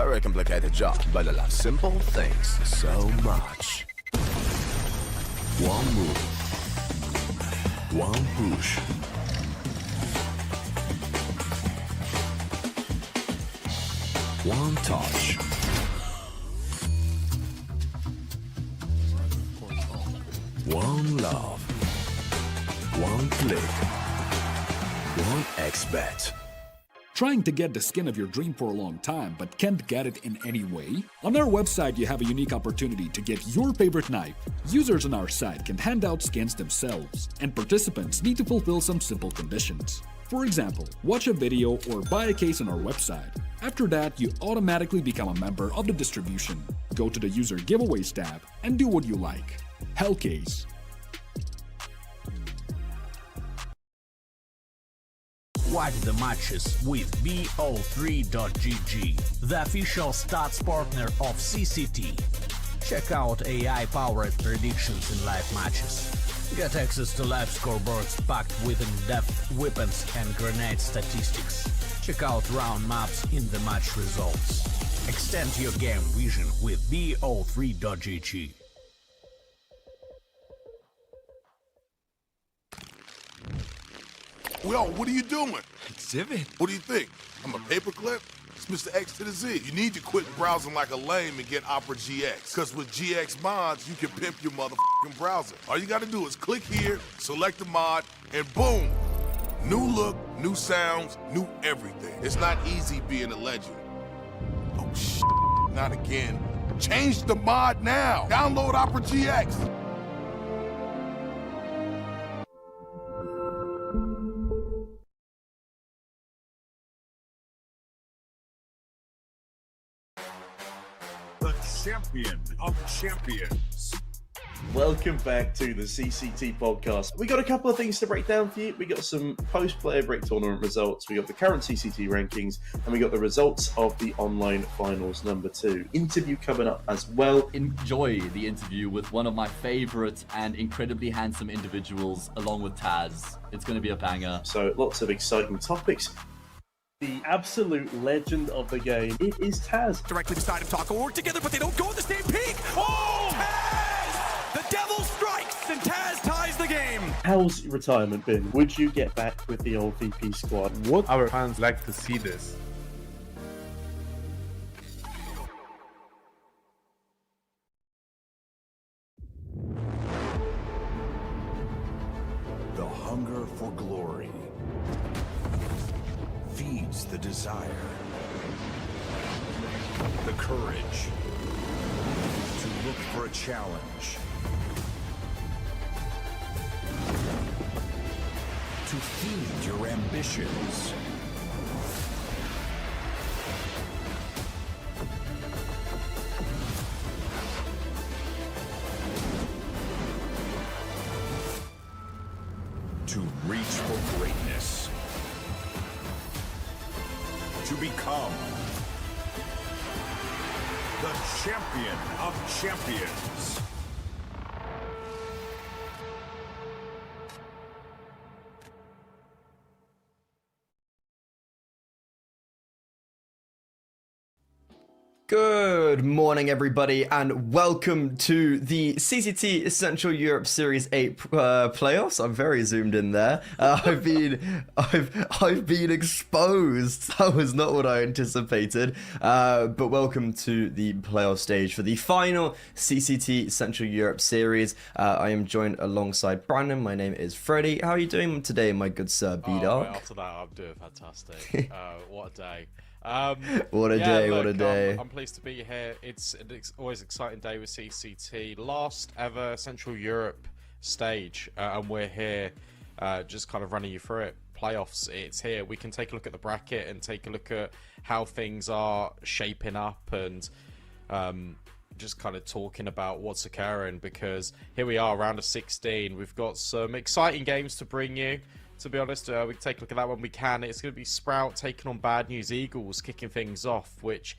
very complicated job, but I love simple things so much. One move, one push. One touch. One love. One click. One XBet. Trying to get the skin of your dream for a long time but can't get it in any way? On our website you have a unique opportunity to get your favorite knife. Users on our site can hand out skins themselves, and participants need to fulfill some simple conditions. For example, watch a video or buy a case on our website. After that, you automatically become a member of the distribution. Go to the user giveaways tab and do what you like. Hellcase. Watch the matches with BO3.GG, the official stats partner of CCT. Check out AI-powered predictions in live matches. Get access to live scoreboards packed with in-depth weapons and grenade statistics. Check out round maps in the match results. Extend your game vision with BO3.GG. Yo, what are you doing? Exhibit. What do you think? I'm a paperclip? It's Mr. X to the Z. You need to quit browsing like a lame and get Opera GX. Because with GX mods, you can pimp your motherfucking browser. All you gotta do is click here, select the mod, and boom! New look, new sounds, new everything. It's not easy being a legend. Oh, shit. Not again. Change the mod now. Download Opera GX. The champion of champions. Welcome back to the CCT podcast. We got a couple of things to break down for you. We got some post-player break tournament results. We got the current CCT rankings, and we got the results of the online finals number 2. Interview coming up as well. Enjoy the interview with one of my favorite and incredibly handsome individuals, along with Taz. It's going to be a banger. So lots of exciting topics. The absolute legend of the game, it is Taz. Directly beside him, Taco work together, but they don't go in the same peak. Oh! Taz! The devil strikes, and Taz ties the game. How's your retirement been? Would you get back with the old VP squad? Would our fans like to see this? The hunger for glory feeds the desire, the courage to look for a challenge, to feed your ambitions. To reach for greatness. To become The champion of champions. Good morning, everybody, and welcome to the CCT Central Europe Series 8 playoffs. I'm very zoomed in there. I've been exposed. That was not what I anticipated. But welcome to the playoff stage for the final CCT Central Europe Series. I am joined alongside Brandon. My name is Freddie. How are you doing today, my good sir, B-Dark? After that, I'm doing fantastic. What a day. What a day, what a day. I'm pleased to be here. It's always an exciting day with CCT. Last ever Central Europe stage, and we're here just kind of running you through it. Playoffs, it's here. We can take a look at the bracket and take a look at how things are shaping up and just kind of talking about what's occurring, because here we are, round of 16. We've got some exciting games to bring you. To be honest, we can take a look at that when we can. It's going to be Sprout taking on Bad News Eagles, kicking things off, which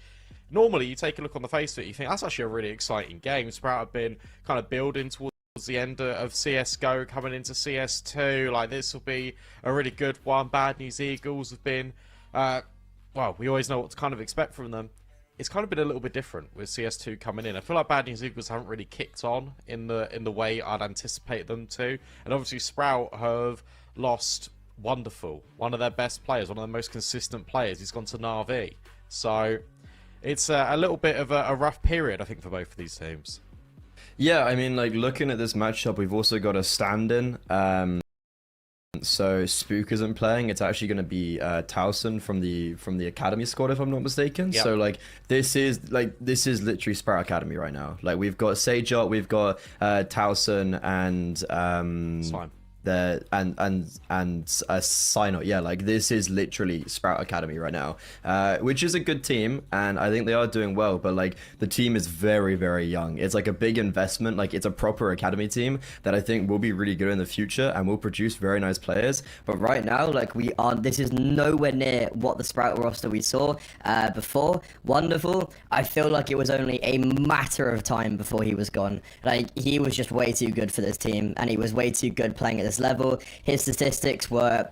normally you take a look on the face of it, you think that's actually a really exciting game. Sprout have been kind of building towards the end of CSGO, coming into CS2. Like, this will be a really good one. Bad News Eagles have been, well, we always know what to kind of expect from them. it's kind of been a little bit different with CS2 coming in. I feel like Bad News Eagles haven't really kicked on in the way I'd anticipate them to, and obviously Sprout have lost Wonderful, one of their best players, one of the most consistent players. He's gone to Na'Vi, so it's a little bit of a rough period, I think, for both of these teams. Yeah, I mean, like, looking at this matchup, we've also got a stand-in. So Spook isn't playing. It's actually going to be Towson from the Academy squad, if I'm not mistaken. Yep. So like this is literally Sprout Academy right now. Like we've got Sageot, we've got Towson and Slime. Sinot. Yeah, like this is literally Sprout Academy right now, which is a good team, and I think they are doing well. But like the team is very, very young. It's like a big investment. Like it's a proper academy team that I think will be really good in the future and will produce very nice players. But right now, like this is nowhere near what the Sprout roster we saw before. Wonderful. I feel like it was only a matter of time before he was gone. Like he was just way too good for this team, and he was way too good playing at this level. His statistics were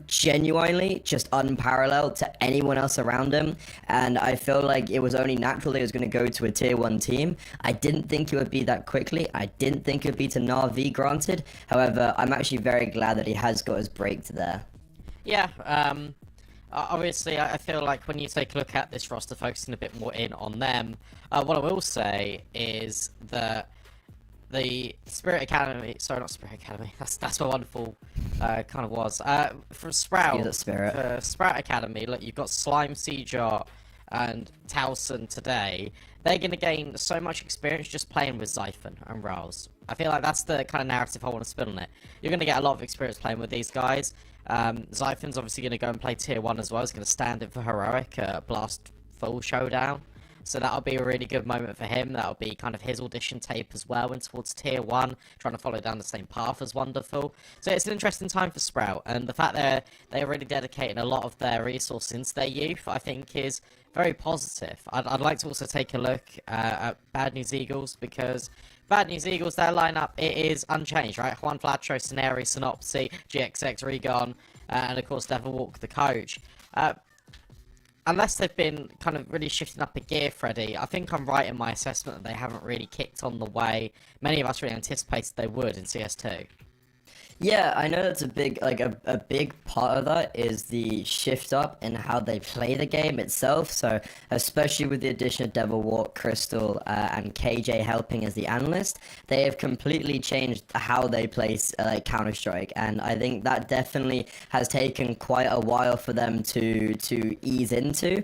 genuinely just unparalleled to anyone else around him, and I feel like it was only natural that he was going to go to a tier 1 team. I didn't think it would be that quickly. I didn't think it would be to Na'Vi, granted. However, I'm actually very glad that he has got his break to there. Yeah, obviously I feel like when you take a look at this roster, focusing a bit more in on them, what I will say is that the Spirit Academy, sorry, not Spirit Academy, that's what Wonderful kind of was. For Sprout, for Sprout Academy, look, you've got Slime, Seajar, and Towson today. They're going to gain so much experience just playing with Zyphon and Rouse. I feel like that's the kind of narrative I want to spin on it. You're going to get a lot of experience playing with these guys. Zyphon's obviously going to go and play Tier 1 as well. He's going to stand in for Heroic Blast Full Showdown. So that'll be a really good moment for him. That'll be kind of his audition tape as well, and towards Tier 1, trying to follow down the same path as Wonderful. So it's an interesting time for Sprout, and the fact that they're really dedicating a lot of their resources into their youth, I think, is very positive. I'd like to also take a look at Bad News Eagles, because Bad News Eagles, their lineup, it is unchanged, right? Juan Flatro, Scenari, Synopsy, GXX, Regon, and of course Devil Walk, the coach. Unless they've been kind of really shifting up a gear, Freddie, I think I'm right in my assessment that they haven't really kicked on the way many of us really anticipated they would in CS2. Yeah, I know that's a big, a big part of that is the shift up in how they play the game itself. So, especially with the addition of Devil Walk, Crystal, and KJ helping as the analyst, they have completely changed how they play Counter-Strike, and I think that definitely has taken quite a while for them to ease into.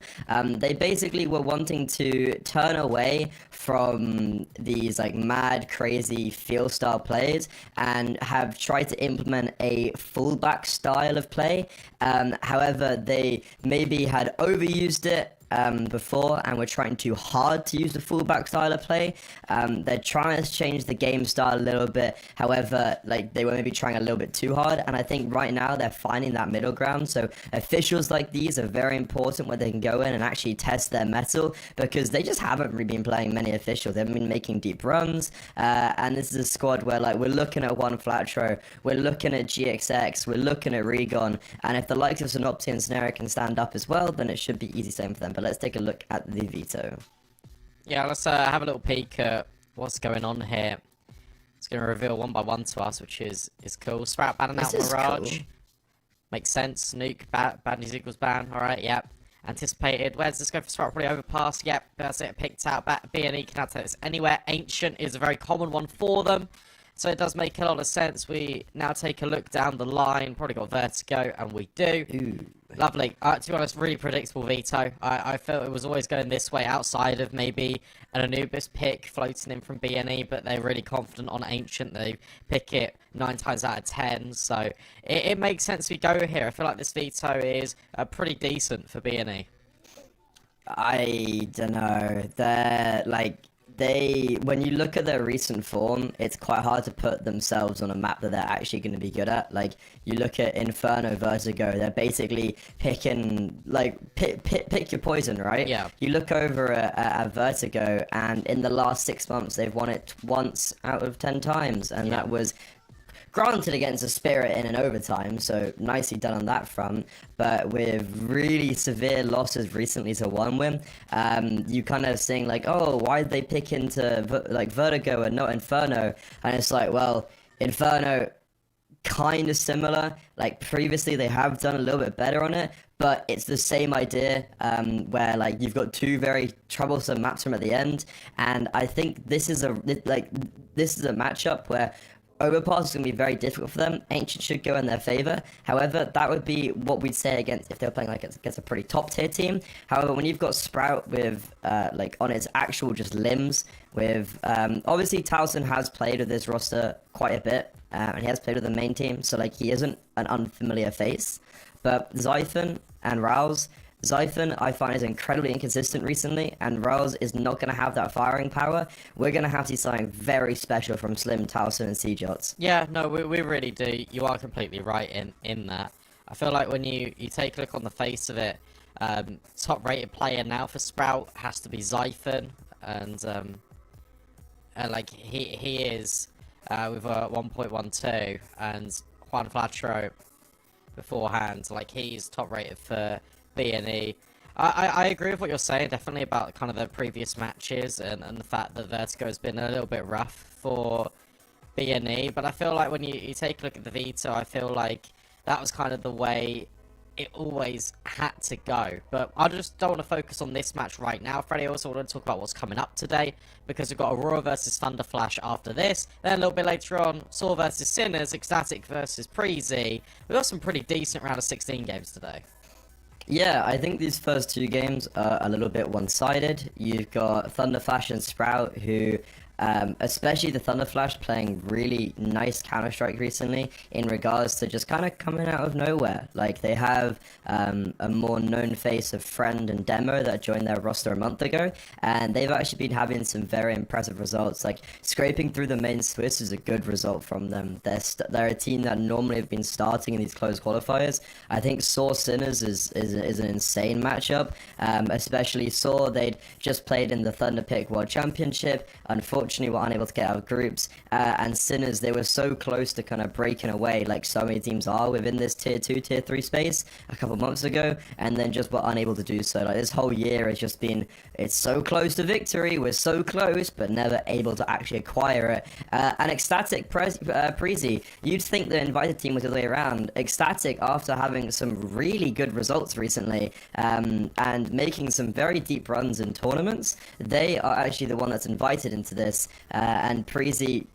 They basically were wanting to turn away from these mad, crazy field style plays and have tried to implement a fullback style of play. However, they maybe had overused it before and were trying too hard to use the fullback style of play. They're trying to change the game style a little bit. However, they were maybe trying a little bit too hard, and I think right now they're finding that middle ground. So officials like these are very important where they can go in and actually test their mettle, because they just haven't really been playing many officials. They haven't been making deep runs, and this is a squad where we're looking at Juan Flatro, we're looking at GXX, we're looking at Regon, and if the likes of Synopsy and Snare can stand up as well, then it should be easy same for them. But let's take a look at the veto. Yeah, let's have a little peek at what's going on here. It's going to reveal one by one to us, which is cool. Sprout banning out Mirage. Cool. Makes sense. Nuke, Bad News Eagles ban. Alright, yep. Anticipated. Where does this go for Sprout? Probably Overpass. Yep, that's it. Picked out. B&E can take this anywhere. Ancient is a very common one for them. So it does make a lot of sense. We now take a look down the line. Probably got Vertigo, and we do. Ooh. Lovely. To be honest, really predictable veto. I felt it was always going this way outside of maybe an Anubis pick floating in from B&E, but they're really confident on Ancient. They pick it 9 times out of 10, so it makes sense we go here. I feel like this veto is pretty decent for B&E. I don't know. They're when you look at their recent form, it's quite hard to put themselves on a map that they're actually going to be good at. You look at Inferno, Vertigo, they're basically picking, pick your poison, right? Yeah. You look over at Vertigo, and in the last 6 months, they've won it once out of 10 times, and that was Granted, against a Spirit in an overtime, so nicely done on that front. But with really severe losses recently to OneWin, you kind of saying like, oh, why did they pick into like Vertigo and not Inferno? And it's like, well, Inferno kind of similar. Like previously, they have done a little bit better on it, but it's the same idea where like you've got two very troublesome maps from at the end, and I think this is a matchup where Overpass is going to be very difficult for them. Ancient should go in their favor. However, that would be what we'd say against if they're playing like against a pretty top tier team. However, when you've got Sprout with like on its actual just limbs, with obviously Towson has played with this roster quite a bit, and he has played with the main team, so like he isn't an unfamiliar face. But Zyphon and Rouse, Zyphon, I find, is incredibly inconsistent recently, and Rouse is not going to have that firing power. We're going to have to see something very special from Slim, Towson, and CJots. Yeah, no, we really do. You are completely right in that. I feel like when you take a look on the face of it, top rated player now for Sprout has to be Zyphon, and like he is with a 1.12, and Juan Flatro beforehand, like he's top rated for B&E. I agree with what you're saying, definitely about kind of the previous matches and the fact that Vertigo has been a little bit rough for B&E, but I feel like when you take a look at the veto, I feel like that was kind of the way it always had to go. But I just don't want to focus on this match right now, Freddie. I also want to talk about what's coming up today, because we've got Aurora versus Thunderflash after this. Then a little bit later on, Saw versus Sinners, Ecstatic versus Preezy. We've got some pretty decent round of 16 games today. Yeah, I think these first two games are a little bit one-sided. You've got Thunderflash and Sprout, who, especially the Thunderflash, playing really nice Counter-Strike recently in regards to just kind of coming out of nowhere. Like, they have a more known face of Friend and Demo that joined their roster a month ago, and they've actually been having some very impressive results. Like, scraping through the main Swiss is a good result from them. They're a team that normally have been starting in these closed qualifiers. I think Saw Sinners is an insane matchup, especially Saw. They'd just played in the Thunder Pick World Championship. Unfortunately, were unable to get out of groups, and Sinners, they were so close to kind of breaking away, like so many teams are within this tier 2, tier 3 space a couple months ago, and then just were unable to do so. Like, this whole year has just been, it's so close to victory, we're so close, but never able to actually acquire it. And Ecstatic Preezy, you'd think the invited team was the other way around. Ecstatic, after having some really good results recently, and making some very deep runs in tournaments, they are actually the one that's invited into this. And Preezy,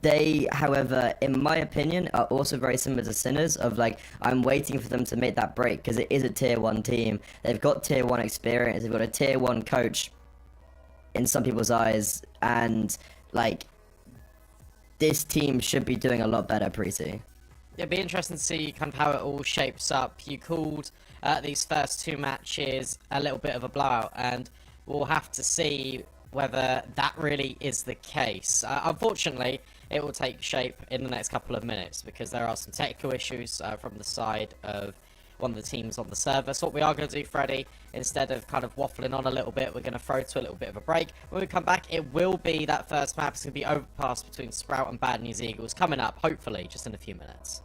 they, however, in my opinion, are also very similar to Sinners, of like, I'm waiting for them to make that break, because it is a tier 1 team. They've got tier 1 experience, they've got a tier 1 coach in some people's eyes, and like, this team should be doing a lot better, Preezy. It'd be interesting to see kind of how it all shapes up. You called these first two matches a little bit of a blowout, and we'll have to see whether that really is the case. Unfortunately, it will take shape in the next couple of minutes, because there are some technical issues from the side of one of the teams on the server. So what we are going to do, Freddie, instead of kind of waffling on a little bit, we're going to throw to a little bit of a break. When we come back, it will be that first map. It's going to be Overpass between Sprout and Bad News Eagles, coming up, hopefully, just in a few minutes.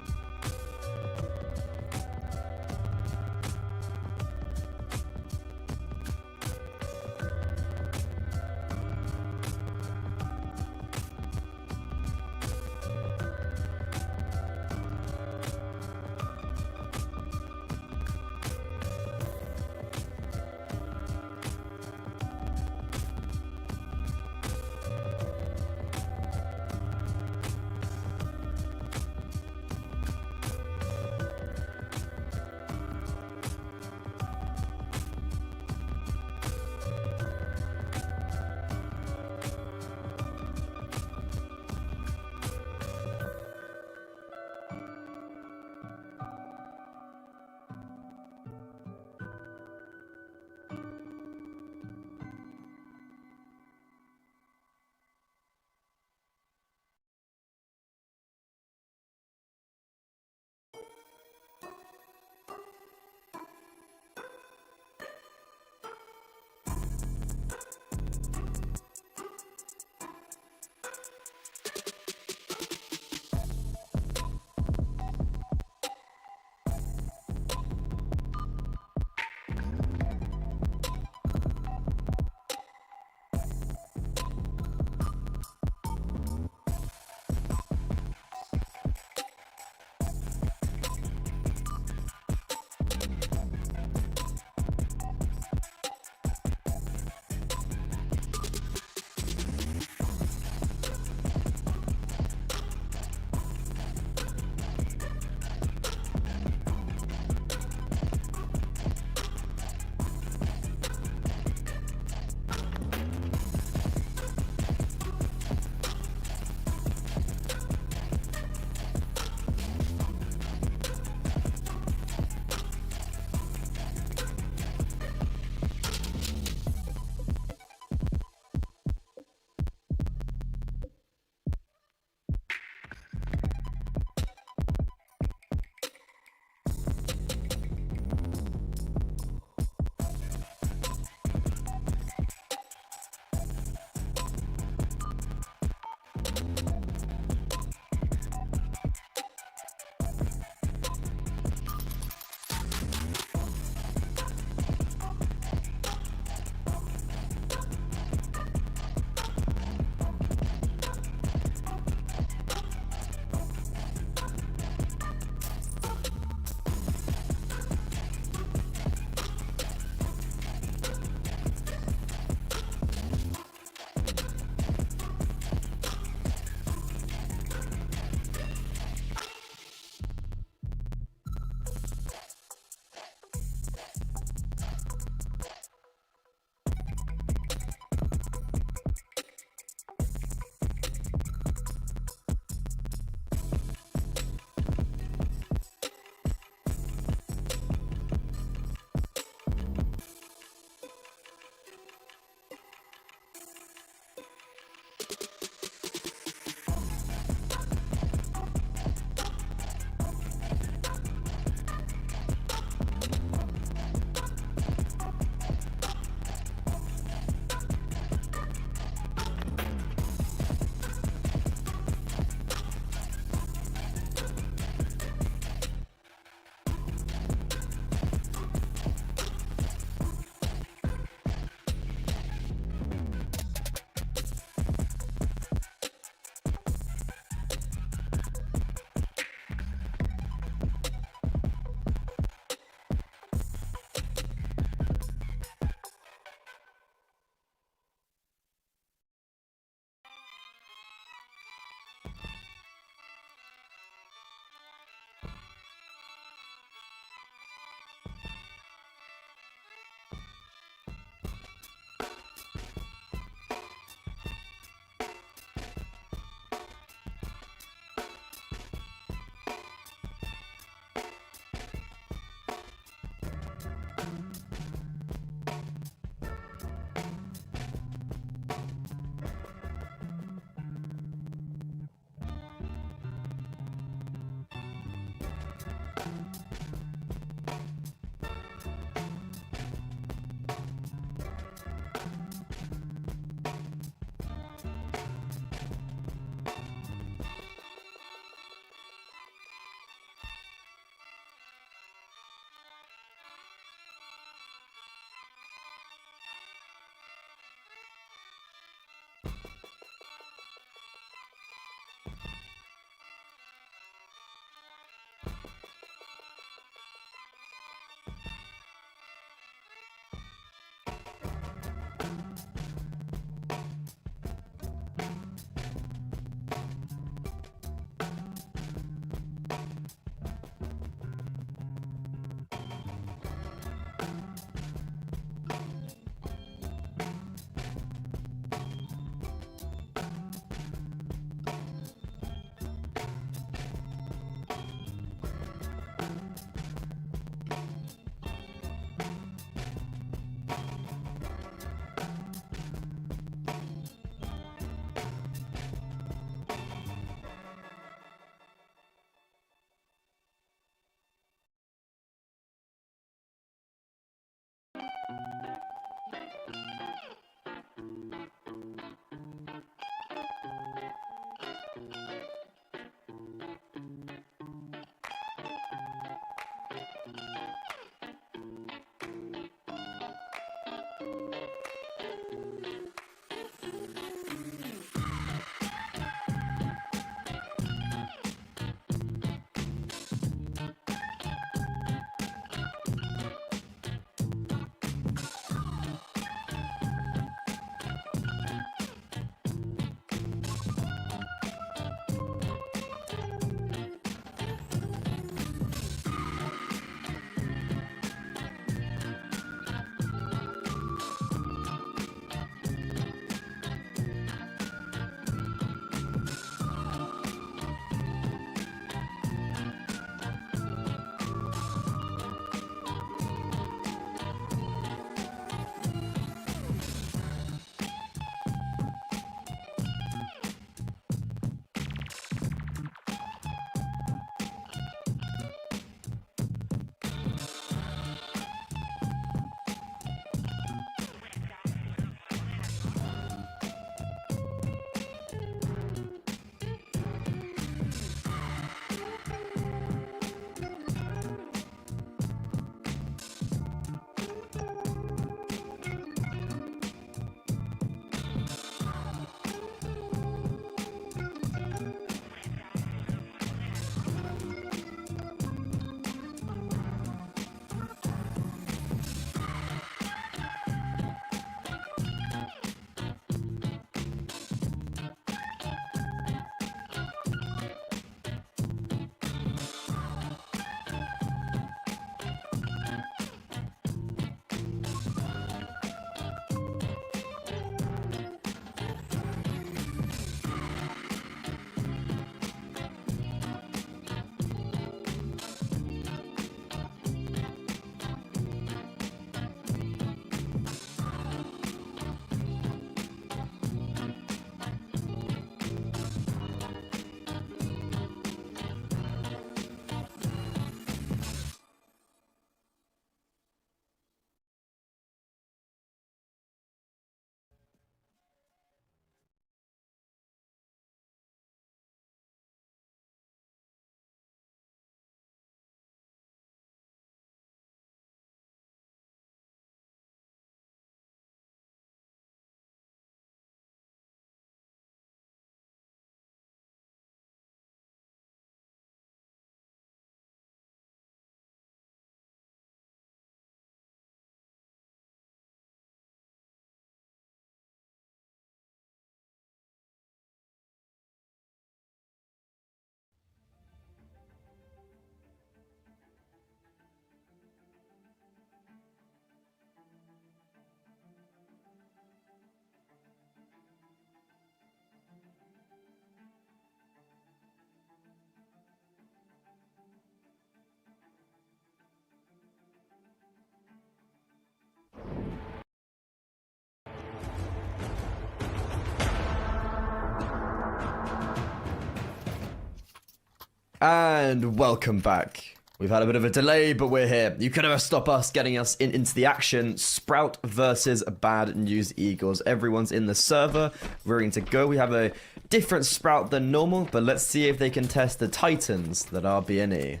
And welcome back. We've had a bit of a delay, but we're here. You can never stop us getting us into the action. Sprout versus Bad News Eagles. Everyone's in the server, ready to go. We have a different Sprout than normal, but let's see if they can test the Titans that are BNE.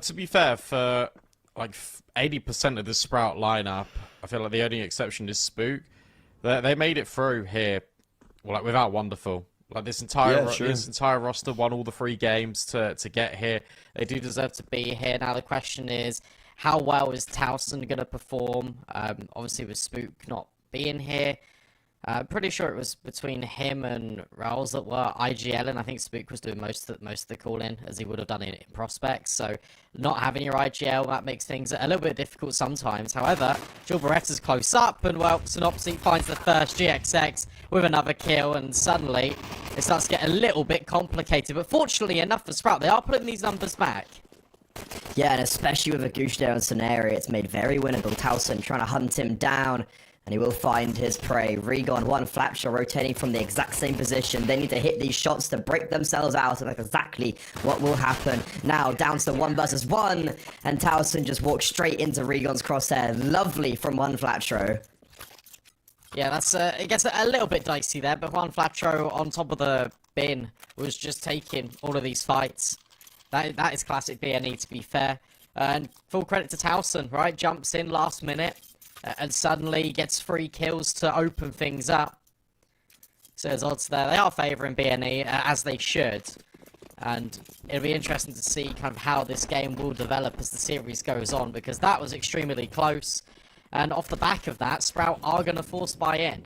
To be fair, for like 80% of the Sprout lineup, I feel like the only exception is Spook. They made it through here, well, like without Wonderful. Like this entire roster won all the 3 games to get here. They do deserve to be here. Now the question is, how well is Towson going to perform? Obviously with Spook not being here, pretty sure it was between him and Raoul's that were IGL, and I think Spook was doing most of the calling, as he would have done in Prospects. So not having your IGL, that makes things a little bit difficult sometimes. However, Gilberetta's close up, and well, Synopsy finds the first GXX with another kill, and suddenly it starts to get a little bit complicated. But fortunately enough for Sprout, they are putting these numbers back. Yeah, and especially with a Goose there on scenario, it's made very winnable. Towson trying to hunt him down, and he will find his prey. Regon, one Flapshot rotating from the exact same position. They need to hit these shots to break themselves out, and that's exactly what will happen. Now, down to 1 versus 1, and Towson just walks straight into Regon's crosshair. Lovely from one Flatro. Yeah, that's it gets a little bit dicey there, but Juan Flatro on top of the bin was just taking all of these fights. That is classic BNE, to be fair. And full credit to Towson, right? Jumps in last minute, and suddenly gets 3 kills to open things up. So there's odds there. They are favouring BNE, as they should. And it'll be interesting to see kind of how this game will develop as the series goes on, because that was extremely close. And off the back of that, Sprout are going to force buy in.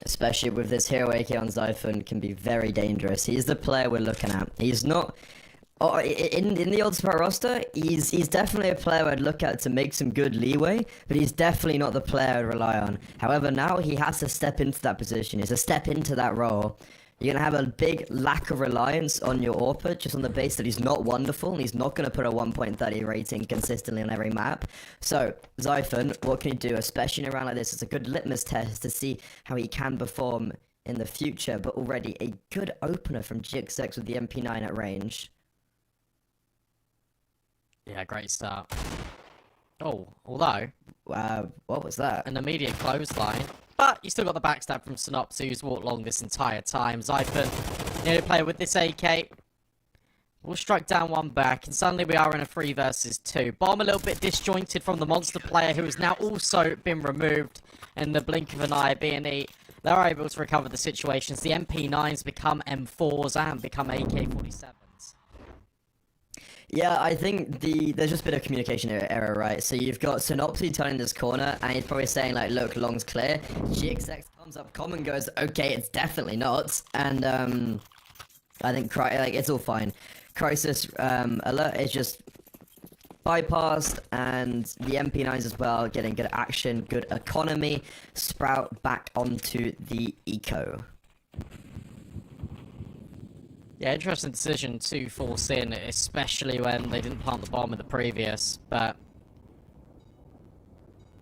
Especially with this hero AK on Xiphon, can be very dangerous. He's the player we're looking at. He's not... Oh, in the old Sprout roster, he's definitely a player I'd look at to make some good leeway, but he's definitely not the player I'd rely on. However, now he has to step into that position. He has to step into that role. You're going to have a big lack of reliance on your AWP, just on the base that he's not wonderful, and he's not going to put a 1.30 rating consistently on every map. So, Xiphon, what can you do, especially in a round like this? It's a good litmus test to see how he can perform in the future, but already a good opener from GXX with the MP9 at range. Yeah, great start. Oh, although... what was that? An immediate clothesline. But you still got the backstab from Synopsy, who's walked along this entire time. Xiphon, nearly player with this AK. Will strike down one back, and suddenly we are in a 3 versus 2. Bomb a little bit disjointed from the monster player, who has now also been removed in the blink of an eye. BNE, they're able to recover the situations. The MP9s become M4s and become AK-47s. Yeah, I think there's just been a communication error, right? So you've got Synopsy turning this corner, and he's probably saying, like, look, long's clear. GXX comes up common, goes, okay, it's definitely not. And, I think, it's all fine. Crisis alert is just bypassed, and the MP9s as well, getting good action, good economy. Sprout back onto the eco. Yeah, interesting decision to force in, especially when they didn't plant the bomb in the previous, but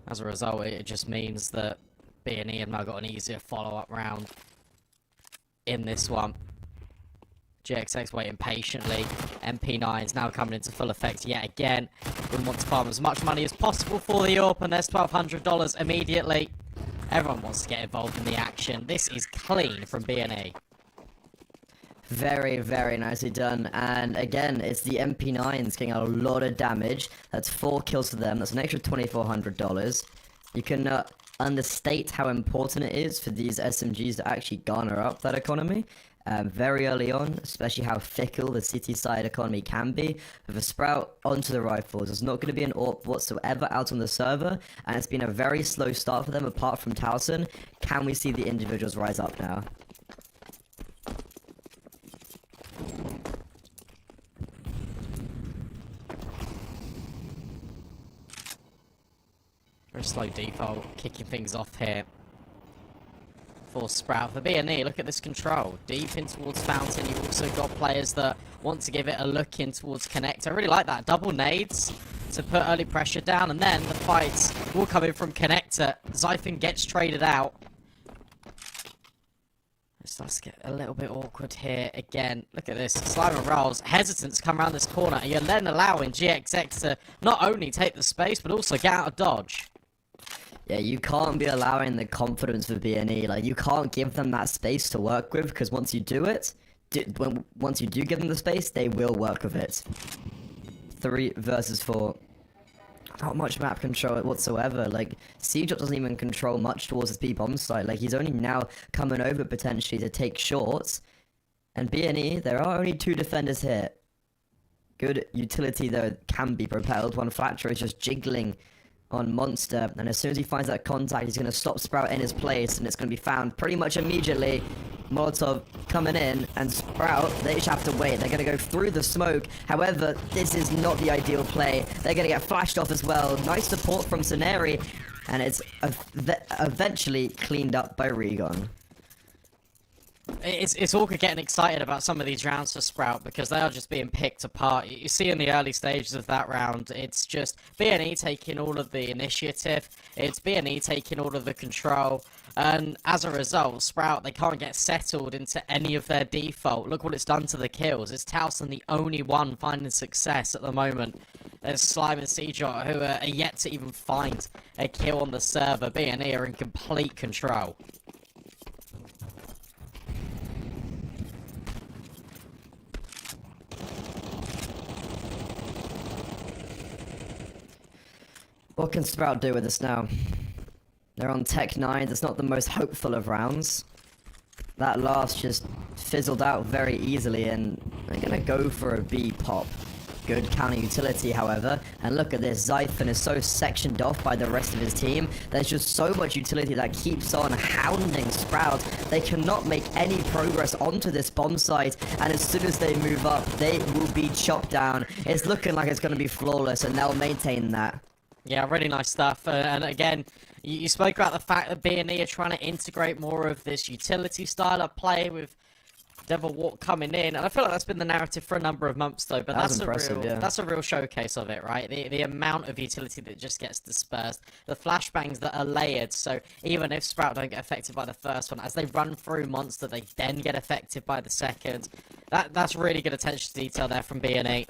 as a result, it just means that BNE have now got an easier follow-up round in this one. GXX waiting patiently. MP9 is now coming into full effect yet again. We want to farm as much money as possible for the AWP, and there's $1,200 immediately. Everyone wants to get involved in the action. This is clean from BNE. Very, very nicely done. And again, it's the MP9s getting a lot of damage. That's 4 kills for them. That's an extra $2,400. You can understate how important it is for these SMGs to actually garner up that economy. Very early on, especially how fickle the city side economy can be. With a Sprout onto the rifles, there's not going to be an AWP whatsoever out on the server, and it's been a very slow start for them apart from Towson. Can we see the individuals rise up now? Very slow default, kicking things off here for Sprout. For BNE, look at this control. Deep in towards Fountain, you've also got players that want to give it a look in towards Connect. I really like that. Double nades to put early pressure down, and then the fights will come in from Connector. Zyphon gets traded out. It starts to get a little bit awkward here again. Look at this. Slime and Rolls hesitant to come around this corner, and you're then allowing GXX to not only take the space, but also get out of dodge. Yeah, you can't be allowing the confidence for BNE. Like, you can't give them that space to work with, because once you do it, once you do give them the space, they will work with it. 3 versus 4. Not much map control whatsoever. Like, C-Drop doesn't even control much towards his B-bomb site. Like, he's only now coming over potentially to take shots. And BNE, there are only 2 defenders here. Good utility, though, can be propelled. One Flatcher is just jiggling on Monster, and as soon as he finds that contact, he's going to stop Sprout in his place, and it's going to be found pretty much immediately. Molotov coming in, and Sprout, they just have to wait. They're going to go through the smoke. However, this is not the ideal play. They're going to get flashed off as well. Nice support from Soneri, and it's eventually cleaned up by Regon. It's all getting excited about some of these rounds for Sprout because they are just being picked apart. You see in the early stages of that round, it's just BNE taking all of the initiative, it's BNE taking all of the control, and as a result, Sprout, they can't get settled into any of their default. Look what it's done to the kills. It's Towson the only one finding success at the moment. There's Slime and Seajot who are yet to even find a kill on the server. BNE are in complete control. What can Sprout do with this now? They're on Tech 9, it's not the most hopeful of rounds. That last just fizzled out very easily, and they're gonna go for a B pop. Good counter utility, however, and look at this, Zyphon is so sectioned off by the rest of his team. There's just so much utility that keeps on hounding Sprout. They cannot make any progress onto this bomb site, and as soon as they move up, they will be chopped down. It's looking like it's gonna be flawless, and they'll maintain that. Yeah, really nice stuff. And again, you spoke about the fact that BNE are trying to integrate more of this utility style of play with Devil Walk coming in. And I feel like that's been the narrative for a number of months, though. But that's a real showcase of it, right? The amount of utility that just gets dispersed. The flashbangs that are layered. So even if Sprout don't get affected by the first one, as they run through Monster, they then get affected by the second. That's really good attention to detail there from BNE.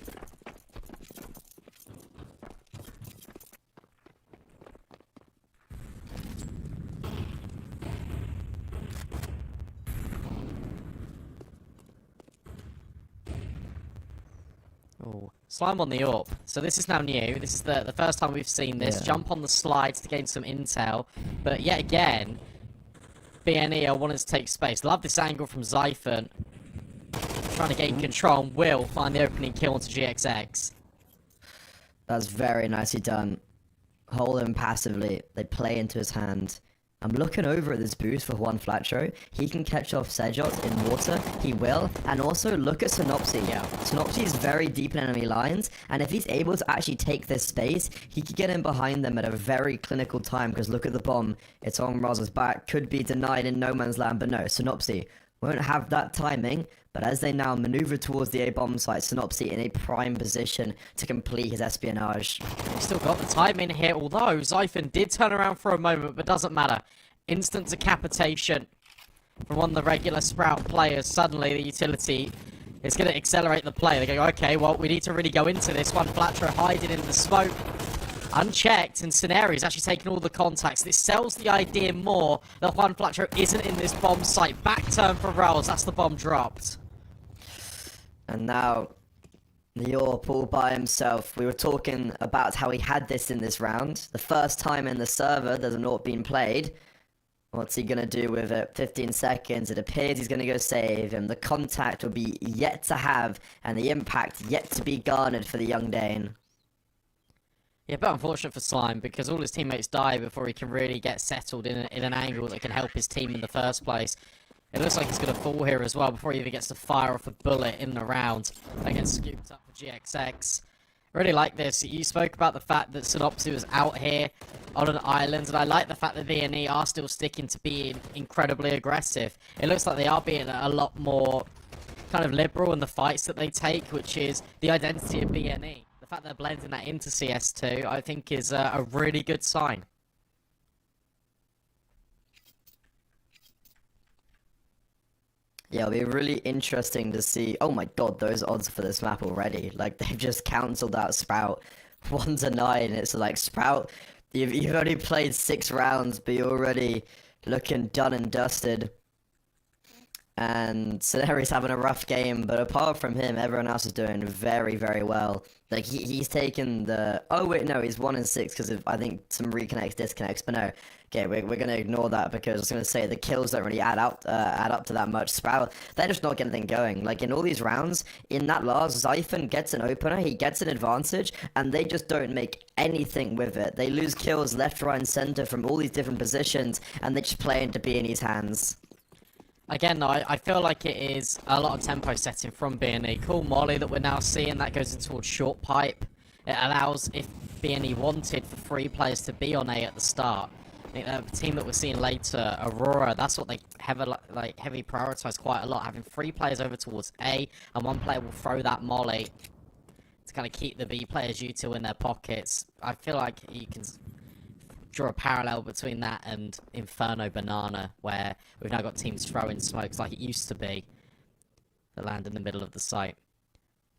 Oh, Slime on the AWP. So this is now new. This is the first time we've seen this. Yeah. Jump on the slides to gain some intel. But yet again, BNE are wanting to take space. Love this angle from Zyphon. Trying to gain control and will find the opening kill onto GXX. That's very nicely done. Hold him passively. They play into his hand. I'm looking over at this boost for Juan Flatro. He can catch off Sejot in water. He will. And also look at Synopsy. Yeah. Synopsy is very deep in enemy lines. And if he's able to actually take this space, he could get in behind them at a very clinical time. Because look at the bomb. It's on Roz's back. Could be denied in no man's land. But no, Synopsy won't have that timing. But as they now maneuver towards the A-bomb site, Synopsy in a prime position to complete his espionage. He's still got the timing here, although Zyphon did turn around for a moment, but doesn't matter. Instant decapitation from one of the regular Sprout players. Suddenly the utility is going to accelerate the play. They go, okay, well, we need to really go into this. One Flatro hiding in the smoke. Unchecked, and Soneri is actually taking all the contacts. This sells the idea more that Juan Flatro isn't in this bomb site. Back turn for Rolls. That's the bomb dropped. And now, the AWP all by himself. We were talking about how he had this in this round. The first time in the server there's an AWP being played. What's he going to do with it? 15 seconds. It appears he's going to go save him. The contact will be yet to have, and the impact yet to be garnered for the young Dane. Yeah, but unfortunate for Slime, because all his teammates die before he can really get settled in an angle that can help his team in the first place. It looks like he's going to fall here as well before he even gets to fire off a bullet in the round. That gets scooped up for GXX. Really like this. You spoke about the fact that Synopsy was out here on an island, and I like the fact that BNE are still sticking to being incredibly aggressive. It looks like they are being a lot more kind of liberal in the fights that they take, which is the identity of BNE. The fact they're blending that into CS2, I think is a really good sign. Yeah, it'll be really interesting to see. Oh my god, those odds for this map already. Like, they've just cancelled out Sprout 1-9. It's like, Sprout, you've only played 6 rounds, but you're already looking done and dusted. And Ceneri's having a rough game, but apart from him, everyone else is doing very, very well. Like, he's taken the... Oh, wait, no, he's 1-6 because of, I think, some reconnects, disconnects, but no. Okay, we're going to ignore that because I was going to say the kills don't really add up to that much. Sprout, they're just not getting anything going. Like, in all these rounds, in that last, Zyphon gets an opener, he gets an advantage, and they just don't make anything with it. They lose kills left, right, and center from all these different positions, and they just play into B&E's hands. Again, though, I feel like it is a lot of tempo setting from B&E. Cool molly that we're now seeing, that goes in towards short pipe. It allows, if B&E wanted, for 3 players to be on A at the start. I think the team that we're seeing later, Aurora, that's what they heavy prioritise quite a lot, having 3 players over towards A, and 1 player will throw that molly to kind of keep the B players util in their pockets. I feel like you can draw a parallel between that and Inferno Banana, where we've now got teams throwing smokes like it used to be that land in the middle of the site.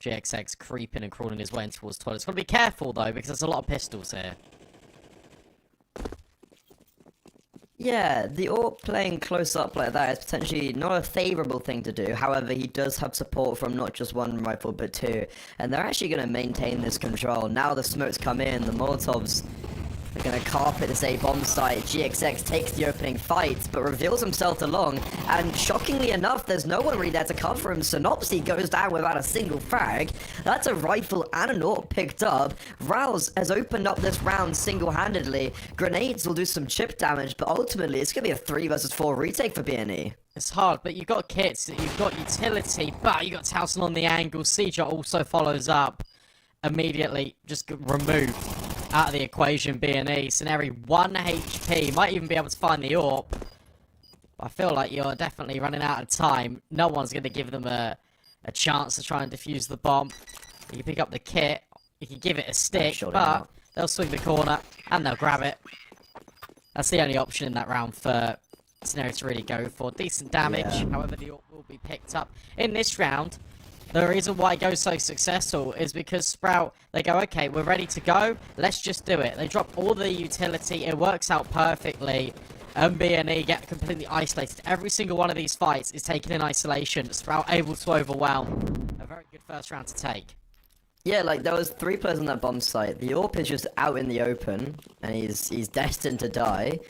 GXX creeping and crawling his way in towards toilets. Got to be careful though, because there's a lot of pistols here. Yeah, the AWP playing close up like that is potentially not a favourable thing to do. However, he does have support from not just 1 rifle but 2. And they're actually going to maintain this control. Now the smokes come in, the Molotovs are going to carpet this A bomb site. GXX takes the opening fight, but reveals himself along, and shockingly enough, there's no one really there to cover him. Synopsy goes down without a single frag. That's a rifle and an AWP picked up. Rouse has opened up this round single-handedly. Grenades will do some chip damage, but ultimately, it's going to be a 3 versus 4 retake for B&E. It's hard, but you've got kits, you've got utility, but you've got Towson on the angle. Siege also follows up. Immediately, just removed out of the equation. B&E, Ceneri 1 HP, might even be able to find the AWP. I feel like you're definitely running out of time. No one's going to give them a chance to try and defuse the bomb. You can pick up the kit, you can give it a stick, but they'll swing the corner and they'll grab it. That's the only option in that round for Ceneri to really go for. Decent damage, however the AWP will be picked up. In this round, the reason why it goes so successful is because Sprout, they go, okay, we're ready to go, let's just do it. They drop all the utility, it works out perfectly, and B&E get completely isolated. Every single one of these fights is taken in isolation. Sprout able to overwhelm. A very good first round to take. Yeah, like, there was 3 players on that bomb site. The AWP is just out in the open, and he's destined to die.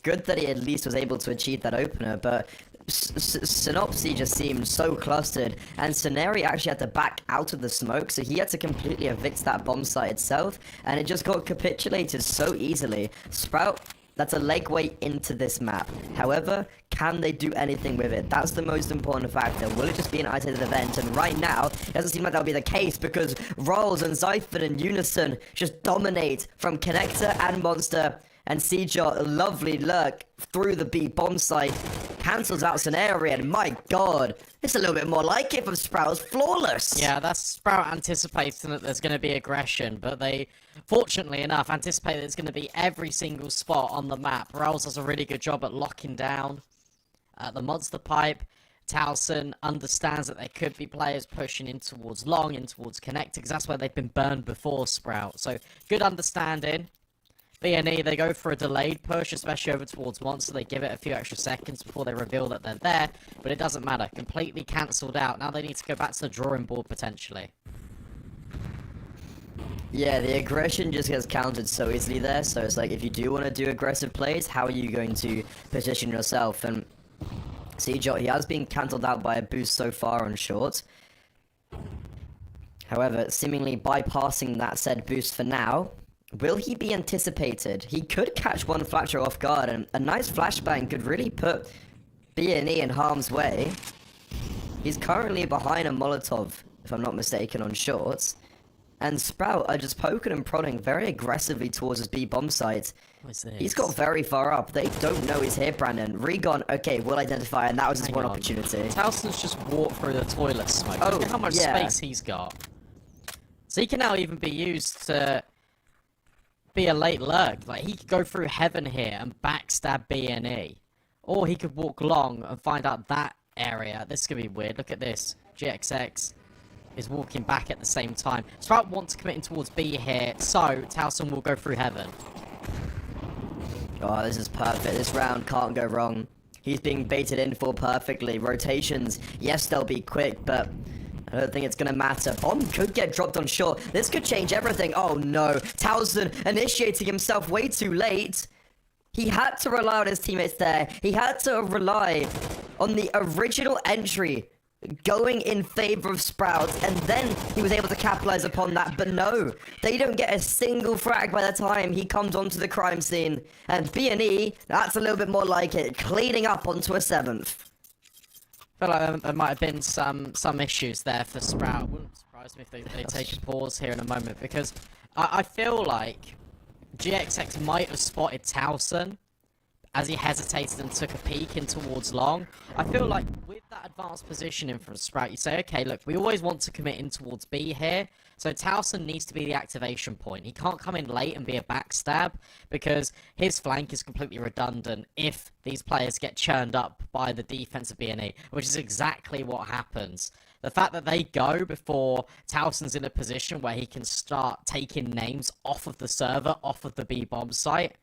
Good that he at least was able to achieve that opener, but Synopsy just seemed so clustered, and Ceneri actually had to back out of the smoke, so he had to completely evict that bomb site itself, and it just got capitulated so easily. Sprout, that's a legway into this map. However, can they do anything with it? That's the most important factor. Will it just be an isolated event? And right now, it doesn't seem like that'll be the case, because Rolls and Zyphon in unison just dominate from Connector and Monster. And Seajot, lovely lurk through the B bomb site, cancels out Ceneri, and my god, it's a little bit more like it from Sprout. It's flawless. Yeah, that's Sprout anticipating that there's going to be aggression, but they, fortunately enough, anticipate that it's going to be every single spot on the map. Rouse does a really good job at locking down the monster pipe. Towson understands that there could be players pushing in towards long, in towards connector, because that's where they've been burned before, Sprout. So, good understanding. B&E, they go for a delayed push, especially over towards Monster. They give it a few extra seconds before they reveal that they're there, but it doesn't matter. Completely cancelled out. Now they need to go back to the drawing board, potentially. Yeah, the aggression just gets countered so easily there, so it's like, if you do want to do aggressive plays, how are you going to position yourself? And Seajot, he has been cancelled out by a boost so far on short. However, seemingly bypassing that said boost for now. Will he be anticipated? He could catch one flasher off guard, and a nice flashbang could really put B&E in harm's way. He's currently behind a Molotov, if I'm not mistaken, on shorts. And Sprout are just poking and prodding very aggressively towards his B bomb site. He's got very far up. They don't know he's here, Brandon. Regon, okay, will identify, and that was his one opportunity. Towson's just walked through the toilet smoke. Look at how much space he's got. So he can now even be used to be a late lurk. Like, he could go through heaven here and backstab BNE. Or he could walk long and find out that area. This is going to be weird. Look at this. GXX is walking back at the same time. Sprout wants to commit in towards B here, so Towson will go through heaven. Oh, this is perfect. This round can't go wrong. He's being baited in for perfectly. Rotations, yes, they'll be quick, but I don't think it's going to matter. Bomb could get dropped on shore. This could change everything. Oh, no. Towson initiating himself way too late. He had to rely on his teammates there. He had to rely on the original entry going in favor of Sprout, and then he was able to capitalize upon that. But no, they don't get a single frag by the time he comes onto the crime scene. And B&E, that's a little bit more like it, cleaning up onto a 7th. I feel like there might have been some issues there for Sprout. Wouldn't surprise me if they take a pause here in a moment, because I feel like GXX might have spotted Towson as he hesitated and took a peek in towards long. I feel like with that advanced positioning from Sprout, you say, okay, look, we always want to commit in towards B here, so Towson needs to be the activation point. He can't come in late and be a backstab, because his flank is completely redundant if these players get churned up by the defense of BNE, which is exactly what happens. The fact that they go before Towson's in a position where he can start taking names off of the server, off of the B-bomb site,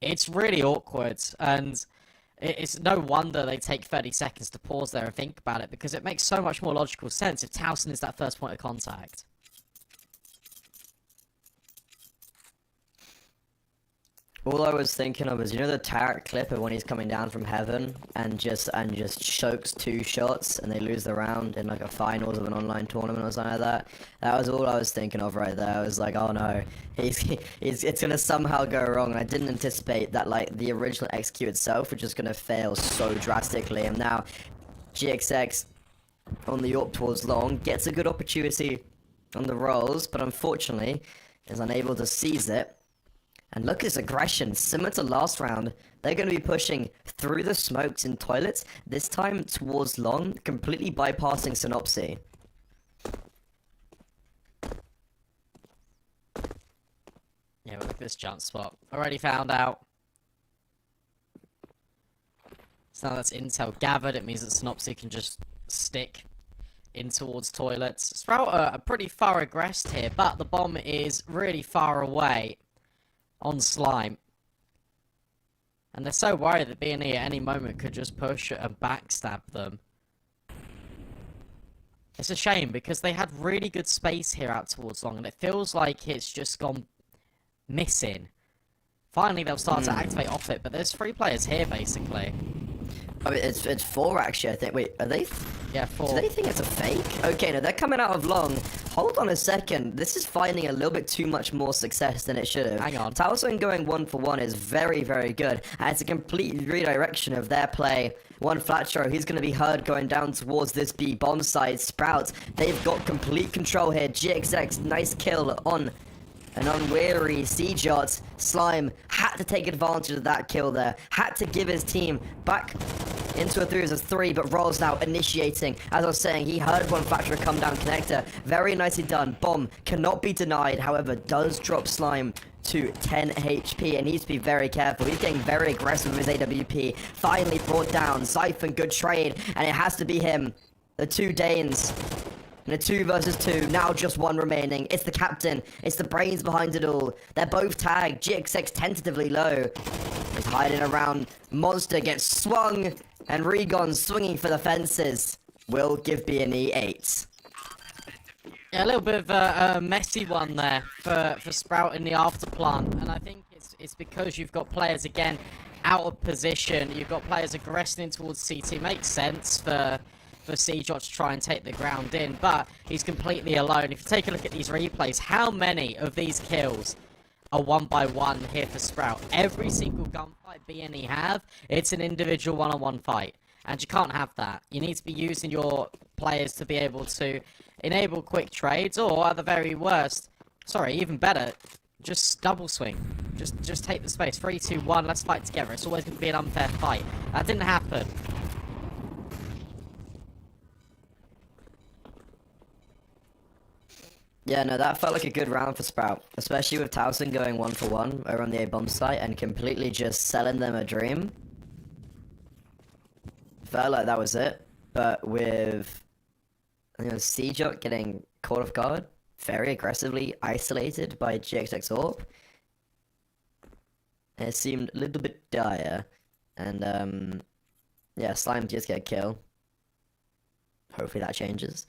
it's really awkward, and it's no wonder they take 30 seconds to pause there and think about it, because it makes so much more logical sense if Towson is that first point of contact. All I was thinking of is, you know, the Tarek clip of when he's coming down from heaven and just chokes 2 shots and they lose the round in like a finals of an online tournament or something like that. That was all I was thinking of right there. I was like, oh no, it's gonna somehow go wrong. And I didn't anticipate that like the original execute itself was just gonna fail so drastically. And now GXX on the AWP towards long gets a good opportunity on the rolls, but unfortunately is unable to seize it. And look at his aggression, similar to last round. They're going to be pushing through the smokes in toilets, this time towards long, completely bypassing Synopsy. Yeah, look at this jump spot. Already found out. So now that's intel gathered, it means that Synopsy can just stick in towards toilets. Sprout are pretty far aggressed here, but the bomb is really far away on Slime. And they're so worried that B&E at any moment could just push and backstab them. It's a shame, because they had really good space here out towards long, and it feels like it's just gone missing. Finally, they'll start to activate off it, but there's 3 players here, basically. I mean, it's 4 actually, I think. Wait, are they? Yeah, 4. Do they think it's a fake? Okay, no, they're coming out of long. Hold on a second. This is finding a little bit too much more success than it should have. Hang on. Towson going 1 for 1 is very, very good. And it's a complete redirection of their play. One Flatro, he's going to be heard going down towards this B bomb side. Sprout, they've got complete control here. GXX, nice kill on an unwary C-Jot. Slime had to take advantage of that kill there. Had to give his team back into a 3-3, but Rolls now initiating. As I was saying, he heard one Factor come down connector. Very nicely done. Bomb cannot be denied, however, does drop Slime to 10 HP and needs to be very careful. He's getting very aggressive with his AWP. Finally brought down. Siphon, good trade, and it has to be him. The 2 Danes. And a 2 versus 2, now just 1 remaining. It's the captain, it's the brains behind it all. They're both tagged, GXX tentatively low. He's hiding around, Monster gets swung, and Regon swinging for the fences. Will give B&E 8. Yeah, a little bit of a messy one there for Sprout in the afterplant, and I think it's because you've got players, again, out of position. You've got players aggressing towards CT. Makes sense for C-Jot to try and take the ground in, but he's completely alone. If you take a look at these replays, how many of these kills are 1-by-1 here for Sprout? Every single gunfight BNE have, it's an individual one-on-one fight, and you can't have that. You need to be using your players to be able to enable quick trades, or at the very worst, sorry, even better, just double swing. Just take the space. 3, 2, 1, let's fight together. It's always going to be an unfair fight. That didn't happen. Yeah, no, that felt like a good round for Sprout, especially with Towson going 1-for-1 over on the A-bomb site and completely just selling them a dream. Felt like that was it, but with Sejock getting caught off guard, very aggressively isolated by GXX Orb, it seemed a little bit dire, and yeah, Slime just get a kill. Hopefully that changes.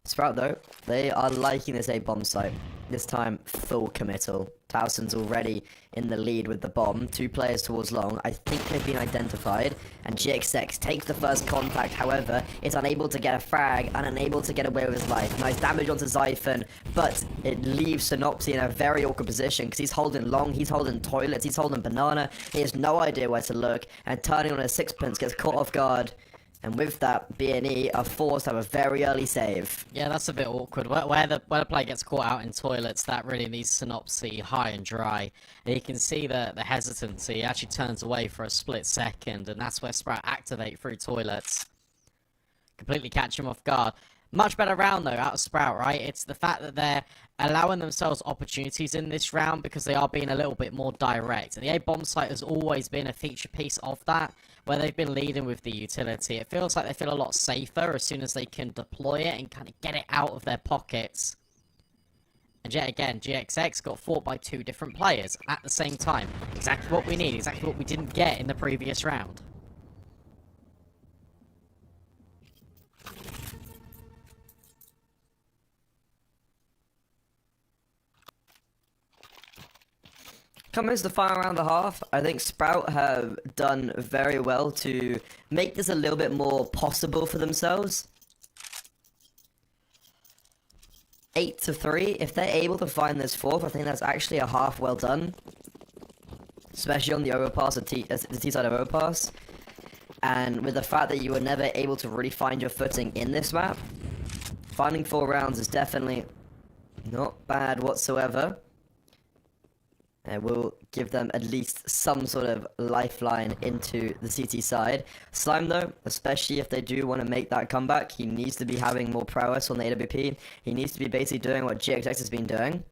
Sprout, though, they are liking this A-bomb site. This time, full committal. Towson's already in the lead with the bomb. 2 players towards long. I think they've been identified. And GXX takes the first contact, however, is unable to get a frag and unable to get away with his life. Nice damage onto Xiphon, but it leaves Synopsy in a very awkward position because he's holding long, he's holding toilets, he's holding banana. He has no idea where to look, and turning on a sixpence gets caught off guard. And with that, B&E are forced to have a very early save. Yeah, that's a bit awkward. Where the player gets caught out in toilets, that really needs Synopsy high and dry. And you can see the hesitancy. He actually turns away for a split second, and that's where Sprout activate through toilets. Completely catch him off guard. Much better round, though, out of Sprout, right? It's the fact that they're allowing themselves opportunities in this round because they are being a little bit more direct. And the A-bomb site has always been a feature piece of that, where they've been leading with the utility. It feels like they feel a lot safer as soon as they can deploy it and kind of get it out of their pockets. And yet again, GXX got fought by 2 different players at the same time. Exactly what we need, exactly what we didn't get in the previous round. Coming to the final round of the half, I think Sprout have done very well to make this a little bit more possible for themselves. 8-3, if they're able to find this 4th, I think that's actually a half well done. Especially on the Overpass, the T side of Overpass. And with the fact that you were never able to really find your footing in this map, finding 4 rounds is definitely not bad whatsoever. It will give them at least some sort of lifeline into the CT side. Slime, though, especially if they do want to make that comeback, he needs to be having more prowess on the AWP. He needs to be basically doing what GXX has been doing.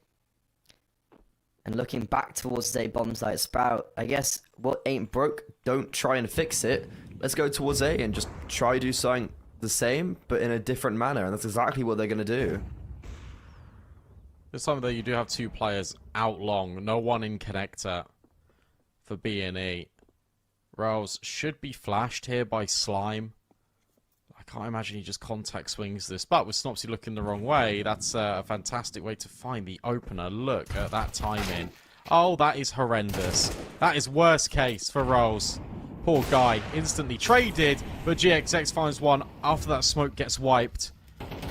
And looking back towards a bomb site, Sprout, I guess what ain't broke, don't try and fix it. Let's go towards A and just try to do something the same, but in a different manner. And that's exactly what they're going to do. This time, though, you do have 2 players out long. No one in connector for B&E. Rails should be flashed here by Slime. I can't imagine he just contact swings this. But with Snopsy looking the wrong way, that's a fantastic way to find the opener. Look at that timing. Oh, that is horrendous. That is worst case for Rails. Poor guy. Instantly traded, but GXX finds one after that smoke gets wiped.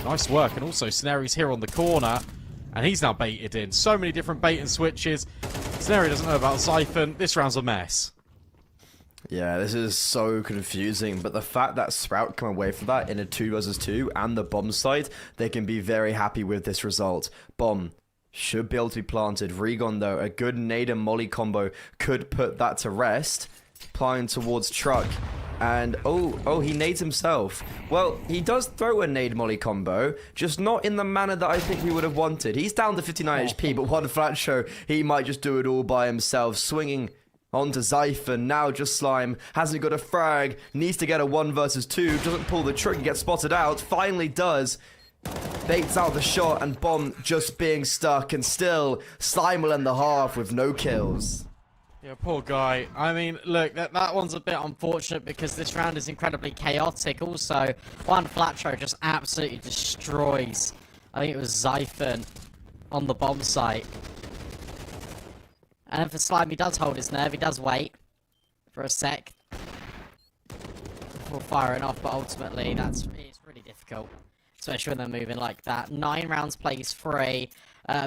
Nice work. And also, Snary's here on the corner. And he's now baited in. So many different bait and switches. Snary doesn't know about Xiphon. This round's a mess. Yeah, this is so confusing, but the fact that Sprout come away from that in a 2 versus 2 and the bomb side, they can be very happy with this result. Bomb should be able to be planted. Regon, though, a good nade and molly combo could put that to rest. Applying towards Truck. And, oh, he nades himself. Well, he does throw a nade molly combo, just not in the manner that I think we would have wanted. He's down to 59 HP, but one flat show, he might just do it all by himself. Swinging onto Xiphon, now just Slime, hasn't got a frag, needs to get a 1 versus 2, doesn't pull the trigger, gets spotted out, finally does. Baits out the shot, and Bomb just being stuck, and still, Slime will end the half with no kills. Yeah, poor guy. I mean, look, that one's a bit unfortunate because this round is incredibly chaotic. Also, one flat throw just absolutely destroys, I think it was Xiphon on the bomb site. And then for Slime, he does hold his nerve. He does wait for a sec before firing off, but ultimately, it's really difficult, especially when they're moving like that. 9 rounds plays free.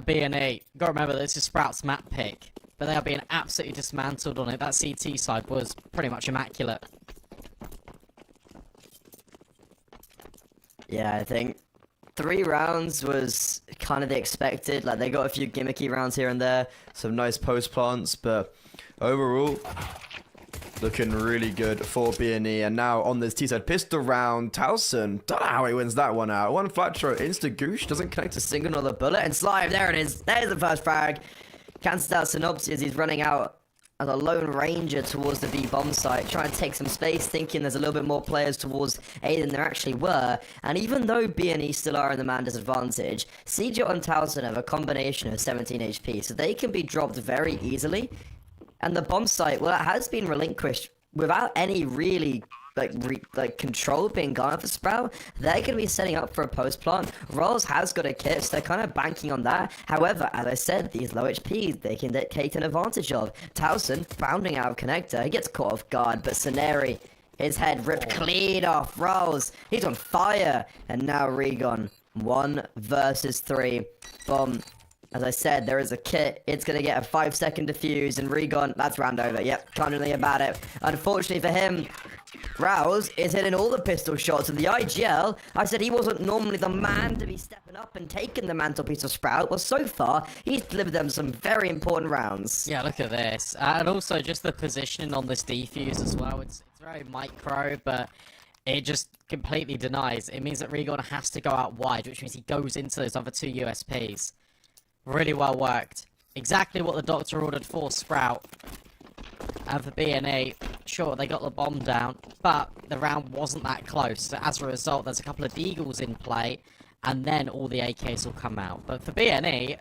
B&E. Gotta remember, this is Sprout's map pick. But they are being absolutely dismantled on it. That CT side was pretty much immaculate. Yeah, I think 3 rounds was kind of the expected. Like, they got a few gimmicky rounds here and there. Some nice post plants, but overall, Looking really good for B&E. And now on this T-side pistol round, Towson, don't know how he wins that one out. One flat throw, insta-goosh, doesn't connect a single other bullet. And Slime, there it is. There's the first frag. Cancels out Synopsis as he's running out as a lone ranger towards the B bomb site, trying to take some space, thinking there's a little bit more players towards A than there actually were. And even though B&E still are in the man disadvantage, CJ and Towson have a combination of 17 HP, so they can be dropped very easily. And the bomb site, well, it has been relinquished without any really control being gone for Sprout. They're going to be setting up for a post plant. Rolls has got a kit, so they're kind of banking on that. However, as I said, these low HPs, they can take an advantage of. Towson, bounding out of connector, he gets caught off guard, but Sceneri, his head ripped clean off. Rolls, he's on fire. And now Regon, 1 versus 3. Bomb. As I said, there is a kit. It's going to get a 5-second defuse, and Regon, that's round over. Yep, can't do anything about it. Unfortunately for him, Rouse is hitting all the pistol shots, and the IGL, I said he wasn't normally the man to be stepping up and taking the mantelpiece of Sprout. Well, so far, he's delivered them some very important rounds. Yeah, look at this. And also just the positioning on this defuse as well. It's very micro, but it just completely denies. It means that Regon has to go out wide, which means he goes into those other 2 USPs. Really well worked. Exactly what the doctor ordered for Sprout. And for B&E, sure, they got the bomb down, but the round wasn't that close. So as a result, there's a couple of Deagles in play, and then all the AKs will come out. But for B&E,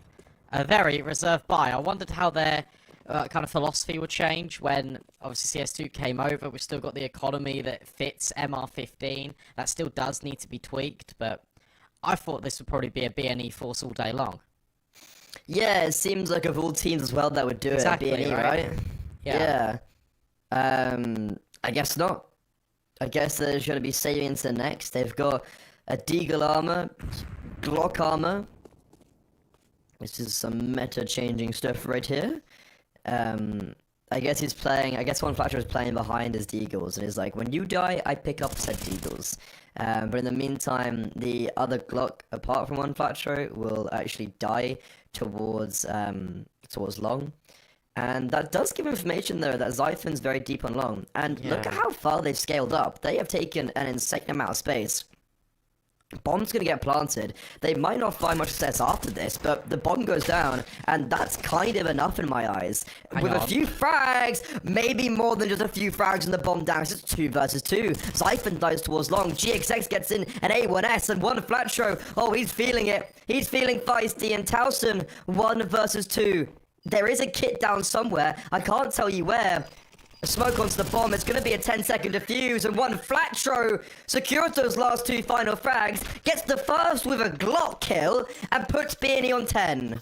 a very reserved buy. I wondered how their kind of philosophy would change when, obviously, CS2 came over. We've still got the economy that fits MR15. That still does need to be tweaked, but I thought this would probably be a B&E force all day long. Yeah, it seems like of all teams as well that would do Exactly, it, B&E, right? Yeah. I guess not. I guess they're going to be saving into next. They've got a Deagle armor, Glock armor. This is some meta-changing stuff right here. I guess he's playing, I guess one Flatcher is playing behind his Deagles, and he's like, when you die, I pick up said Deagles. But in the meantime, the other Glock, apart from one Flatcher, will actually die towards long. And that does give information, though, that Zyphon's very deep on long. And look at how far they've scaled up. They have taken an insane amount of space. Bomb's going to get planted. They might not find much success after this, but the bomb goes down, and that's kind of enough in my eyes. With a few frags, maybe more than just a few frags and the bomb down. It's just 2 versus 2. Zyphon dies towards long. GXX gets in an A1S and one flat show. Oh, he's feeling it. He's feeling feisty. And Towson, 1 versus 2. There is a kit down somewhere. I can't tell you where. Smoke onto the bomb. It's going to be a 10-second defuse, and one flat throw secures those last 2 final frags, gets the first with a Glock kill, and puts B&E on 10.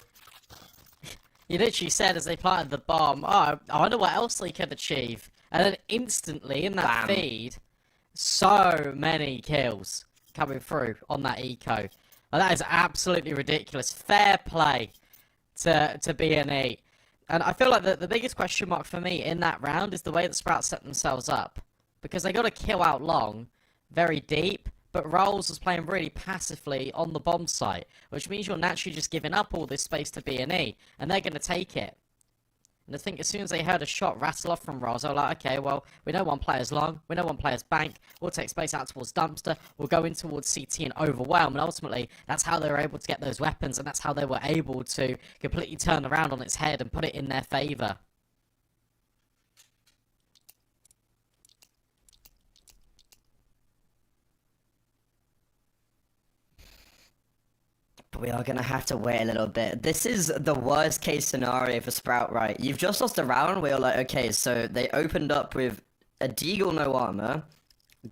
You literally said as they planted the bomb, oh, I wonder what else they could achieve. And then instantly, in that feed, so many kills coming through on that eco. And that is absolutely ridiculous. Fair play to B&E. And I feel like the biggest question mark for me in that round is the way that Sprout set themselves up. Because they got to kill out long, very deep, but Rolls was playing really passively on the bomb site, which means you're naturally just giving up all this space to B&E, and they're going to take it. And I think as soon as they heard a shot rattle off from Rolls, they were like, okay, well, we know one player's long, we know one player's bank, we'll take space out towards Dumpster, we'll go in towards CT and overwhelm, and ultimately, that's how they were able to get those weapons, and that's how they were able to completely turn around on its head and put it in their favour. We are going to have to wait a little bit. This is the worst case scenario for Sprout, right? You've just lost a round where you're like, okay, so they opened up with a Deagle no armor,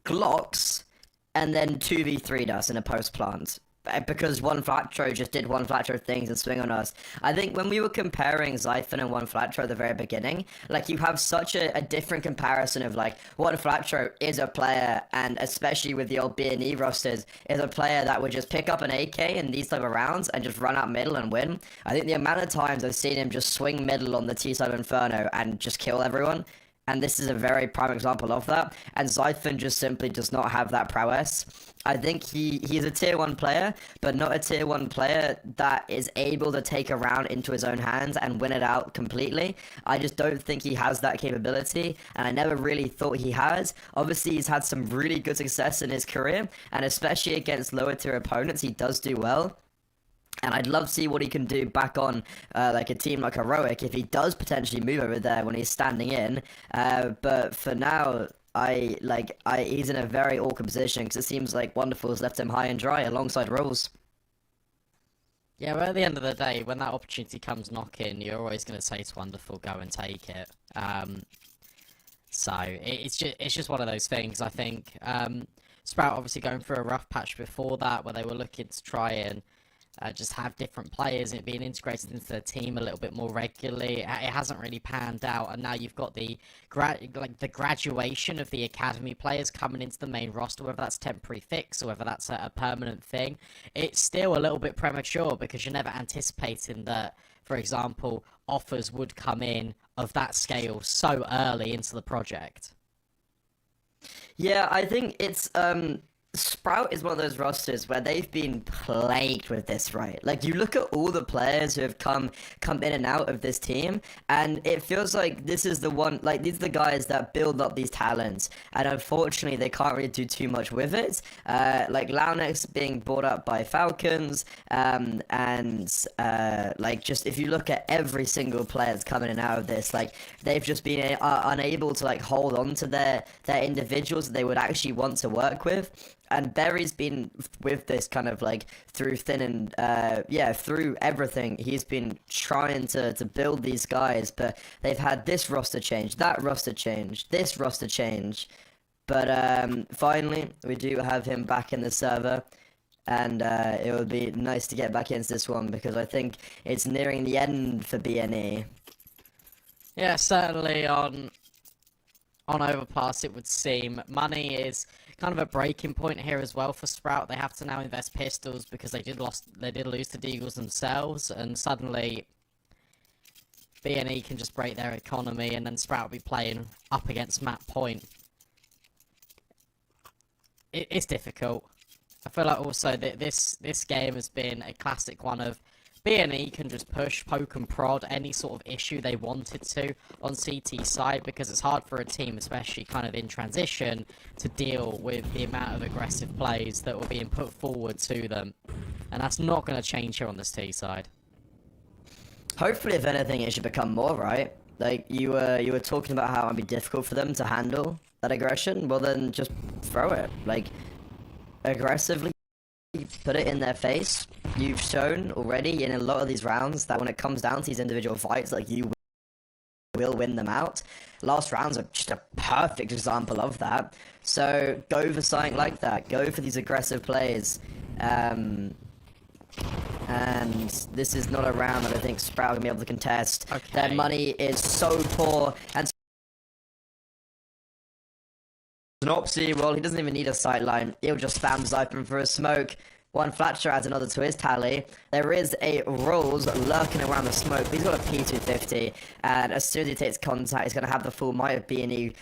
Glocks, and then 2v3'd us in a post plant. Because one Flatro just did one Flatro things and swing on us. I think when we were comparing Zyphon and one Flatro at the very beginning, like you have such a different comparison of like one Flatro is a player, and especially with the old B&E rosters, is a player that would just pick up an AK in these type of rounds and just run out middle and win. I think the amount of times I've seen him just swing middle on the T-side of Inferno and just kill everyone And this is a very prime example of that. And Zyphon just simply does not have that prowess. I think he's a tier 1 player, but not a tier 1 player that is able to take a round into his own hands and win it out completely. I just don't think he has that capability, and I never really thought he has. Obviously, he's had some really good success in his career, and especially against lower tier opponents, he does do well. And I'd love to see what he can do back on like a team like Heroic if he does potentially move over there when he's standing in. But for now, he's in a very awkward position because it seems like Wonderful's left him high and dry alongside Rolls. Yeah, but at the end of the day, when that opportunity comes knocking, you're always going to say to Wonderful, go and take it. So it's just one of those things, I think. Sprout obviously going through a rough patch before that where they were looking to try and just have different players and being integrated into the team a little bit more regularly. It hasn't really panned out, and now you've got the graduation of the academy players coming into the main roster, whether that's temporary fix or whether that's a permanent thing. It's still a little bit premature because you're never anticipating that, for example, offers would come in of that scale so early into the project. Yeah, I think it's Sprout is one of those rosters where they've been plagued with this, right? Like, you look at all the players who have come in and out of this team, and it feels like this is the one, like, these are the guys that build up these talents, and unfortunately, they can't really do too much with it. Like, Launex being brought up by Falcons, like, just, if you look at every single player that's coming in and out of this, like, they've just been unable to, like, hold on to their individuals that they would actually want to work with. And Berry's been with this kind of like through thin and through everything. He's been trying to build these guys, but they've had this roster change, that roster change, this roster change. But finally, we do have him back in the server, and it would be nice to get back into this one because I think it's nearing the end for BNE. Yeah, certainly on Overpass, it would seem. Money is kind of a breaking point here as well for Sprout. They have to now invest pistols because they did lose to Deagles themselves, and suddenly BNE can just break their economy, and then Sprout will be playing up against map point. It's difficult. I feel like also that this game has been a classic one of BNE can just push, poke and prod any sort of issue they wanted to on CT side because it's hard for a team, especially kind of in transition, to deal with the amount of aggressive plays that were being put forward to them. And that's not going to change here on this T side. Hopefully, if anything, it should become more, right? Like, you were talking about how it'd be difficult for them to handle that aggression. Well, then just throw it. Like, aggressively put it in their face. You've shown already in a lot of these rounds that when it comes down to these individual fights, like, you will win them out. Last rounds are just a perfect example of that. So go for something like that. Go for these aggressive plays. And this is not a round that I think Sprout can be able to contest. Okay. Their money is so poor, and an Opsy, well, he doesn't even need a sightline. He'll just spam Zyphon for a smoke. One Flatcher adds another to his tally. There is a Rolls lurking around the smoke. He's got a P250, and as soon as he takes contact, he's going to have the full might of BNE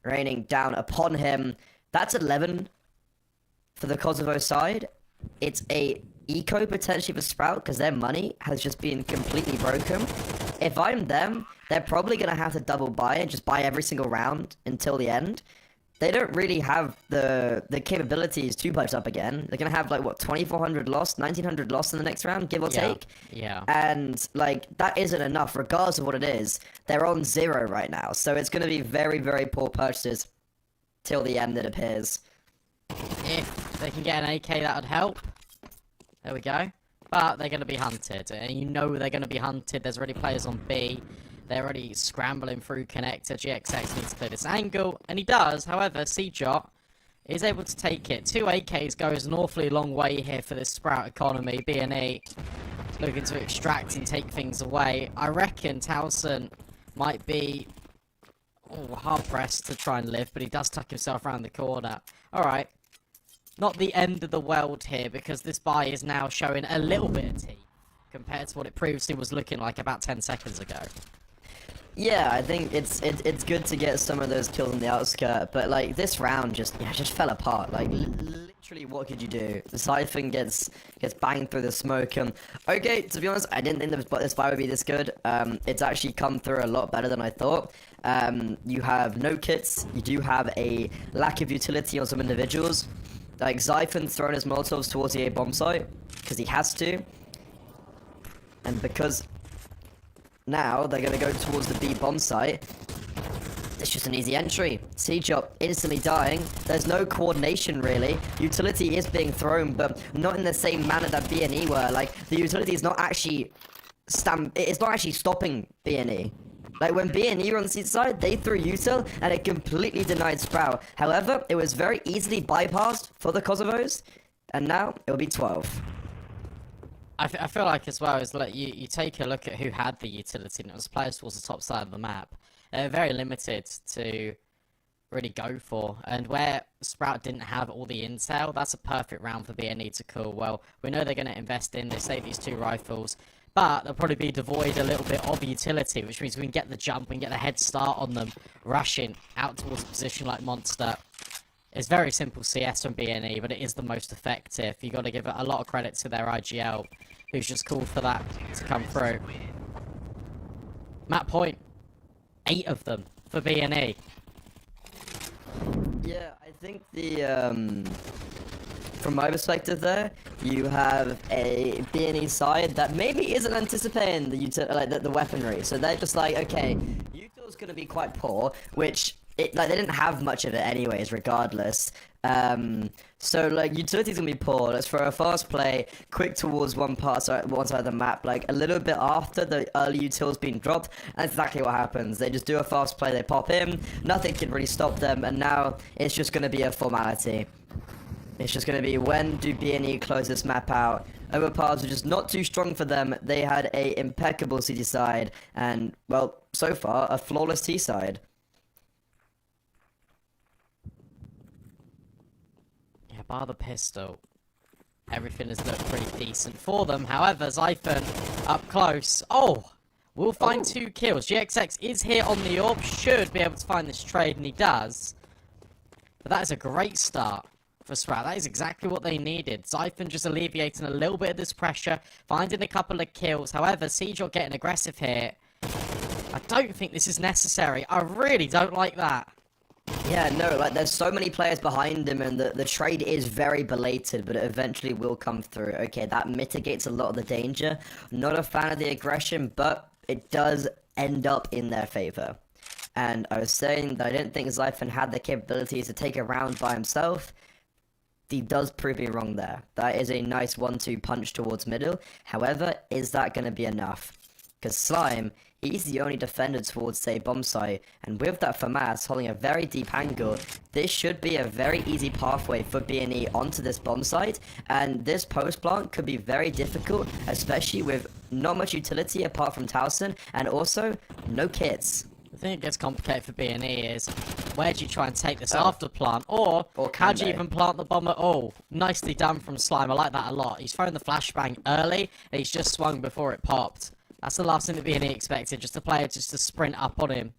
raining down upon him. That's 11 for the Kosovo side. It's a eco potentially for Sprout because their money has just been completely broken. If I'm them, they're probably going to have to double buy and just buy every single round until the end. They don't really have the capabilities to pledge up again. They're going to have, like, what, 2,400 lost, 1,900 lost in the next round, give or take? Yeah. And, like, that isn't enough, regardless of what it is. They're on 0 right now, so it's going to be very, very poor purchases till the end, it appears. If they can get an AK, that would help. There we go. But they're going to be hunted, and you know they're going to be hunted. There's already players on B. They're already scrambling through connector. GXX needs to clear this angle, and he does. However, C-Jot is able to take it. 2 AKs goes an awfully long way here for this Sprout economy. BNE looking to extract and take things away. I reckon Towson might be hard-pressed to try and live, but he does tuck himself around the corner. Alright. Not the end of the world here, because this buy is now showing a little bit of teeth compared to what it previously was looking like about 10 seconds ago. Yeah, I think it's good to get some of those kills on the outskirt, but like this round just fell apart. Like literally, what could you do? The Siphon gets banged through the smoke. Okay, to be honest, I didn't think this fight would be this good. It's actually come through a lot better than I thought. You have no kits. You do have a lack of utility on some individuals. Like Siphon's throwing his Molotovs towards the A bomb site because he has to, and because now they're going to go towards the B bomb site. It's just an easy entry. C-Drop instantly dying. There's no coordination really. Utility is being thrown, but not in the same manner that B&E were. Like, the utility is not actually it's not actually stopping B&E. Like, when B&E were on the C side, they threw util, and it completely denied Sprout. However, it was very easily bypassed for the Kosovos, and now it'll be 12. I feel like as well is like you take a look at who had the utility, and it was players towards the top side of the map. They're very limited to really go for, and where Sprout didn't have all the intel, that's a perfect round for BNE to call. Well, we know they're going to invest in, they say these 2 rifles, but they'll probably be devoid a little bit of utility, which means we can get the jump, we can get the head start on them, rushing out towards a position like Monster. It's very simple CS from BNE, but it is the most effective. You got to give it a lot of credit to their IGL, who's just called for that to come through. Map point, 8 of them for BNE. Yeah, I think from my perspective there, you have a BNE side that maybe isn't anticipating the weaponry. So they're just like, okay, util's gonna be quite poor, which they didn't have much of it anyways, regardless. So like utility's gonna be poor. Let's throw a fast play quick towards one side of the map, like a little bit after the early util's been dropped. And that's exactly what happens. They just do a fast play, they pop in, nothing can really stop them, and now it's just gonna be a formality. It's just gonna be, when do BNE close this map out? Overpass was just not too strong for them. They had a impeccable CT side, and well, so far a flawless T side. Bar the pistol, everything has looked pretty decent for them. However, Siphon up close. Oh, we'll find 2 kills. GXX is here on the AWP, should be able to find this trade, and he does. But that is a great start for Sprout. That is exactly what they needed. Siphon just alleviating a little bit of this pressure, finding a couple of kills. However, Siege getting aggressive here. I don't think this is necessary. I really don't like that. Yeah, no, like there's so many players behind him, and the trade is very belated, but it eventually will come through. Okay, that mitigates a lot of the danger. Not a fan of the aggression, but it does end up in their favor. And I was saying that I didn't think Siphon had the capabilities to take a round by himself. He does prove me wrong there. That is a nice 1-2 punch towards middle. However, is that going to be enough? Because Slime, he's the only defender towards, say, bomb site, and with that FAMAS holding a very deep angle, this should be a very easy pathway for BNE onto this bomb site, and this post plant could be very difficult, especially with not much utility apart from Towson, and also no kits. The thing that gets complicated for BNE is, where do you try and take this after plant, or how do you even plant the bomb at all? Nicely done from Slime, I like that a lot. He's thrown the flashbang early, and he's just swung before it popped. That's the last thing that BNE expected, just a player just to sprint up on him.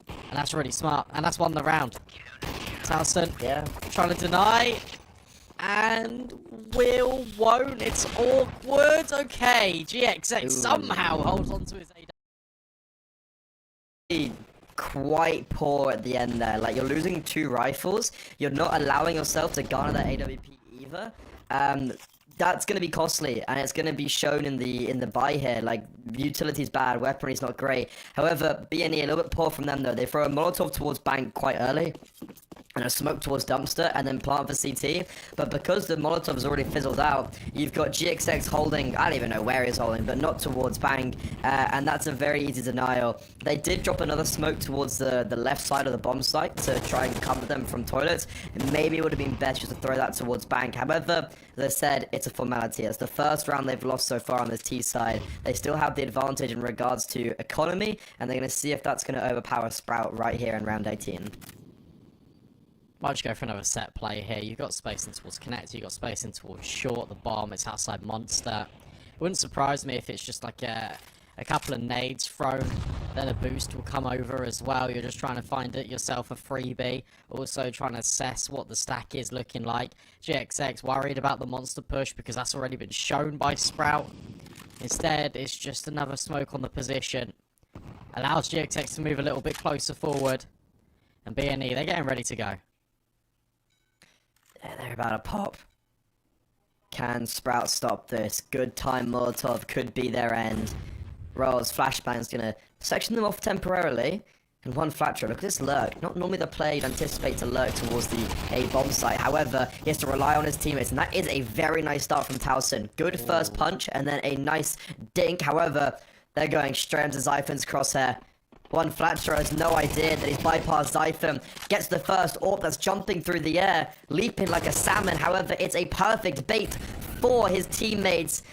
And that's really smart, and that's won the round. Towson, trying to deny, and won't, it's awkward. Okay, GXX somehow holds on to his AW. Quite poor at the end there, like you're losing 2 rifles, you're not allowing yourself to garner that AWP either. That's going to be costly, and it's going to be shown in the buy here. Like, utility's bad, weaponry's not great. However, BNE a little bit poor from them though. They throw a Molotov towards bank quite early, and a smoke towards dumpster, and then plant for CT. But because the Molotov's already fizzled out, you've got GXX holding, I don't even know where he's holding, but not towards bank, and that's a very easy denial. They did drop another smoke towards the left side of the bomb site to try and cover them from toilets. Maybe it would have been best just to throw that towards bank. However, as I said, it's a formality. It's the first round they've lost so far on this T side. They still have the advantage in regards to economy, and they're going to see if that's going to overpower Sprout right here in round 18. Might just go for another set play here. You've got space in towards connector, you've got space in towards short, the bomb, it's outside monster. It wouldn't surprise me if it's just like a couple of nades thrown then a boost will come over as well. You're just trying to find it yourself a freebie. Also trying to assess what the stack is looking like. GXX worried about the monster push because that's already been shown by Sprout. Instead, it's just another smoke on the position. Allows GXX to move a little bit closer forward. And BNE, they're getting ready to go. Yeah, they're about to pop. Can Sprout stop this? Good time Molotov could be their end. Rolls, Flashbang's gonna section them off temporarily. And one flat throw. Look at this lurk. Not normally the play you'd anticipate to lurk towards the A bomb site. However, he has to rely on his teammates. And that is a very nice start from Towson. Good first punch and then a nice dink. However, they're going straight into Zyphon's crosshair. One flat throw has no idea that he's bypassed Zyphon. Gets the first AWP that's jumping through the air. Leaping like a salmon. However, it's a perfect bait for his teammates.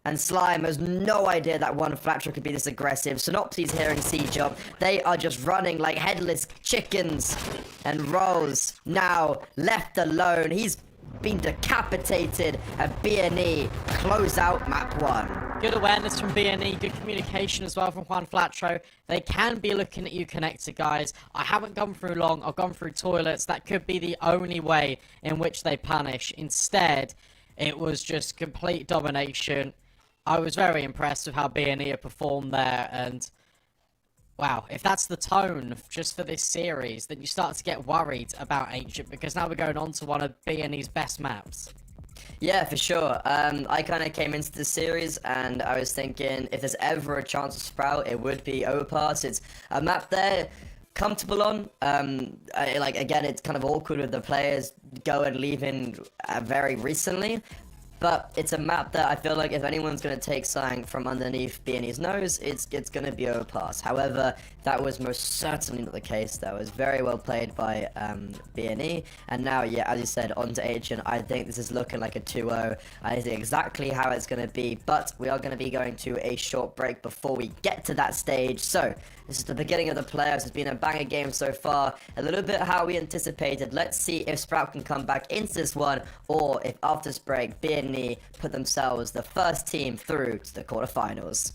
And Slime has no idea that one flat throw could be this aggressive. Synopsys here in C-Job. They are just running like headless chickens. And Rose now left alone. He's been decapitated at BNE. Close out map 1. Good awareness from BNE, good communication as well from Juan Flatro. They can be looking at you connected, guys. I haven't gone through long, I've gone through toilets. That could be the only way in which they punish. Instead, it was just complete domination. I was very impressed with how BNE have performed there, and wow, if that's the tone just for this series, then you start to get worried about Ancient, because now we're going on to one of BNE's best maps. Yeah, for sure. I kind of came into the series and I was thinking if there's ever a chance to Sprout, it would be Overpass. It's a map they're comfortable on. Like, again, it's kind of awkward with the players going leaving very recently. But it's a map that I feel like if anyone's going to take something from underneath BNE's nose, it's going to be Overpass. However, that was most certainly not the case. That was very well played by BNE. And now, yeah, as you said, on to Ancient. I think this is looking like a 2-0. I think exactly how it's going to be. But we are going to be going to a short break before we get to that stage. So, this is the beginning of the playoffs. It's been a banger game so far. A little bit how we anticipated. Let's see if Sprout can come back into this one, or if after this break, BNE put themselves the first team through to the quarterfinals.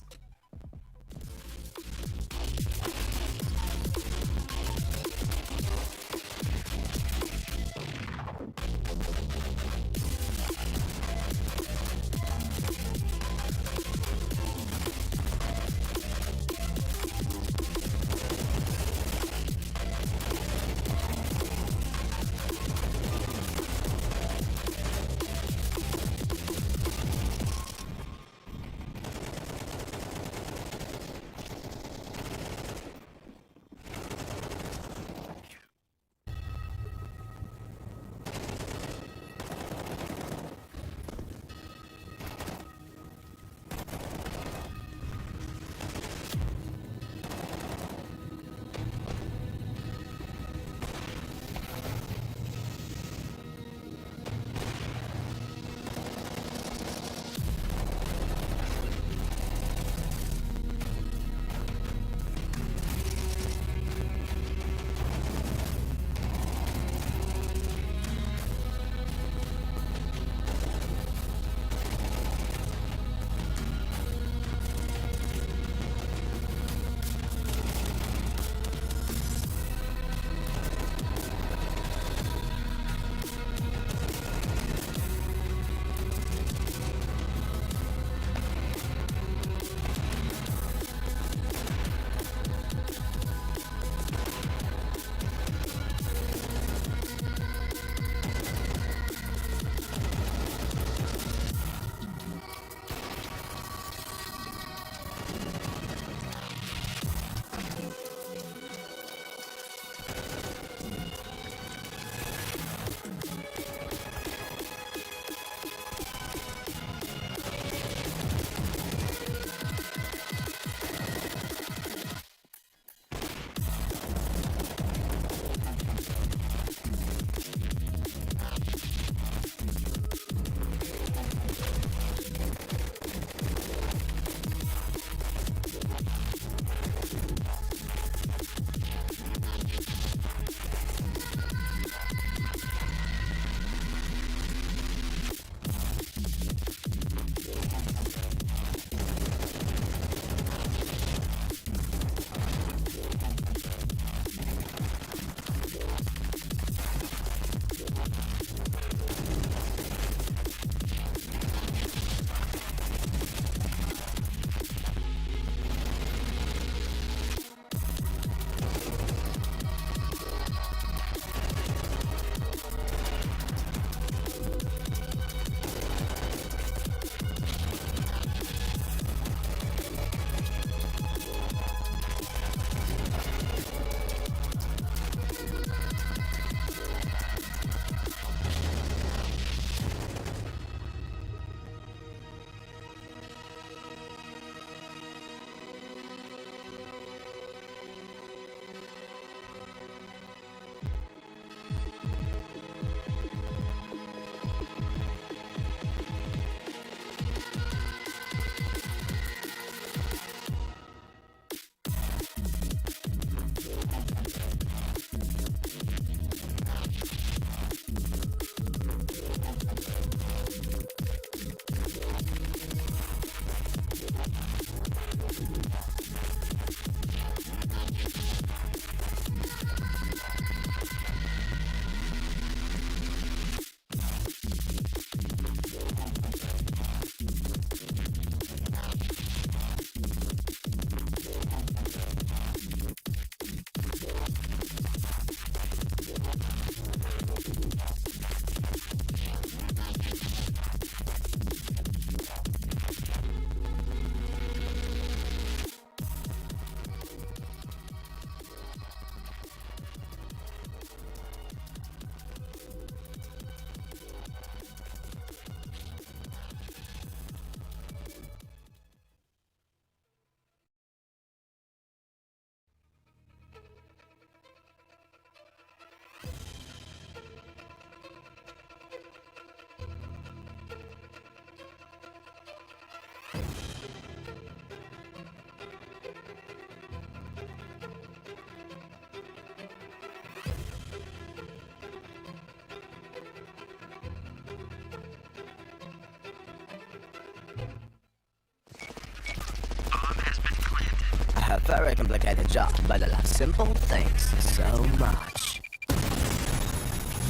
very complicated job, but I love simple things so much.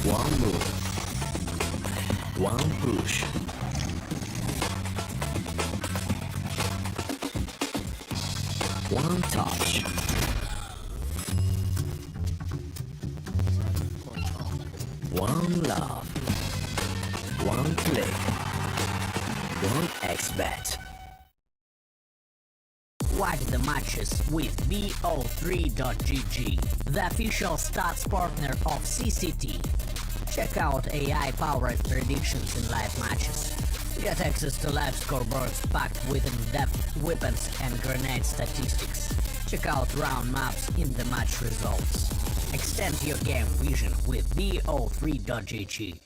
One move. One push. One touch. One love. One click. One XBet. Watch the matches with BO3.GG, the official stats partner of CCT. Check out AI-powered predictions in live matches. Get access to live scoreboards packed with in-depth weapons and grenade statistics. Check out round maps in the match results. Extend your game vision with BO3.GG.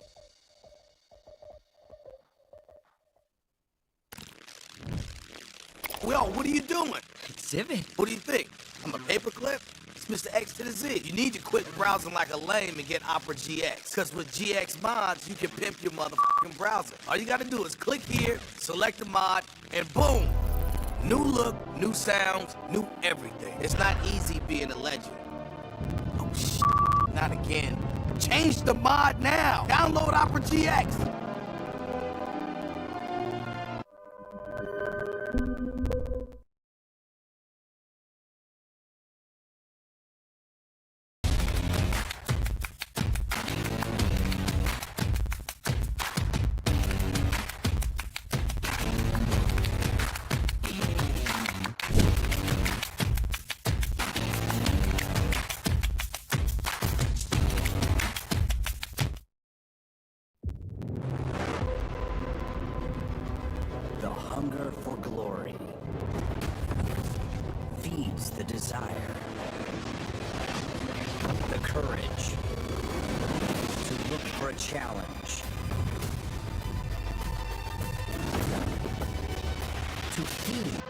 Yo, what are you doing? Exhibit. What do you think? I'm a paperclip? It's Mr. X to the Z. You need to quit browsing like a lame and get Opera GX. Cause with GX mods, you can pimp your motherfucking browser. All you gotta do is click here, select a mod, and boom! New look, new sounds, new everything. It's not easy being a legend. Oh shit, not again. Change the mod now! Download Opera GX! The hunger for glory feeds the desire, the courage to look for a challenge, to feed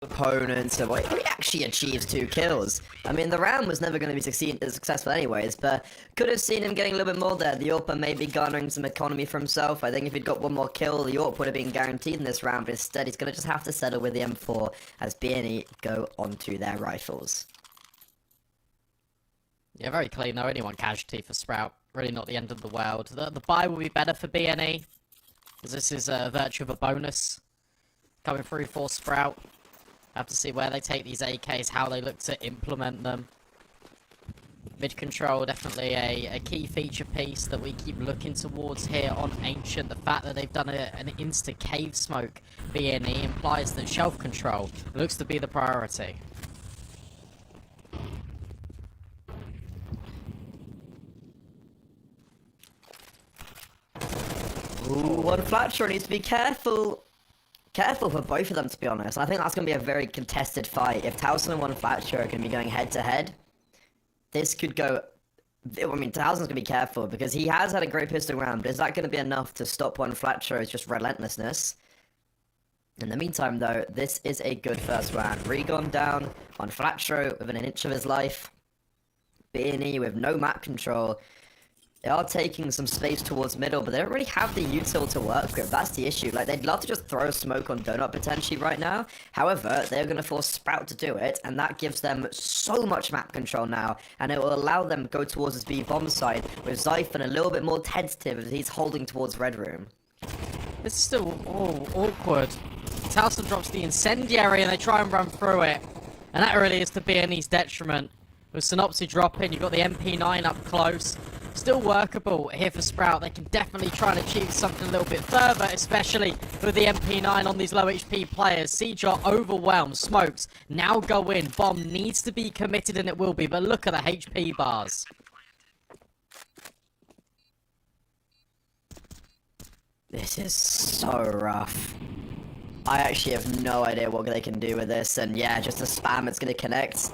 opponents, and he actually achieves 2 kills. I mean, the round was never going to be successful anyways, but could have seen him getting a little bit more there. The AWP maybe garnering some economy for himself. I think if he'd got 1 more kill, the AWP would have been guaranteed in this round, but instead he's going to just have to settle with the M4 as BNE go onto their rifles. Yeah, very clean though. Only 1 casualty for Sprout. Really not the end of the world. The buy will be better for BNE, because this is a virtue of a bonus coming through for Sprout. Have to see where they take these AKs, how they look to implement them. Mid control, definitely a key feature piece that we keep looking towards here on Ancient. The fact that they've done an insta cave smoke BNE implies that shelf control looks to be the priority. Ooh, 1 flat shot needs to be careful. Careful for both of them, to be honest. I think that's going to be a very contested fight. If Towson and 1 flat shot are going to be going head to head, this could go. I mean, Towson's going to be careful because he has had a great pistol round, but is that going to be enough to stop 1 flat shot? It's just relentlessness. In the meantime, though, this is a good first round. Regon down on flat shot within an inch of his life. BNE with no map control. They are taking some space towards middle, but they don't really have the util to work with. That's the issue. Like, they'd love to just throw a smoke on Donut potentially right now. However, they're going to force Sprout to do it, and that gives them so much map control now, and it will allow them to go towards this B bomb side with Zyphon a little bit more tentative as he's holding towards Red Room. This is still awkward. Towson drops the incendiary and they try and run through it. And that really is to BNE's detriment. With Synopsy dropping, you've got the MP9 up close. Still workable here for Sprout. They can definitely try and achieve something a little bit further, especially with the MP9 on these low HP players. Seajot overwhelmed, smokes, now go in. Bomb needs to be committed and it will be, but look at the HP bars. This is so rough. I actually have no idea what they can do with this, and yeah, just a spam, it's going to connect.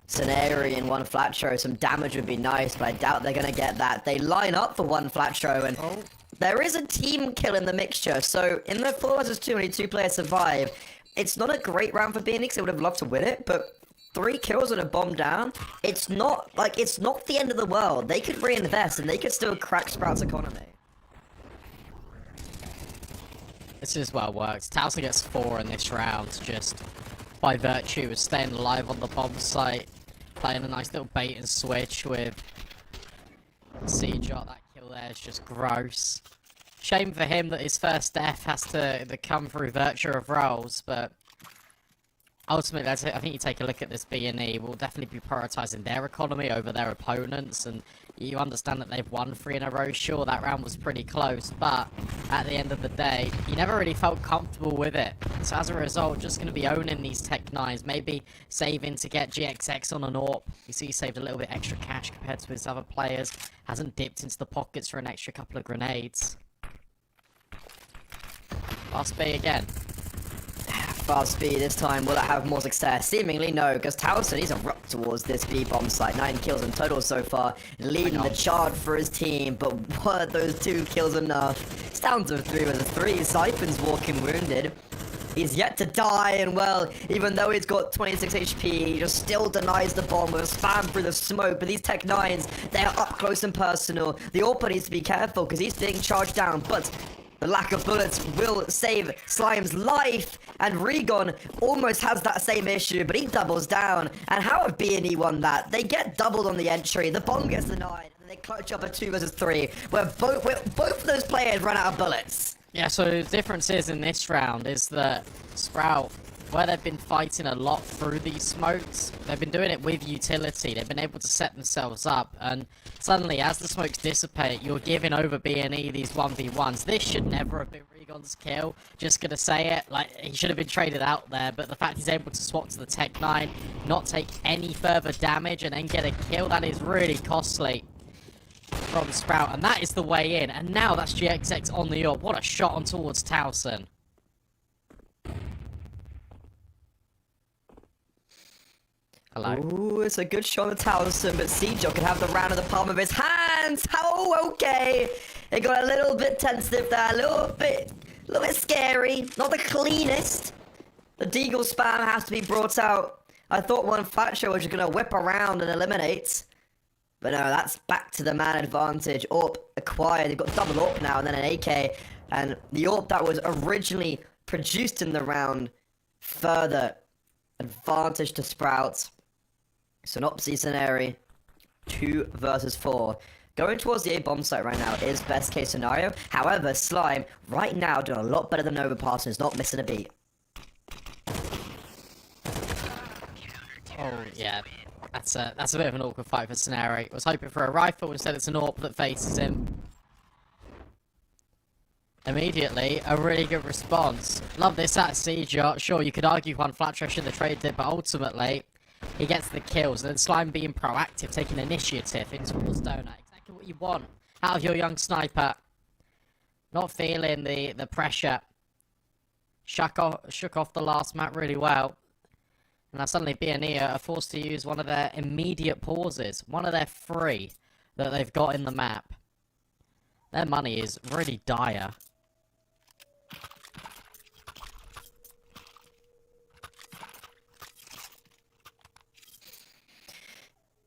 Scenario in 1 flat show, some damage would be nice, but I doubt they're going to get that. They line up for 1 flat show, and there is a team kill in the mixture, so in the 4 vs 2, only 2 players survive. It's not a great round for BNX, they would have loved to win it, but 3 kills and a bomb down, it's not the end of the world. They could reinvest, and they could still crack Sprout's economy. This is well worked. Towson gets 4 in this round, just by virtue of staying alive on the bomb site. Playing a nice little bait and switch with Seajot. That kill there is just gross. Shame for him that his first death has to come through virtue of rolls, but ultimately, I think you take a look at this BNE, will definitely be prioritising their economy over their opponents, and you understand that they've won 3 in a row. Sure, that round was pretty close, but at the end of the day, you never really felt comfortable with it. So as a result, just going to be owning these Tech 9s, maybe saving to get GXX on an AWP. You see he saved a little bit extra cash compared to his other players, hasn't dipped into the pockets for an extra couple of grenades. Fast B again. Fast speed this time, will it have more success? Seemingly no, because Towson, he's a rock towards this B-bomb site. 9 kills in total so far, leading the charge for his team, but were those 2 kills enough? It's down to 3 with a 3. Siphon's walking wounded. He's yet to die, and well, even though he's got 26 HP, he just still denies the bomb with a spam through the smoke. But these Tech 9s, they are up close and personal. The AWP needs to be careful, because he's being charged down, but the lack of bullets will save Slime's life, and Regon almost has that same issue, but he doubles down. And how have BNE won that? They get doubled on the entry, the bomb gets denied, and they clutch up a 2 vs 3, where both of those players run out of bullets. Yeah, so the difference is in this round is that Sprout, where they've been fighting a lot through these smokes, they've been doing it with utility. They've been able to set themselves up, and suddenly, as the smokes dissipate, you're giving over BNE these 1v1s. This should never have been Regon's kill. Just gonna say it, like, he should have been traded out there, but the fact he's able to swap to the Tech 9, not take any further damage, and then get a kill, that is really costly from Sprout, and that is the way in. And now that's GXX on the AWP. What a shot on towards Towson. Hello. Ooh, it's a good shot at Towson, but Seajot can have the round in the palm of his hands. Oh, okay. It got a little bit tentative there, a little bit scary. Not the cleanest. The Deagle spam has to be brought out. I thought one Flatcher was just going to whip around and eliminate. But no, that's back to the man advantage. AWP acquired. They've got double AWP now and then an AK. And the AWP that was originally produced in the round, further advantage to Sprouts. So an Opsy scenario, 2 versus 4. Going towards the A bomb site right now is best case scenario. However, Slime right now doing a lot better than Overpass and is not missing a beat. Oh yeah, that's a bit of an awkward fight for Scenario. I was hoping for a rifle, instead it's an AWP that faces him. Immediately, a really good response. Love this at siege shot. Sure, you could argue one Flatcher should have traded it, but ultimately, he gets the kills. And then Slime being proactive, taking initiative in towards Donut. Exactly what you want out of your young sniper. Not feeling the pressure. Shook off the last map really well. And now suddenly BNE are forced to use one of their immediate pauses. One of their 3 that they've got in the map. Their money is really dire.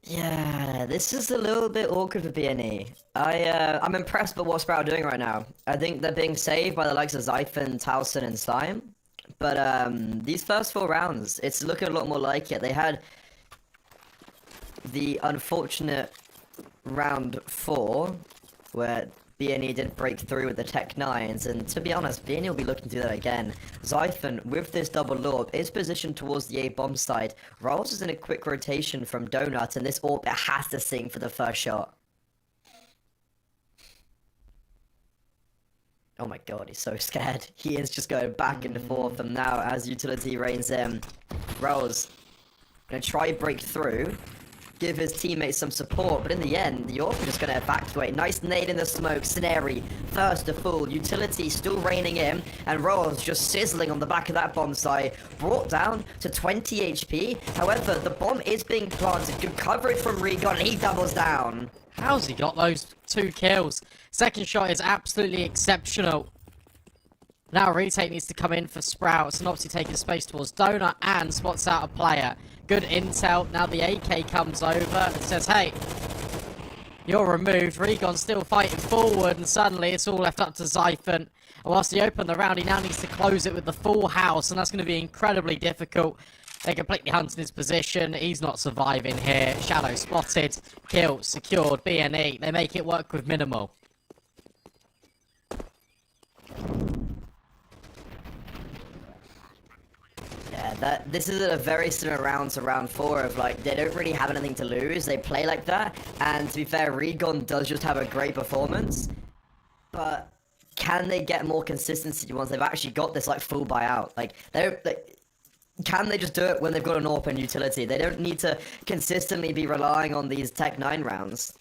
Yeah, this is a little bit awkward for BNE. I'm impressed by what Sprout are doing right now. I think they're being saved by the likes of Zyphon, Towson, and Slime. But these first 4 rounds, it's looking a lot more like it. They had the unfortunate round 4, where BNE did break through with the Tech 9s, and to be honest, BNE will be looking to do that again. Zyphon, with this double AWP, is positioned towards the A bomb side. Rolls is in a quick rotation from Donut, and this AWP has to sing for the first shot. Oh my god, he's so scared. He is just going back and forth, and now as utility reigns in, Rolls gonna try break through, give his teammates some support, but in the end, the AWP are just gonna evacuate. Nice nade in the smoke, Scenery, first to full, utility still raining in, and Rolls just sizzling on the back of that bomb site, brought down to 20 HP. However, the bomb is being planted, good coverage from Regon, and he doubles down. How's he got those 2 kills? Second shot is absolutely exceptional. Now retake needs to come in for Sprouts, and obviously taking space towards Donut and spots out a player. Good intel. Now the AK comes over and says, hey, you're removed. Regon's still fighting forward, and suddenly it's all left up to Zyphon. And whilst he opened the round, he now needs to close it with the full house, and that's going to be incredibly difficult. They're completely hunting his position. He's not surviving here. Shadow spotted. Kill secured. BNE. They make it work with minimal. Yeah, this is a very similar round to round 4 of like, they don't really have anything to lose. They play like that. And to be fair, Regon does just have a great performance. But can they get more consistency once they've actually got this like full buyout? Like, they don't... Like, can they just do it when they've got an open utility? They don't need to consistently be relying on these Tech 9 rounds.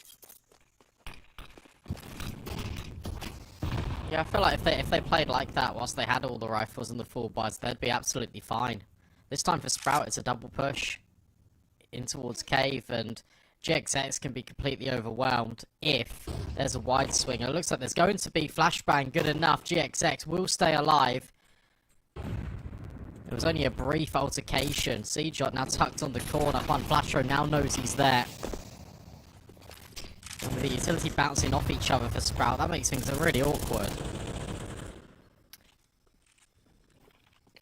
Yeah, I feel like if they played like that whilst they had all the rifles and the full buys, they'd be absolutely fine. This time for Sprout, it's a double push in towards Cave, and GXX can be completely overwhelmed if there's a wide swing. It looks like there's going to be flashbang good enough. GXX will stay alive. It was only a brief altercation. Siege now tucked on the corner. One Flasher now knows he's there. And with the utility bouncing off each other for Sprout, that makes things really awkward.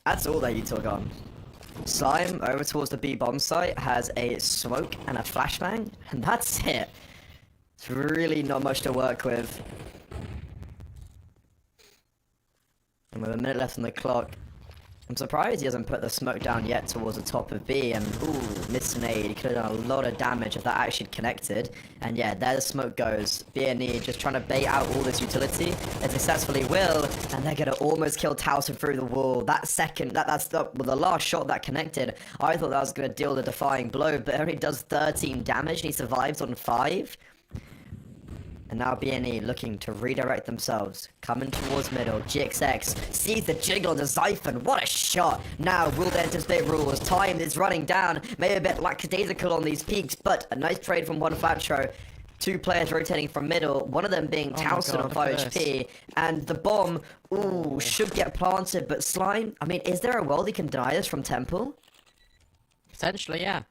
That's all that you took on. Slime, over towards the B bomb site, has a smoke and a flashbang, and that's it. It's really not much to work with. And with a minute left on the clock, I'm surprised he hasn't put the smoke down yet towards the top of B, and ooh, missed nade. He could have done a lot of damage if that actually connected. And yeah, there the smoke goes. BNE just trying to bait out all this utility. They successfully will, and they're gonna almost kill Towson through the wall. That second, that's the last shot that connected. I thought that was gonna deal the defying blow, but it only does 13 damage, and he survives on 5. And now BNE looking to redirect themselves. Coming towards middle. GXX sees the jiggle on the Zyphon. What a shot. Now will they anticipate rules. Time is running down. Maybe a bit lackadaisical on these peaks, but a nice trade from one Flatro. two players rotating from middle, one of them being Towson on 5 HP, and the bomb, should get planted, but Slime, I mean, is there a world he can deny this from Temple? Potentially, yeah.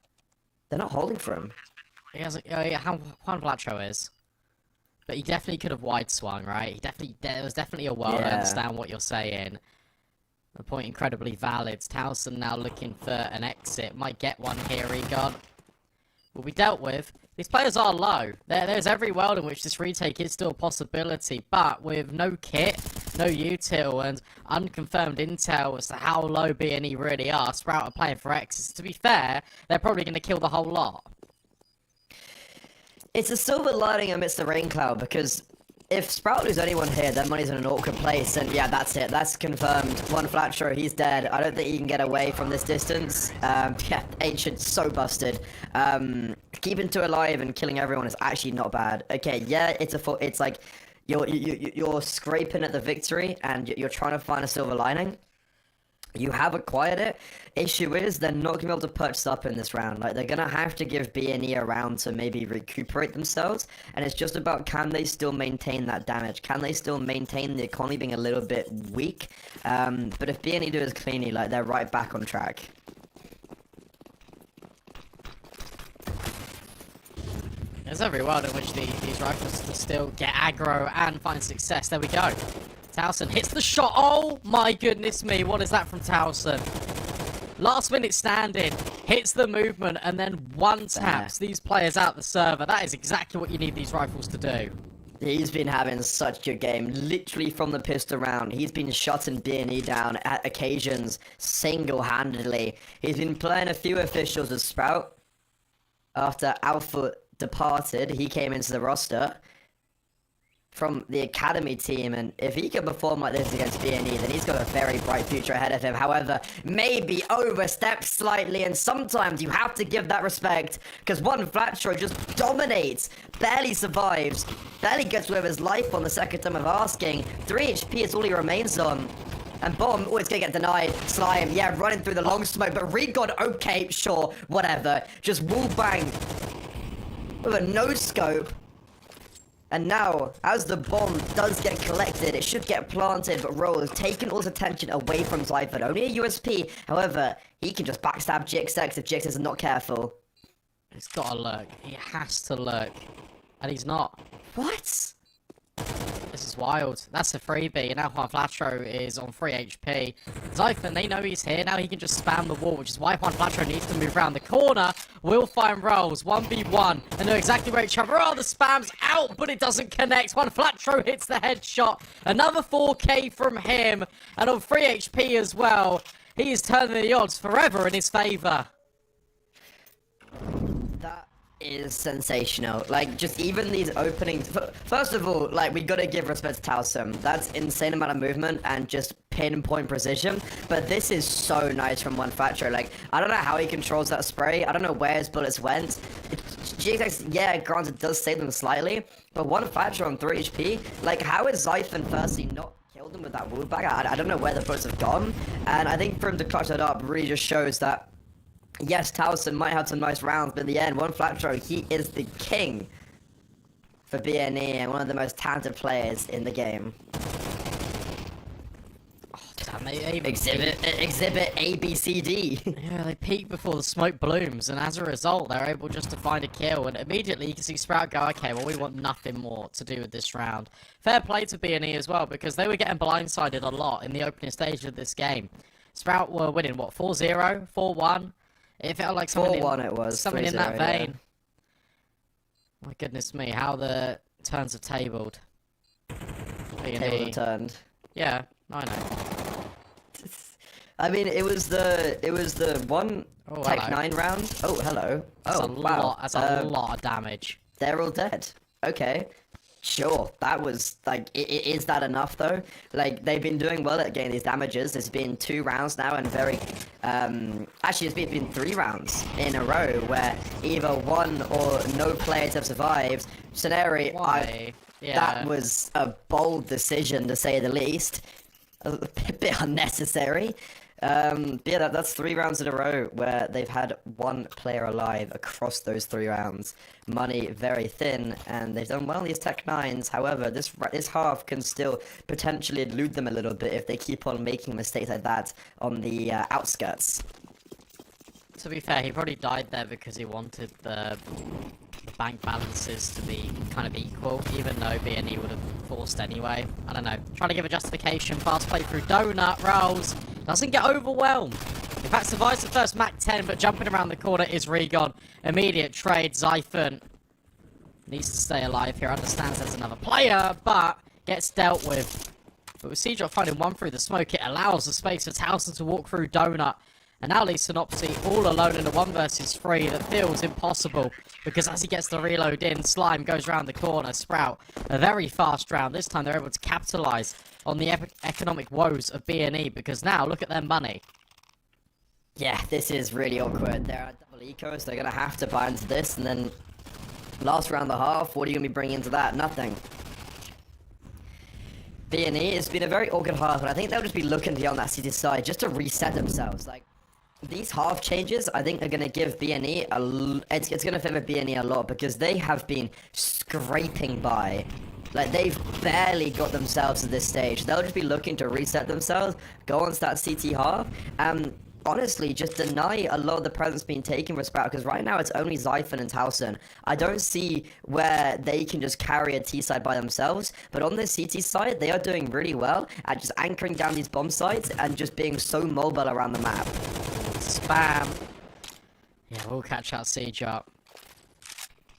They're not holding for him. He has, how Juan Blatro is. But he definitely could have wide swung, right? There was definitely a world, I understand what you're saying. The point incredibly valid. Towson now looking for an exit. Might get one here, Egon. Will be dealt with. These players are low. There's every world in which this retake is still a possibility, but with no kit, no util, and unconfirmed intel as to how low B&E really are, Sprout are playing for X's. To be fair, they're probably going to kill the whole lot. It's a silver lining amidst the rain cloud, because if Sprout lose anyone here, their money's in an awkward place, and yeah, that's it. That's confirmed. One Flatro, he's dead. I don't think he can get away from this distance. Yeah, Ancient, so busted. Keeping two alive and killing everyone is actually not bad. Okay, yeah, it's like you're scraping at the victory, and you're trying to find a silver lining. You have acquired it. Issue is, they're not going to be able to purchase up in this round. Like, they're going to have to give B&E a round to maybe recuperate themselves. And it's just about, can they still maintain that damage? Can they still maintain the economy being a little bit weak? But if B&E do this cleanly, like, they're right back on track. There's every world in which these rifles can still get aggro and find success. There we go. Towson hits the shot. Oh my goodness me, what is that from Towson? Last minute standing, hits the movement, and then one taps these players out the server. That is exactly what you need these rifles to do. He's been having such a good game, literally from the pistol round. He's been shutting B&E down at occasions, single-handedly. He's been playing a few officials as Sprout. After Alpha departed, he came into the roster from the academy team, and if he can perform like this against B&E, then he's got a very bright future ahead of him. However, maybe overstepped slightly, and sometimes you have to give that respect, because one Flatshore just dominates, barely survives, barely gets away with his life on the second time of asking. 3 HP is all he remains on. And Bomb, it's gonna get denied. Slime, yeah, running through the long smoke, but Recon, okay, sure, whatever. Just wall bang with a no-scope. And now, as the bomb does get collected, it should get planted, but Roll has taken all his attention away from Zyphod. Only a USP, however, he can just backstab JixX if Jix is not careful. He's gotta lurk. He has to lurk. And he's not. What? This is wild. That's a freebie, and now Juan Flatro is on 3 HP. Zyphon, they know he's here, now he can just spam the wall, which is why Juan Flatro needs to move around the corner. Will find Rolls, 1v1, and know exactly where each other are. The spam's out, but it doesn't connect. Juan Flatro hits the headshot. Another 4k from him, and on 3 HP as well. He is turning the odds forever in his favour. That is sensational. Like, just even these openings. First of all, like, we gotta give respect to Towson. That's insane amount of movement and just pinpoint precision. But this is so nice from one Flatro. Like, I don't know how he controls that spray. I don't know where his bullets went. GX, yeah, granted, does save them slightly. But one Flatro on 3 HP. Like, how is Zyphon firstly not killed him with that wood bag? I don't know where the bullets have gone. And I think for him to clutch that up really just shows that yes, Towson might have some nice rounds, but in the end, one Flatro, he is the king for B&E and one of the most talented players in the game. Oh, damn, they exhibit A, B, C, D. Yeah, they peak before the smoke blooms, and as a result, they're able just to find a kill, and immediately you can see Sprout go, okay, well, we want nothing more to do with this round. Fair play to B&E as well, because they were getting blindsided a lot in the opening stage of this game. Sprout were winning, what, 4-0, 4-1? It felt like something 4-1 it was. Something in that vein. Yeah. My goodness me, how the turns have tabled. Table turned. Yeah, I know. I mean, it was the one Tech 9 round. Oh, hello. That's wow. That's a lot of damage. They're all dead. Okay. Sure, that was, like, is that enough, though? Like, they've been doing well at getting these damages. There's been 2 rounds now, and very, actually, it's been 3 rounds in a row, where either one or no players have survived. Scenario, that was a bold decision, to say the least. A bit unnecessary. Yeah, that's 3 rounds in a row where they've had 1 player alive across those 3 rounds. Money very thin, and they've done well in these Tech 9s. However, this half can still potentially elude them a little bit if they keep on making mistakes like that on the outskirts. To be fair, he probably died there because he wanted the bank balances to be kind of equal, even though B&E would have forced anyway. I don't know. Trying to give a justification. Fast play through Donut. Rolls. Doesn't get overwhelmed. In fact, survives the first Mac 10, but jumping around the corner is Regon. Immediate trade. Zyphon needs to stay alive here. Understands there's another player, but gets dealt with. But with Seedrop finding 1 through the smoke, it allows the space for Towson to walk through Donut. And now leaves Synopsy all alone in a 1 versus 3 that feels impossible. Because as he gets the reload in, Slime goes around the corner. Sprout, a very fast round. This time they're able to capitalise on the economic woes of B&E. Because now, look at their money. Yeah, this is really awkward. They're at double eco, so they're going to have to buy into this. And then last round the half, what are you going to be bringing into that? Nothing. B&E, it's been a very awkward half, and I think they'll just be looking beyond that CT side just to reset themselves. Like, these half changes, I think, are going to give B&E it's going to favor B&E a lot because they have been scraping by. Like, they've barely got themselves to this stage. They'll just be looking to reset themselves, go on to that CT half, and honestly, just deny a lot of the presence being taken with Sprout, because right now it's only Zyphon and Towson. I don't see where they can just carry a T side by themselves, but on the CT side, they are doing really well at just anchoring down these bomb sites and just being so mobile around the map. Spam. Yeah, we'll catch out Seedrop.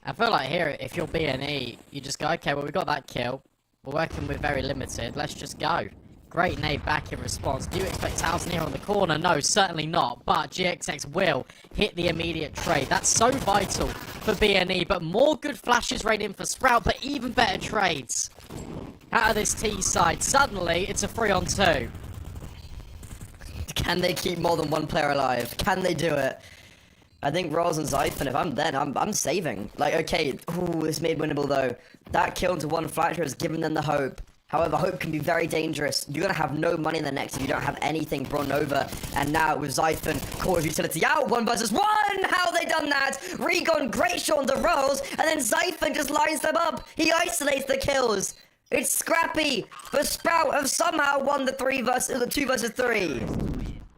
I feel like here, if you're B&E, you just go, okay, well, we got that kill. We're working with very limited. Let's just go. Great nade back in response. Do you expect Towson here on the corner? No, certainly not. But GXX will hit the immediate trade. That's so vital for B&E. But more good flashes rain in for Sprout, but even better trades out of this T side. Suddenly, it's a 3-on-2. Can they keep more than 1 player alive? Can they do it? I think Rolls and Zyphon, if I'm then, I'm saving. Like, okay, ooh, it's made winnable though. That kill into 1 flasher has given them the hope. However, hope can be very dangerous. You're going to have no money in the next if you don't have anything brought over. And now with Zyphon, core of utility out, 1 versus 1! How have they done that? Regon, great shot on the rolls, and then Zyphon just lines them up. He isolates the kills. It's scrappy, but Sprout have somehow won the 2 versus 3.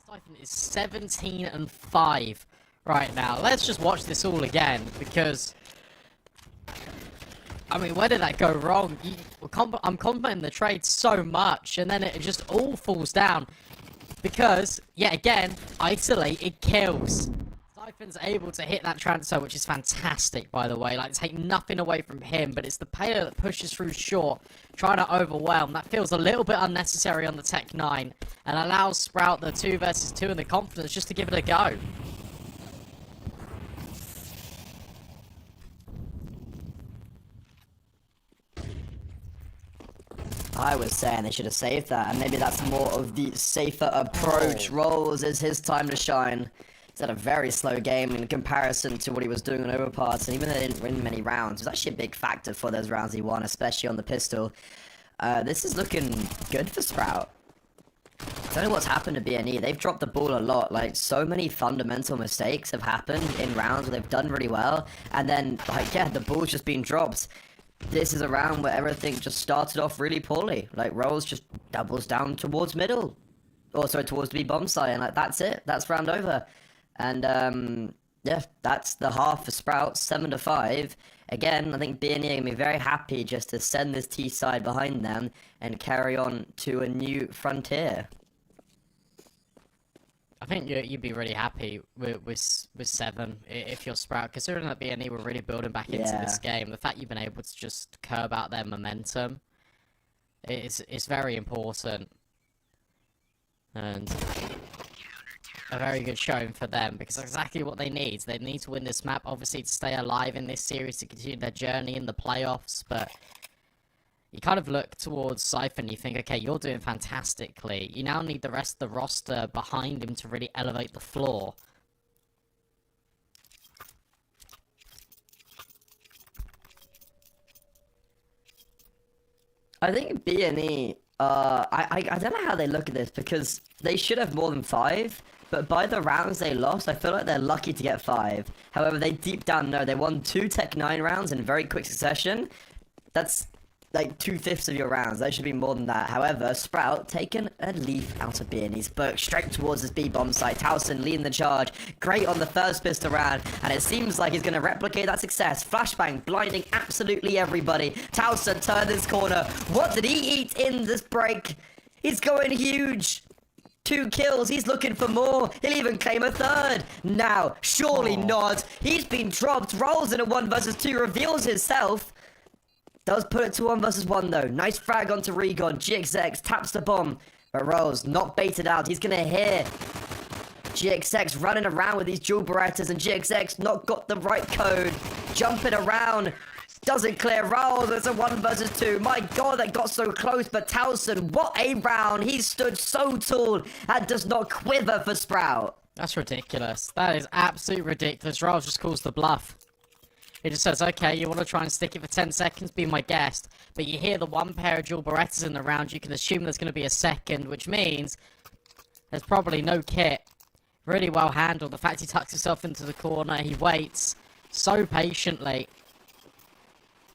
Zyphon is 17-5 right now. Let's just watch this all again, because I mean, where did that go wrong? I'm complimenting the trade so much, and then it just all falls down. Because, yet again, isolated kills. Zyphon's able to hit that transfer, which is fantastic, by the way. Like, take nothing away from him, but it's the player that pushes through short, trying to overwhelm. That feels a little bit unnecessary on the Tech 9, and allows Sprout the 2 versus 2 and the confidence just to give it a go. I was saying they should have saved that, and maybe that's more of the safer approach. Rolls is his time to shine. He's had a very slow game in comparison to what he was doing on Overpass, and even though they didn't win many rounds, it was actually a big factor for those rounds he won, especially on the pistol. This is looking good for Sprout. I don't know what's happened to B&E. They've dropped the ball a lot. Like, so many fundamental mistakes have happened in rounds where they've done really well, and then, like, yeah, the ball's just been dropped. This is a round where everything just started off really poorly. Like, Rolls just doubles down towards middle. Or, sorry, towards the bomb site, and, like, that's it. That's round over. And, yeah, that's the half for Sprout, 7-5. Again, I think B&E are going to be very happy just to send this T side behind them and carry on to a new frontier. I think you'd be really happy with 7 if you're Sprout, considering that B&E were really building back into this game. The fact you've been able to just curb out their momentum is very important, and a very good showing for them, because that's exactly what they need. They need to win this map, obviously, to stay alive in this series, to continue their journey in the playoffs, but you kind of look towards Zyphon and you think, okay, you're doing fantastically. You now need the rest of the roster behind him to really elevate the floor. I think B&E I don't know how they look at this, because they should have more than 5, but by the rounds they lost, I feel like they're lucky to get 5. However, they deep down know they won 2 Tech 9 rounds in very quick succession. That's like 2/5 of your rounds. That should be more than that. However, Sprout taking a leaf out of Bearney's book straight towards his B-bomb site. Towson leading the charge. Great on the first pistol round, and it seems like he's going to replicate that success. Flashbang blinding absolutely everybody. Towson turned his corner. What did he eat in this break? He's going huge. 2 kills, he's looking for more. He'll even claim a 3rd. Now, surely not. He's been dropped. Rolls in a 1 versus 2, reveals himself. Does put it to 1 versus 1 though. Nice frag onto Regon. GXX taps the bomb. But Rolls not baited out. He's gonna hear GXX running around with these dual Berettas, and GXX not got the right code. Jumping around. Doesn't clear Rolls. It's a 1 versus 2. My god, that got so close. But Towson, what a round. He stood so tall and does not quiver for Sprout. That's ridiculous. That is absolutely ridiculous. Rolls just calls the bluff. He just says, okay, you want to try and stick it for 10 seconds, be my guest. But you hear the 1 pair of dual Berettas in the round, you can assume there's going to be a second, which means there's probably no kit. Really well handled. The fact he tucks himself into the corner, he waits so patiently.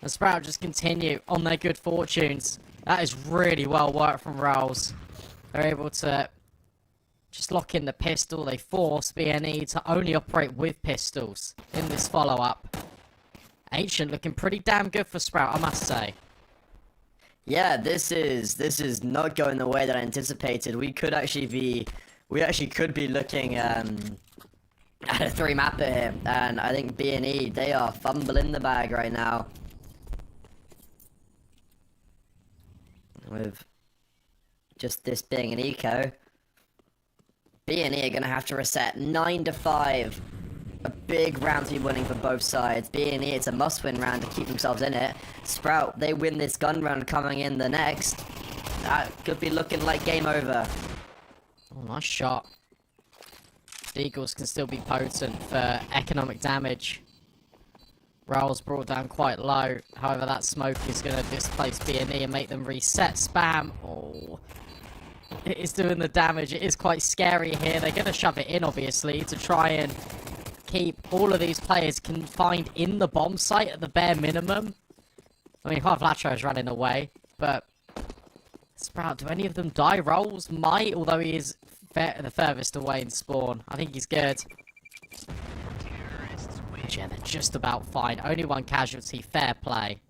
And Sprout just continue on their good fortunes. That is really well worked from Rolls. They're able to just lock in the pistol. They force BNE to only operate with pistols in this follow-up. Ancient looking pretty damn good for Sprout, I must say. Yeah, this is not going the way that I anticipated. We could actually be looking at a 3 mapper here, and I think B&E, they are fumbling the bag right now. With just this being an eco, B&E are gonna have to reset 9-5. A big round to be winning for both sides. B&E, it's a must-win round to keep themselves in it. Sprout, they win this gun round coming in the next. That could be looking like game over. Oh, nice shot. The Eagles can still be potent for economic damage. Rolls brought down quite low. However, that smoke is going to displace B&E and make them reset. Spam. Oh. It is doing the damage. It is quite scary here. They're going to shove it in, obviously, to try and keep all of these players confined in the bomb site at the bare minimum. I mean, Juan Flatro is running away, but Sprout, do any of them die? Rolls might, although he is the furthest away in spawn. I think he's good. Yeah, they're just about fine. Only 1 casualty. Fair play.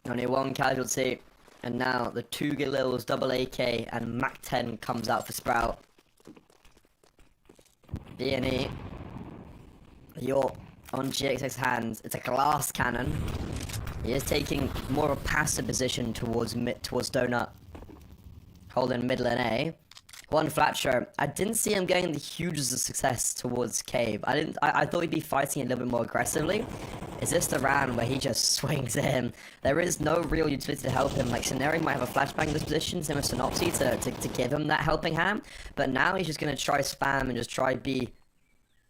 Only 1 casualty, and now the 2 Galils, double AK, and Mac 10 comes out for Sprout. B&E, you're on GXX's hands. It's a glass cannon. He is taking more of a passive position towards Donut, holding middle and A. Juan Flatcher, I didn't see him getting the hugest of success towards Cave. I thought he'd be fighting a little bit more aggressively. Is this the round where he just swings in? There is no real utility to help him. Like, Scenari might have a flashbang in this position, same as Synopsy, to give him that helping hand. But now he's just going to try spam and just try be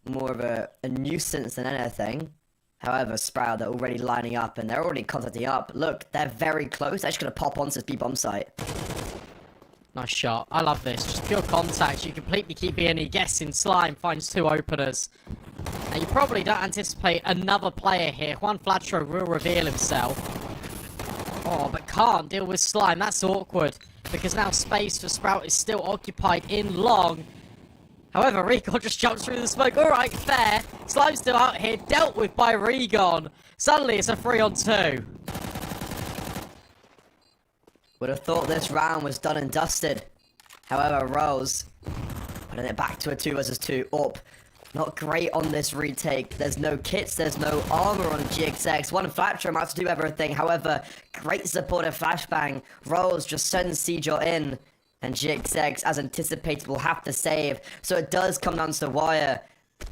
more of a nuisance than anything. However, Sprout, they're already lining up and they're already contacting up. Look, they're very close. They're just going to pop onto this B-bomb site. Nice shot. I love this. Just pure contact. You completely keep B&E guessing. Slime finds 2 openers. Now, you probably don't anticipate another player here. Juan Flatro will reveal himself. Oh, but can't deal with Slime. That's awkward. Because now space for Sprout is still occupied in long. However, Regon just jumps through the smoke. Alright, fair. Slime's still out here. Dealt with by Regon. Suddenly, it's a 3-on-2. Would have thought this round was done and dusted. However, Rose putting it back to a 2 versus 2 up. Not great on this retake. There's no kits, there's no armor on GXX. One Flatcher might have to do everything. However, great support of flashbang. Rose just sends Seijor in. And GXX, as anticipated, will have to save. So it does come down to the wire.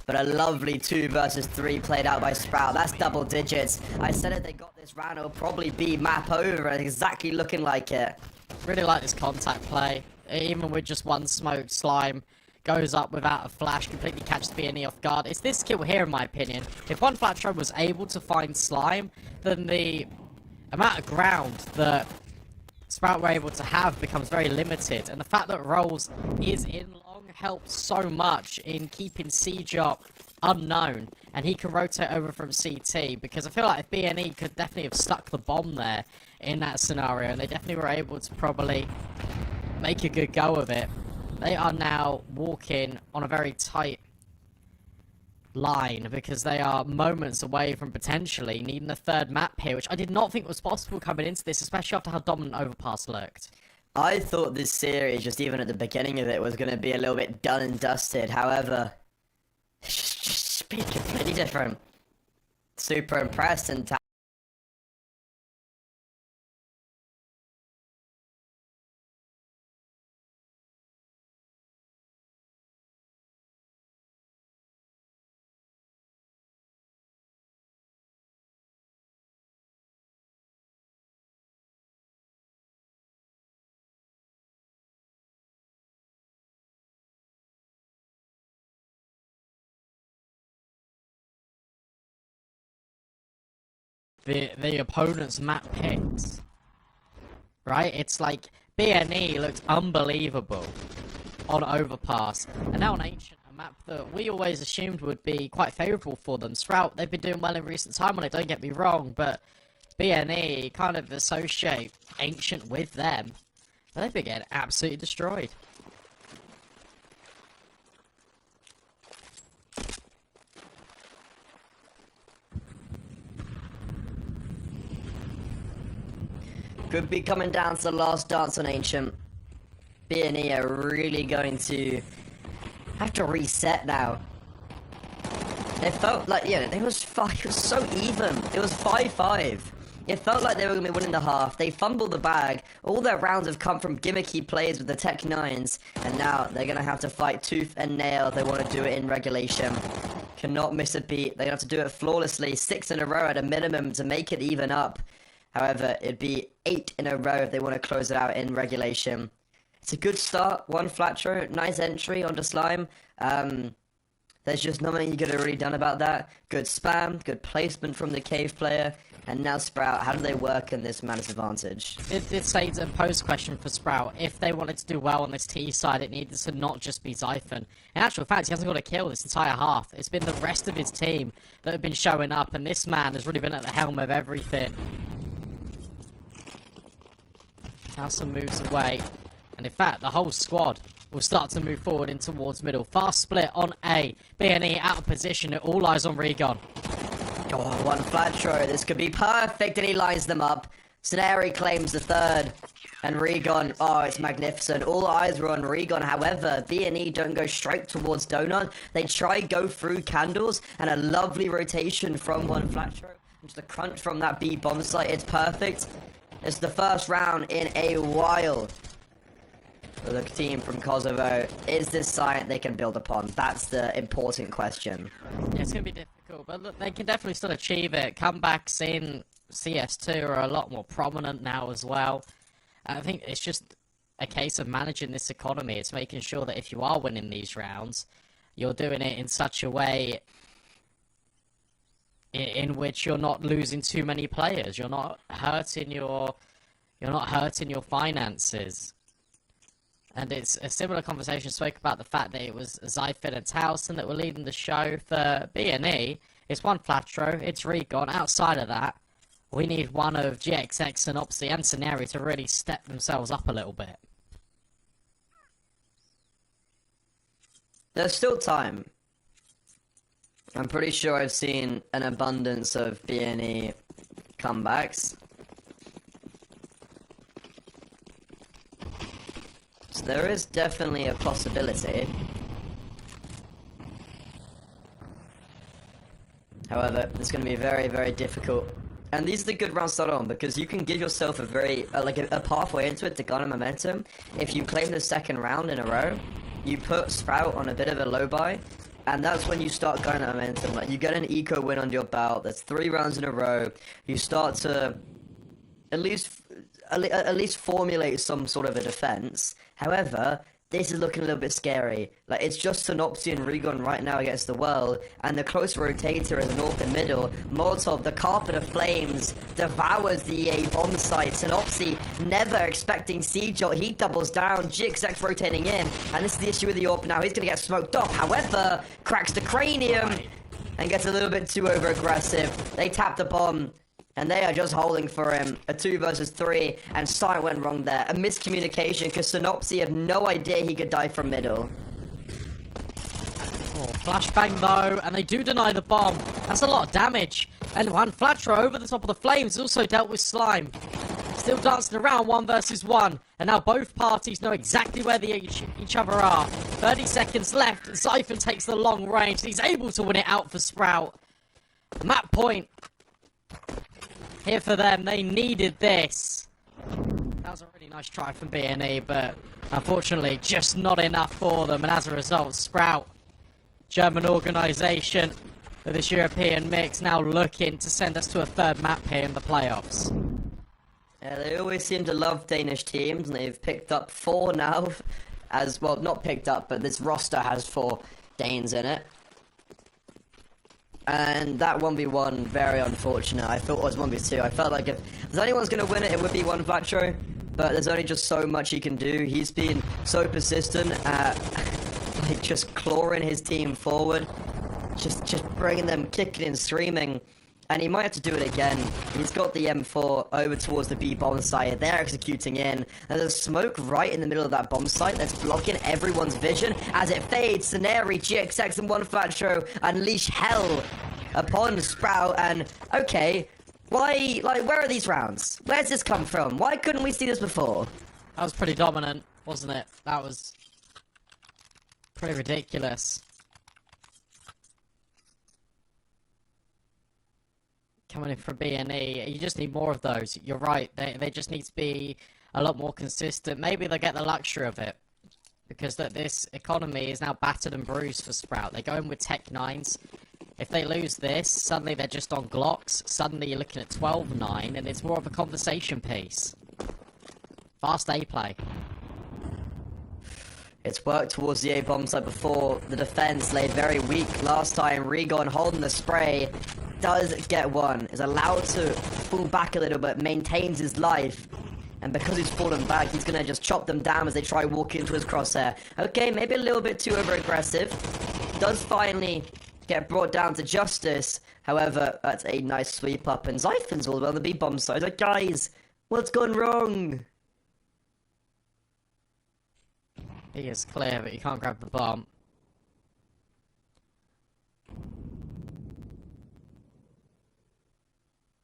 But a lovely 2 versus 3 played out by Sprout. That's double digits. I said if they got this round, it'll probably be map over, exactly looking like it. Really like this contact play. Even with just one smoke, Slime goes up without a flash, completely catches BNE off guard. It's this kill here, in my opinion. If one Flatro was able to find Slime, then the amount of ground that Sprout were able to have becomes very limited. And the fact that Rolls is in long helps so much in keeping C-Jop unknown. And he can rotate over from CT, because I feel like if BNE could definitely have stuck the bomb there in that scenario, and they definitely were able to probably make a good go of it. They are now walking on a very tight line, because they are moments away from potentially needing a third map here, which I did not think was possible coming into this, especially after how dominant Overpass looked. I thought this series, just even at the beginning of it, was going to be a little bit done and dusted. However, it's just been completely different. Super impressed, and the opponent's map picks, right? It's like BNE looked unbelievable on Overpass, and now on Ancient, a map that we always assumed would be quite favourable for them. Sprout, they've been doing well in recent time on it, don't get me wrong, but BNE kind of associate Ancient with them. They've been getting absolutely destroyed. could be coming down to the last dance on Ancient. BNE are really going to have to reset now. It felt like, yeah, it was so even. It was 5-5. It felt like they were going to be winning the half. They fumbled the bag. All their rounds have come from gimmicky plays with the Tech 9s. And now they're going to have to fight tooth and nail if they want to do it in regulation. Cannot miss a beat. They have to do it flawlessly. 6 in a row at a minimum to make it even up. However, it'd be 8 in a row if they want to close it out in regulation. It's a good start. 1 Flatro. Nice entry onto Slime. There's just nothing you could have really done about that. Good spam. Good placement from the Cave player. And now Sprout, how do they work in this man's advantage? It states a pose question for Sprout. If they wanted to do well on this T side, it needed to not just be Zyphon. In actual fact, he hasn't got a kill this entire half. It's been the rest of his team that have been showing up, and this man has really been at the helm of everything. Now some moves away. And in fact, the whole squad will start to move forward in towards middle. Fast split on A. BNE out of position. All eyes on Regon. Oh, 1 Flatro. This could be perfect, and he lines them up. Snary claims the third. And Regon, oh, it's magnificent. All eyes were on Regon. However, BNE don't go straight towards Donut. They try go through Candles, and a lovely rotation from 1 Flatro. Into the crunch from that B bomb site. It's perfect. It's the first round in a while for the team from Kosovo. Is this science they can build upon? That's the important question. Yeah, it's going to be difficult, but look, they can definitely still achieve it. Comebacks in CS2 are a lot more prominent now as well. I think it's just a case of managing this economy. It's making sure that if you are winning these rounds, you're doing it in such a way in which you're not losing too many players. You're not hurting your finances. And it's a similar conversation. Spoke about the fact that it was Zyphon and Towson that were leading the show. For BNE, it's 1 Flatro, it's Regon. Outside of that, we need one of GXX and Opsy and Scenario to really step themselves up a little bit. There's still time. I'm pretty sure I've seen an abundance of BNE comebacks. So there is definitely a possibility. However, it's going to be very, very difficult. And these are the good rounds to start on, because you can give yourself a very, a pathway into it to garner momentum. If you claim the second round in a row, you put Sprout on a bit of a low buy, And that's when you start going at momentum. Like, you get an eco win under your belt. That's 3 rounds in a row. You start to at least formulate some sort of a defense. However, this is looking a little bit scary. Like, it's just Synopsy and Regon right now against the world, and the close rotator is north and middle. Molotov, the carpet of flames, devours the EA bomb site. Synopsy, never expecting siege shot, he doubles down. GXX rotating in, and this is the issue with the AWP now. He's going to get smoked off. However, cracks the cranium and gets a little bit too over-aggressive. They tap the bomb, and they are just holding for him. A 2 versus 3, and something went wrong there. A miscommunication, because Synopsy had no idea he could die from middle. Oh, flashbang though, and they do deny the bomb. That's a lot of damage. And Juan Flatro over the top of the flames also dealt with Slime. Still dancing around 1 versus 1. And now both parties know exactly where each other are. 30 seconds left. Zyphon takes the long range. He's able to win it out for Sprout. Map point here for them. They needed this. That was a really nice try from BNE, but unfortunately just not enough for them. And as a result, Sprout, German organisation with this European mix, now looking to send us to a 3rd map here in the playoffs. Yeah, they always seem to love Danish teams, and they've picked up 4 now. As well, not picked up, but this roster has 4 Danes in it. And that 1v1, very unfortunate. I thought it was 1v2. I felt like if there's anyone's going to win it, it would be Juan Flatro. But there's only just so much he can do. He's been so persistent at like just clawing his team forward. Just bringing them kicking and screaming. And he might have to do it again. He's got the M4 over towards the B bomb site. They're executing in. There's a smoke right in the middle of that bomb site that's blocking everyone's vision. As it fades, Scenari, GXX, and Juan Flatro unleash hell upon Sprout. And, okay, why, like, where are these rounds? Where's this come from? Why couldn't we see this before? That was pretty dominant, wasn't it? That was pretty ridiculous. Coming in from BNE, you just need more of those. You're right, they just need to be a lot more consistent. Maybe they'll get the luxury of it, because this economy is now battered and bruised for Sprout. They go in with Tech 9s. If they lose this, suddenly they're just on Glocks. Suddenly you're looking at 12-9, and it's more of a conversation piece. Fast A play. It's worked towards the A bomb site before. The defense laid very weak last time. Regon holding the spray. Does get one, is allowed to fall back a little bit, maintains his life, and because he's fallen back, he's gonna just chop them down as they try walking into his crosshair. Okay, maybe a little bit too over-aggressive. Does finally get brought down to justice. However, that's a nice sweep up, and Zyphon's all on the B-bomb side. Like, guys, what's gone wrong? He is clear, but he can't grab the bomb.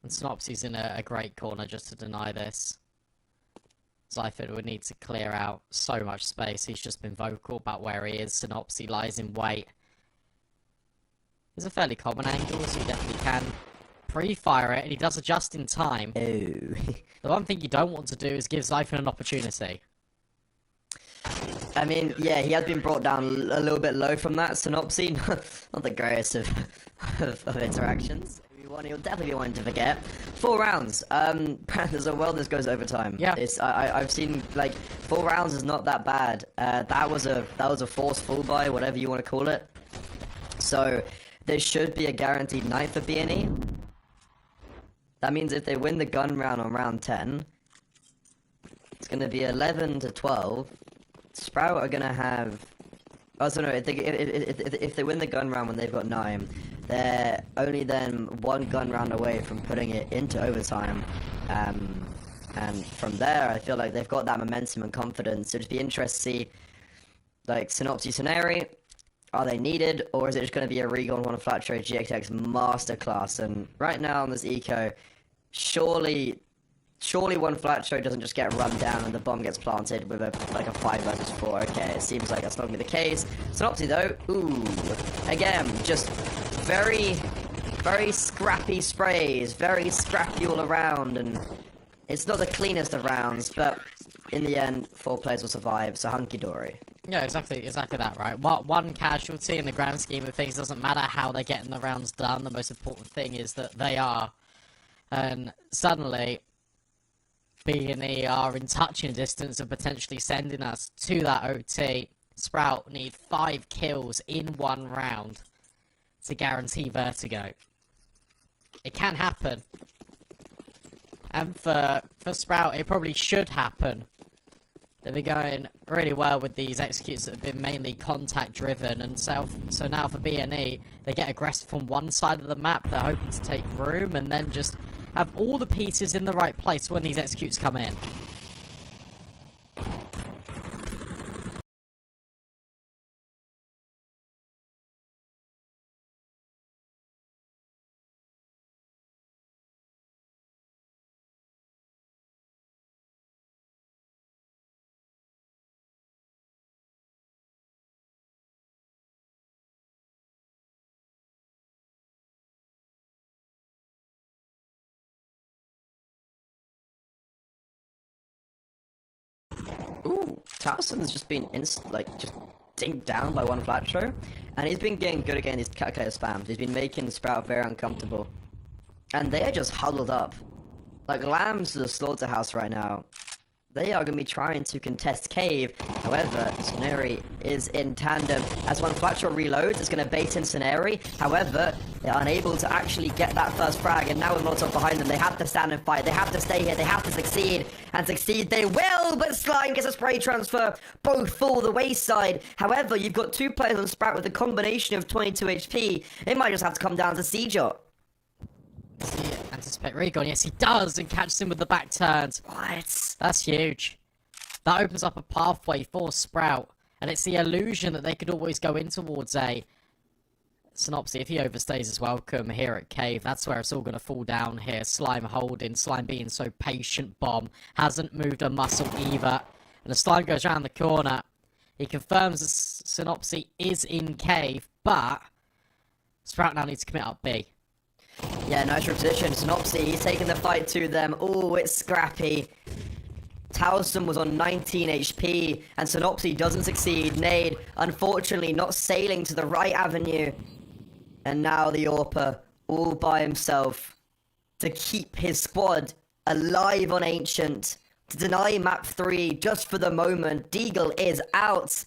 And Synopsy's in a great corner just to deny this. Zyphon would need to clear out so much space. He's just been vocal about where he is. Synopsy lies in wait. It's a fairly common angle, so you definitely can pre-fire it, and he does adjust in time. Ooh. The one thing you don't want to do is give Zyphon an opportunity. I mean, yeah, he has been brought down a little bit low from that. Synopsy, not the greatest of interactions. He'll definitely be one to forget. 4 rounds. There's a world this goes overtime. Yeah. I've seen, like, 4 rounds is not that bad. That was a forced full buy, whatever you want to call it. So there should be a guaranteed 9th for BNE. That means if they win the gun round on round 10, it's going to be 11 to 12. Sprout are going to have... Oh, so no, if they win the gun round when they've got 9, they're only then 1 gun round away from putting it into overtime. And from there, I feel like they've got that momentum and confidence. So it'd be interesting to see, like, Synopsy Scenari, are they needed, or is it just going to be a Regon, Juan Flatro, GXX masterclass? And right now on this eco, surely Juan Flatro doesn't just get run down and the bomb gets planted with a 5 versus 4. Okay, it seems like that's not going to be the case. Synopsy though, ooh, again, just very, very scrappy sprays, very scrappy all around, and it's not the cleanest of rounds, but in the end, 4 players will survive, so hunky-dory. Yeah, exactly that, right? One casualty in the grand scheme of things doesn't matter how they're getting the rounds done. The most important thing is that they are. And suddenly, B&E are in touching distance of potentially sending us to that OT. Sprout need 5 kills in 1 round to guarantee Vertigo. It can happen. And for Sprout, it probably should happen. They've been going really well with these executes that have been mainly contact driven, and so now for B&E, they get aggressive from one side of the map. They're hoping to take room and then just have all the pieces in the right place when these executes come in. Ooh, Towson's just been just dinked down by one flat show, and he's been getting good against these calculator spams. He's been making Sprout very uncomfortable, and they are just huddled up like lambs to the slaughterhouse right now. They are going to be trying to contest cave. However, Soneri is in tandem. As one flat shot reloads, it's going to bait in Soneri. However, they're unable to actually get that first frag, and now with Molotov behind them, they have to stand and fight. They have to stay here. They have to succeed. And succeed they will, but Slime gets a spray transfer. Both fall the wayside. However, you've got 2 players on Sprout with a combination of 22 HP. It might just have to come down to Seejot. Does he anticipate Recon? Yes, he does, and catches him with the back turns. What? That's huge. That opens up a pathway for Sprout, and it's the illusion that they could always go in towards a Synopsy. If he overstays his welcome here at Cave, that's where it's all going to fall down here. Slime holding, Slime being so patient. Bomb hasn't moved a muscle either, and the Slime goes around the corner. He confirms that Synopsy is in Cave, but Sprout now needs to commit up B. Yeah, nice reposition. Synopsy, he's taking the fight to them. Oh, it's scrappy. Towson was on 19 HP, and Synopsy doesn't succeed. Nade, unfortunately, not sailing to the right avenue. And now the Orpa, all by himself, to keep his squad alive on Ancient, to deny map 3 just for the moment. Deagle is out.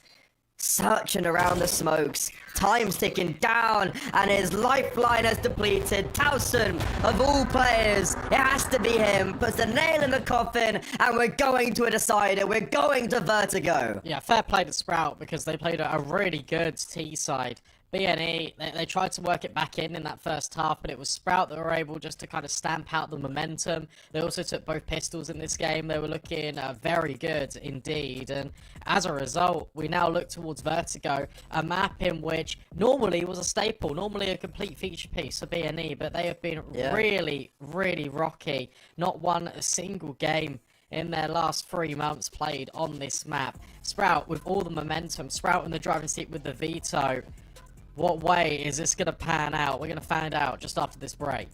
Searching around the smokes, time's ticking down, and his lifeline has depleted. Towson, of all players, it has to be him, puts the nail in the coffin, and we're going to a decider. We're going to Vertigo. Yeah, fair play to Sprout, because they played a really good T side. B&E, they tried to work it back in that first half, but it was Sprout that were able just to kind of stamp out the momentum. They also took both pistols in this game. They were looking very good indeed, and as a result, we now look towards Vertigo, a map in which normally was a staple, normally a complete feature piece for B&E, but they have been really, really rocky. Not won a single game in their last 3 months played on this map. Sprout with all the momentum, Sprout in the driving seat with the veto. What way is this going to pan out? We're going to find out just after this break.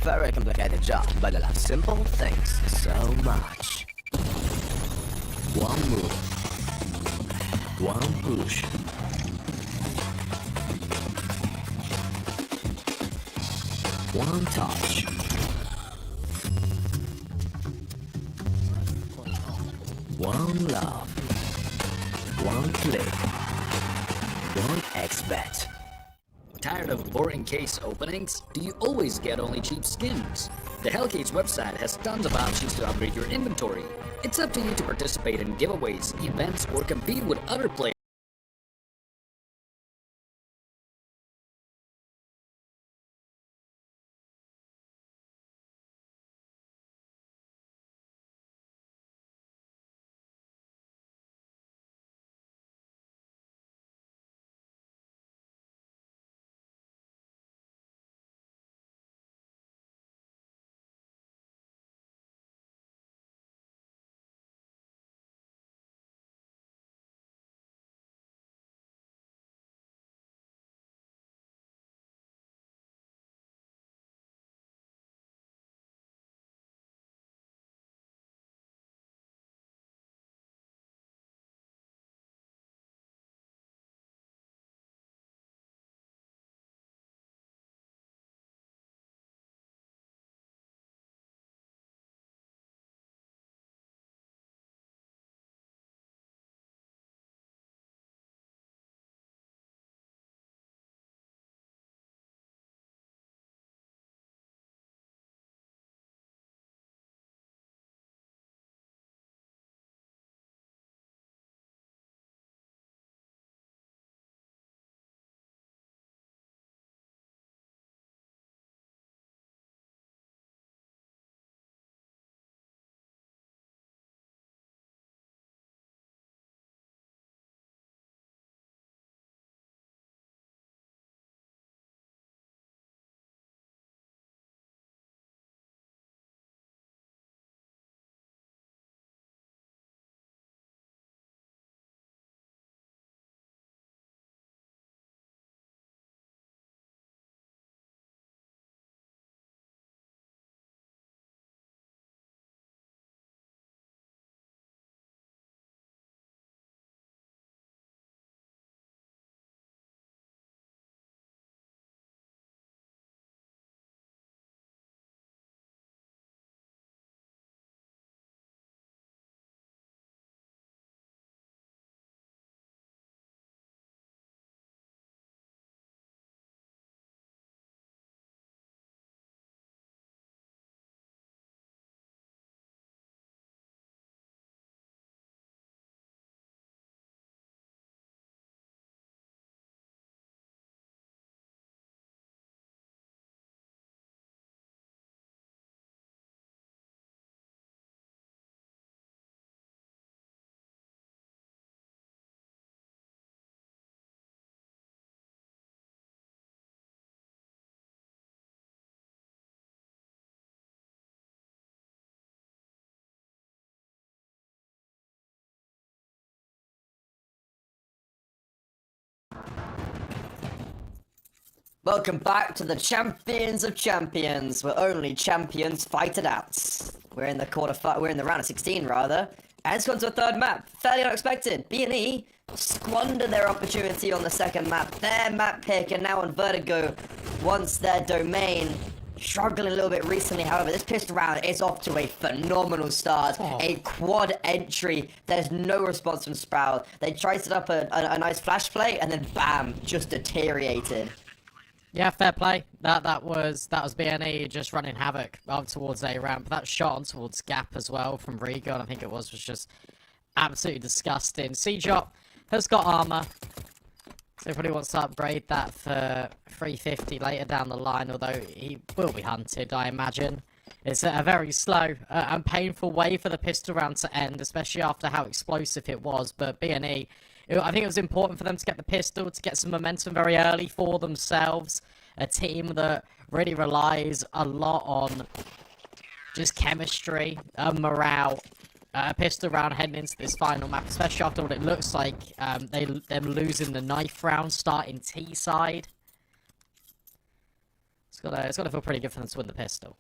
very complicated job, but I love simple things so much. One move. One push. One touch. One love. One click. One X-bet. Tired of boring case openings? Do you always get only cheap skins? The Hellcase website has tons of options to upgrade your inventory. It's up to you to participate in giveaways, events, or compete with other players. Welcome back to the Champions of Champions, where only champions fight it out. We're in the round of 16 rather, and it's gone to a third map. Fairly unexpected. B&E squandered their opportunity on the second map. Their map pick, and now on Vertigo, once their domain. Struggling a little bit recently, however, this pistol round is off to a phenomenal start. A quad entry. There's no response from Sprout. They tried to set up a nice flash play, and then bam, just deteriorated. Yeah, fair play. That was BNE just running havoc up towards A ramp. That shot on towards Gap as well from Rigo, I think it was just absolutely disgusting. C-Drop has got armor, so he probably wants to upgrade that for 350 later down the line, although he will be hunted, I imagine. It's a very slow and painful way for the pistol round to end, especially after how explosive it was, but BNE, I think it was important for them to get the pistol, to get some momentum very early for themselves. A team that really relies a lot on just chemistry and morale. Pistol round heading into this final map, especially after what it looks like them losing the knife round starting T side. It's gotta feel pretty good for them to win the pistol.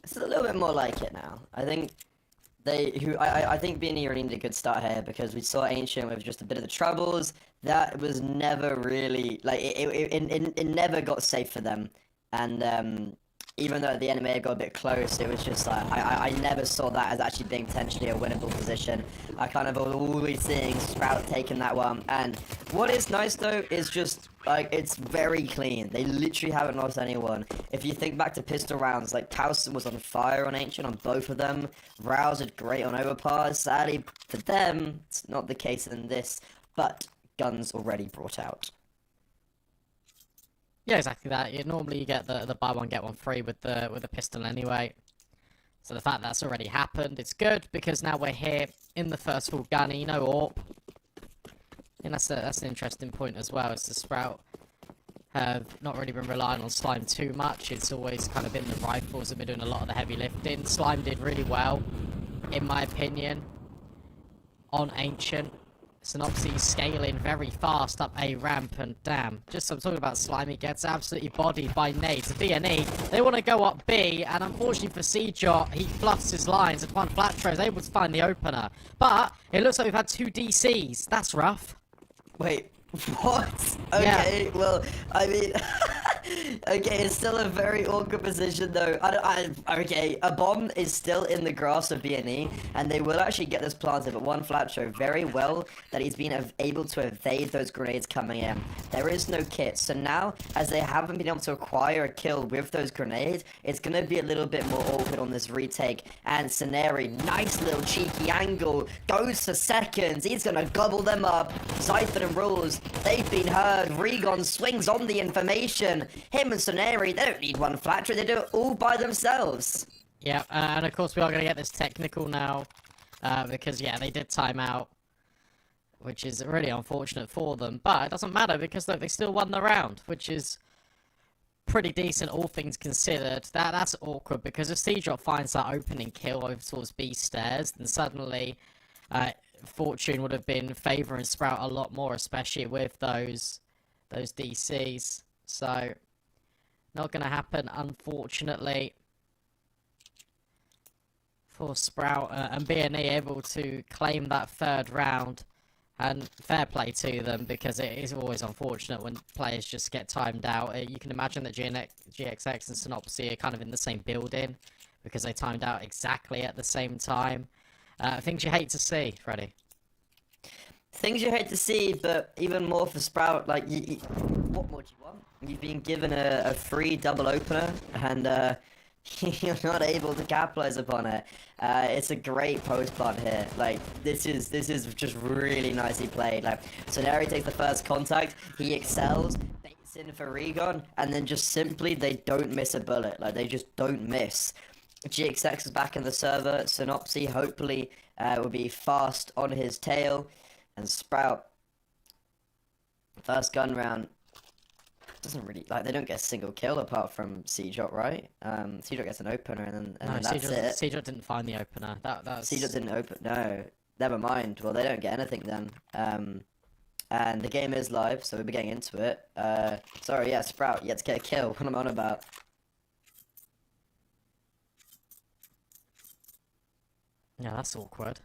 It's a little bit more like it now. I think I think B&E really needed a good start here because we saw Ancient with just a bit of the troubles. That was never really like it never got safe for them, and even though the enemy got a bit close, it was just like I never saw that as actually being potentially a winnable position. I kind of always seeing Sprout taking that one, and what is nice though is just like it's very clean. They literally haven't lost anyone. If you think back to pistol rounds, like Towson was on fire on Ancient on both of them. Rouse did great on Overpass. Sadly for them, it's not the case in this, but guns already brought out. Yeah, exactly that. Normally you get the buy one get one free with the pistol anyway. So the fact that's already happened, it's good because now we're here in the first full gunny, no AWP. And that's an interesting point as well. Is the Sprout have not really been relying on Slime too much. It's always kind of been the rifles that have been doing a lot of the heavy lifting. Slime did really well, in my opinion, on Ancient. Synopsy scaling very fast up a ramp, and damn, just I'm talking about Slimy gets absolutely bodied by nades. The B&E, they want to go up B, and unfortunately for CJot, he fluffs his lines, and one Flatro is able to find the opener. But it looks like we've had 2 DCs. That's rough. Wait, what? Okay, yeah. Well, I mean, okay, it's still a very awkward position though. Okay, a bomb is still in the grass of B&E, and they will actually get this planted, but one Flatro very well that he's been able to evade those grenades coming in. There is no kit, so now, as they haven't been able to acquire a kill with those grenades, it's going to be a little bit more awkward on this retake, and Sceneri, nice little cheeky angle, goes for seconds, he's going to gobble them up. Zyphon and Rules, they've been heard. Regon swings on the information. Him and Soneri, they don't need one Flatro, they do it all by themselves. Yeah, and of course we are going to get this technical now, because yeah, they did time out, which is really unfortunate for them, but it doesn't matter because look, they still won the round, which is pretty decent all things considered. That's awkward because if CJot finds that opening kill over towards B stairs, then suddenly fortune would have been favouring Sprout a lot more, especially with those DCs. So not going to happen, unfortunately, for Sprout, and B&E able to claim that third round. And fair play to them, because it is always unfortunate when players just get timed out. You can imagine that GXX and Synopsy are kind of in the same building, because they timed out exactly at the same time. Things you hate to see, Freddy. Things you hate to see, but even more for Sprout, like, what more do you want? You've been given a free double opener, and you're not able to capitalize upon it. It's a great post plant here. Like, this is just really nicely played. Like, Soneri takes the first contact, he excels, baits in for Regon, and then just simply they don't miss a bullet. Like, they just don't miss. GXX is back in the server. Synopsy hopefully will be fast on his tail, and Sprout, first gun round, doesn't really, like, they don't get a single kill apart from CJot, right? CJot gets an opener, and then that's it. CJot didn't find the opener. That's... CJot didn't open, no. Never mind. Well, they don't get anything then. And the game is live, so we'll be getting into it. Sorry, yeah, Sprout, you had to get a kill. What am I on about? Yeah, that's awkward.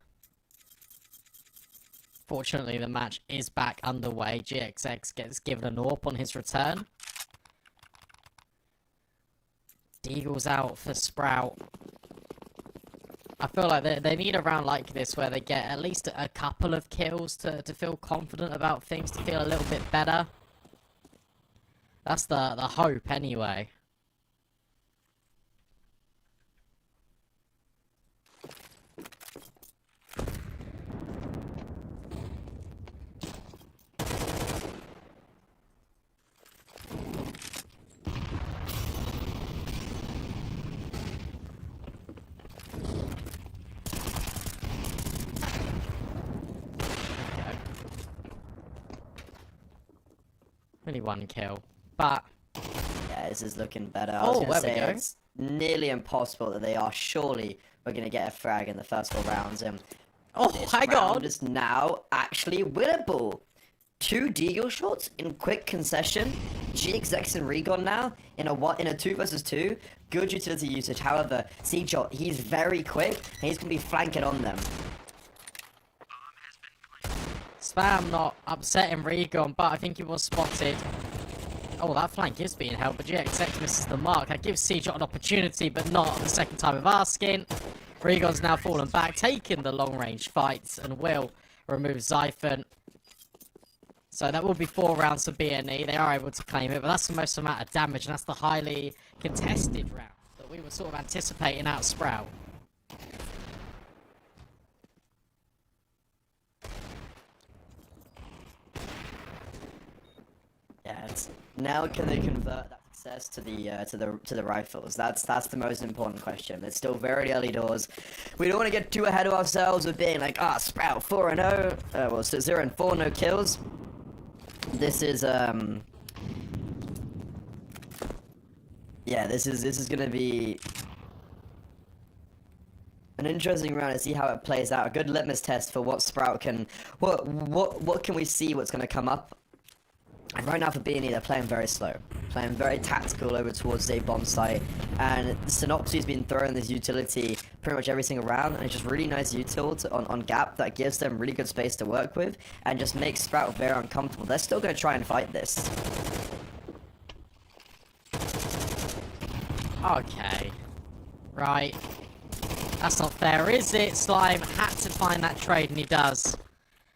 Fortunately, the match is back underway. GXX gets given an AWP on his return. Deagle's out for Sprout. I feel like they need a round like this where they get at least a couple of kills to feel confident about things, to feel a little bit better. That's the hope, anyway. Only 1 kill. But... Yeah, this is looking better. I Oh, was gonna there we say go. it's nearly impossible that they are surely we're gonna get a frag in the first 4 rounds. And Oh, this hang round on! is now actually winnable. 2 Deagle shots in quick concession. GX, X, and Regon now in a 2 versus 2. Good utility usage. However, Seajot, he's very quick and he's gonna be flanking on them. Spam not upsetting Regon, but I think he was spotted. Oh, that flank is being held, but GXX misses the mark. That gives Seajot an opportunity, but not the second time of asking. Regon's now fallen back, taking the long-range fights, and will remove Xiphon. So that will be 4 rounds for BNE. They are able to claim it, but that's the most amount of damage, and that's the highly contested round that we were sort of anticipating out of Sprout. Yeah, now can they convert that success to the rifles? That's the most important question. It's still very early doors. We don't want to get too ahead of ourselves with being like, Sprout 4-0, well 0-4, no kills. This is yeah, this is gonna be an interesting round to see how it plays out. A good litmus test for what Sprout can, what can we see what's gonna come up. And right now for B&E, they're playing very slow, playing very tactical over towards a bomb site, and Synopsy's been throwing this utility pretty much every single round, and it's just really nice util on gap that gives them really good space to work with, and just makes Sprout very uncomfortable. They're still going to try and fight this. Okay. Right. That's not fair, is it? Slime had to find that trade, and he does.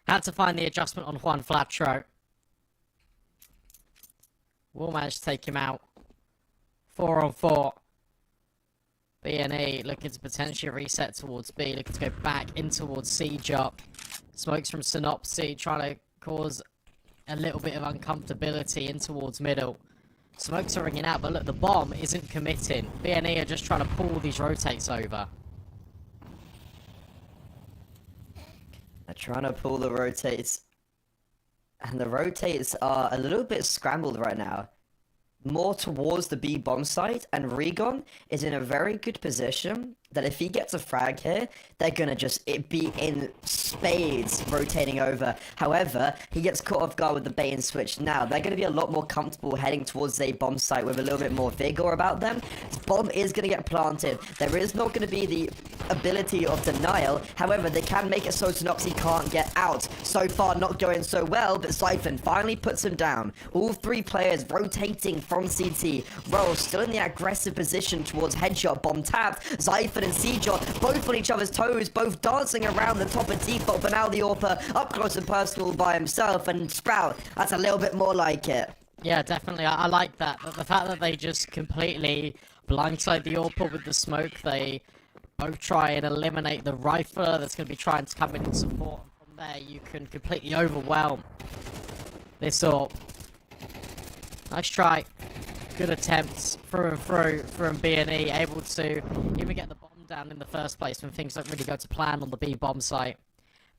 Had to find the adjustment on Juan Flatro. Will manage to take him out. 4-on-4. B&E looking to potentially reset towards B, looking to go back in towards C-Jop. Smokes from Synopsy, trying to cause a little bit of uncomfortability in towards middle. Smokes are ringing out, but look, the bomb isn't committing. B&E are just trying to pull these rotates over. They're trying to pull the rotates. And the rotates are a little bit scrambled right now. More towards the B bomb site, and Regon is in a very good position that if he gets a frag here, they're gonna just be in spades rotating over. However, he gets caught off guard with the bait and switch now. They're gonna be a lot more comfortable heading towards a bomb site with a little bit more vigor about them. This bomb is gonna get planted. There is not gonna be the ability of denial. However, they can make it so Synopsy can't get out. So far, not going so well, but Xiphon finally puts him down. All 3 players rotating from CT. Roll still in the aggressive position towards headshot, bomb tapped. Xiphon and Seajot both on each other's toes, both dancing around the top of default, but now the AWPer up close and personal by himself, and Sprout, that's a little bit more like it. Yeah, definitely. I like that. The fact that they just completely blindside the AWPer with the smoke, they both try and eliminate the rifler that's going to be trying to come in and support. From there, you can completely overwhelm this AWP. Nice try. Good attempts through and through from B&E, able to even get the bomb down in the first place when things don't really go to plan on the B bomb site.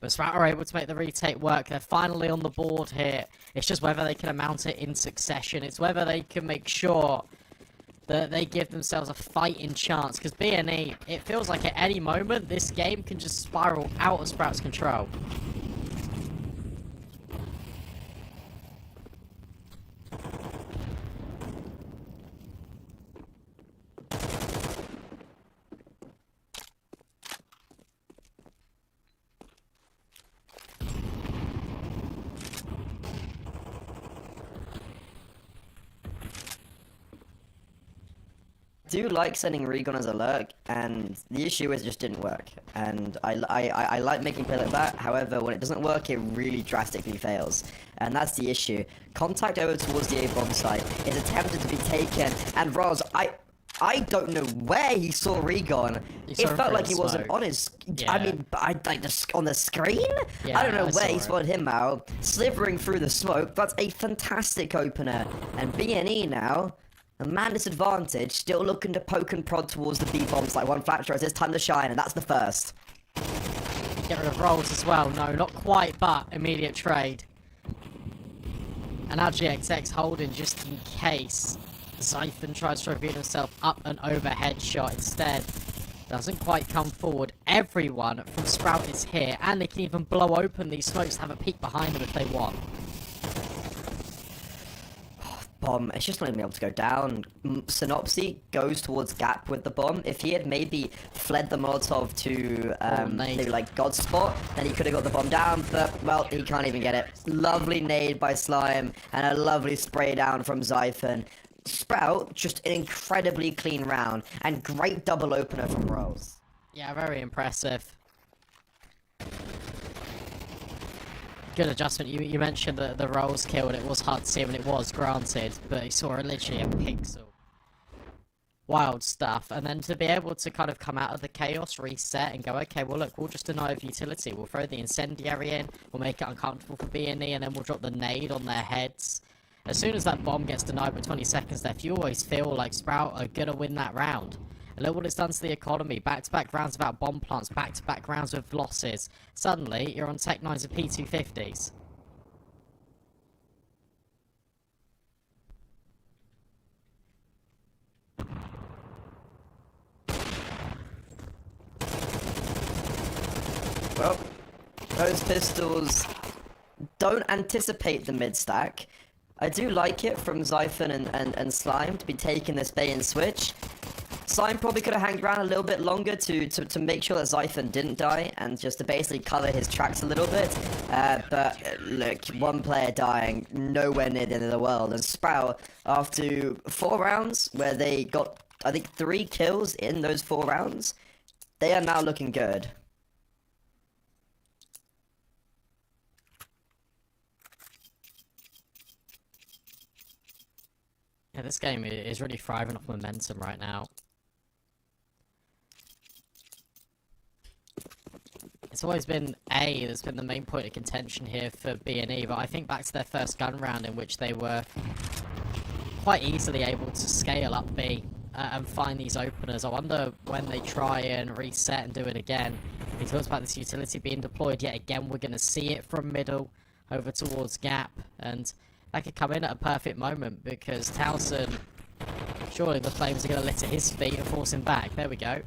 But Sprout are able to make the retake work. They're finally on the board here. It's just whether they can amount it in succession. It's whether they can make sure that they give themselves a fighting chance. Because B&E, it feels like at any moment, this game can just spiral out of Sprout's control. I do like sending Regon as a lurk, and the issue is it just didn't work. And I like making play like that. However, when it doesn't work, it really drastically fails, and that's the issue. Contact over towards the A bomb site is attempted to be taken, and Roz, I don't know where he saw Regon. It felt like he wasn't on his. Yeah. I mean, on the screen. Yeah, I don't know I where he saw spotted him out, slithering through the smoke. That's a fantastic opener, and B&E now. A man disadvantage, still looking to poke and prod towards the B-bombs like one flat throw. It's time to shine, and that's the first. Get rid of rolls as well. No, not quite, but immediate trade. And now GXX holding just in case Zyphon tries to reveal himself up an overhead shot instead. Doesn't quite come forward. Everyone from Sprout is here, and they can even blow open these smokes to have a peek behind them if they want. Bomb, it's just not even able to go down. Synopsy goes towards Gap with the bomb. If he had maybe fled the Molotov to maybe like God's spot, then he could have got the bomb down, but well, he can't even get it. Lovely nade by Slime, and a lovely spray down from Zyphon. Sprout, just an incredibly clean round, and great double opener from Rose. Yeah, very impressive. Good adjustment. You mentioned the Rolls kill, and it was hard to see when it was granted, but you saw literally a pixel. Wild stuff. And then to be able to kind of come out of the chaos, reset, and go, okay, well look, we'll just deny the utility. We'll throw the incendiary in, we'll make it uncomfortable for B&E, and then we'll drop the nade on their heads. As soon as that bomb gets denied with 20 seconds left, you always feel like Sprout are gonna win that round. And look what it's done to the economy. Back-to-back rounds without bomb plants, back-to-back rounds with losses. Suddenly, you're on Tech 9s and P250s. Well, those pistols don't anticipate the mid-stack. I do like it from Zyphon and Slime to be taking this bait and switch. Slime probably could have hanged around a little bit longer to make sure that Zyphon didn't die and just to basically cover his tracks a little bit. But look, one player dying, nowhere near the end of the world. And Sprout, after 4 rounds where they got, I think, 3 kills in those 4 rounds, they are now looking good. Yeah, this game is really thriving off momentum right now. It's always been A that's been the main point of contention here for B&E, but I think back to their first gun round in which they were quite easily able to scale up B and find these openers. I wonder when they try and reset and do it again. He talks about this utility being deployed yet again. We're going to see it from middle over towards Gap, and that could come in at a perfect moment because Towson, surely the flames are going to litter his feet and force him back. There we go.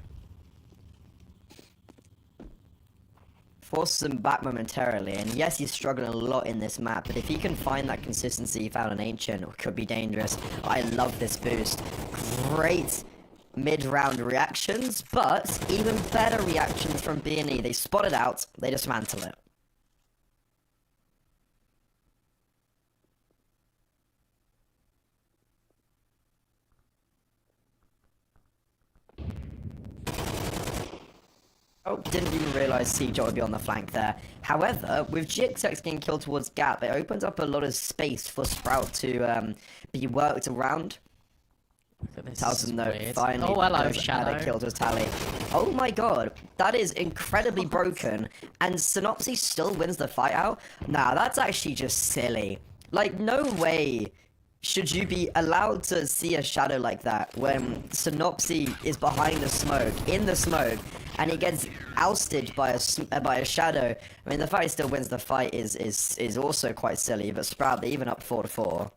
Forces him back momentarily, and yes, he's struggling a lot in this map, but if he can find that consistency he found in Ancient, it could be dangerous. I love this boost. Great mid-round reactions, but even better reactions from B&E. They spot it out, they dismantle it. Oh, didn't even realise CJ would be on the flank there. However, with GXX getting killed towards Gap, it opens up a lot of space for Sprout to be worked around. Towson, though, finally had a kill to tally. Oh my god, that is incredibly broken, and Synopsy still wins the fight out? Nah, that's actually just silly. Like, no way should you be allowed to see a shadow like that when Synopsy is behind the smoke, in the smoke, and he gets ousted by a shadow. I mean, the fact he still wins the fight is also quite silly, but Sprout, they're even up 4-4.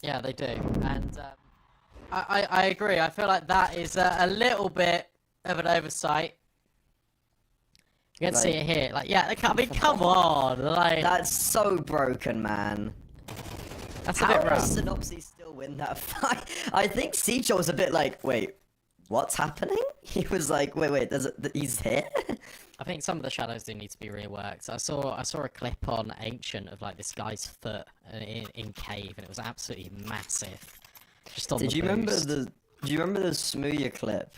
Yeah, they do, and I agree. I feel like that is a little bit of an oversight. You can see it here. Like, yeah, I mean, come on. Like, that's so broken, man. That's a bit rough. How does Synopsy still win that fight? I think CJ was a bit like, wait, what's happening? He was like, wait, he's here? I think some of the shadows do need to be reworked. I saw a clip on Ancient of like this guy's foot in cave, and it was absolutely massive. Just on Do you remember the Smooya clip?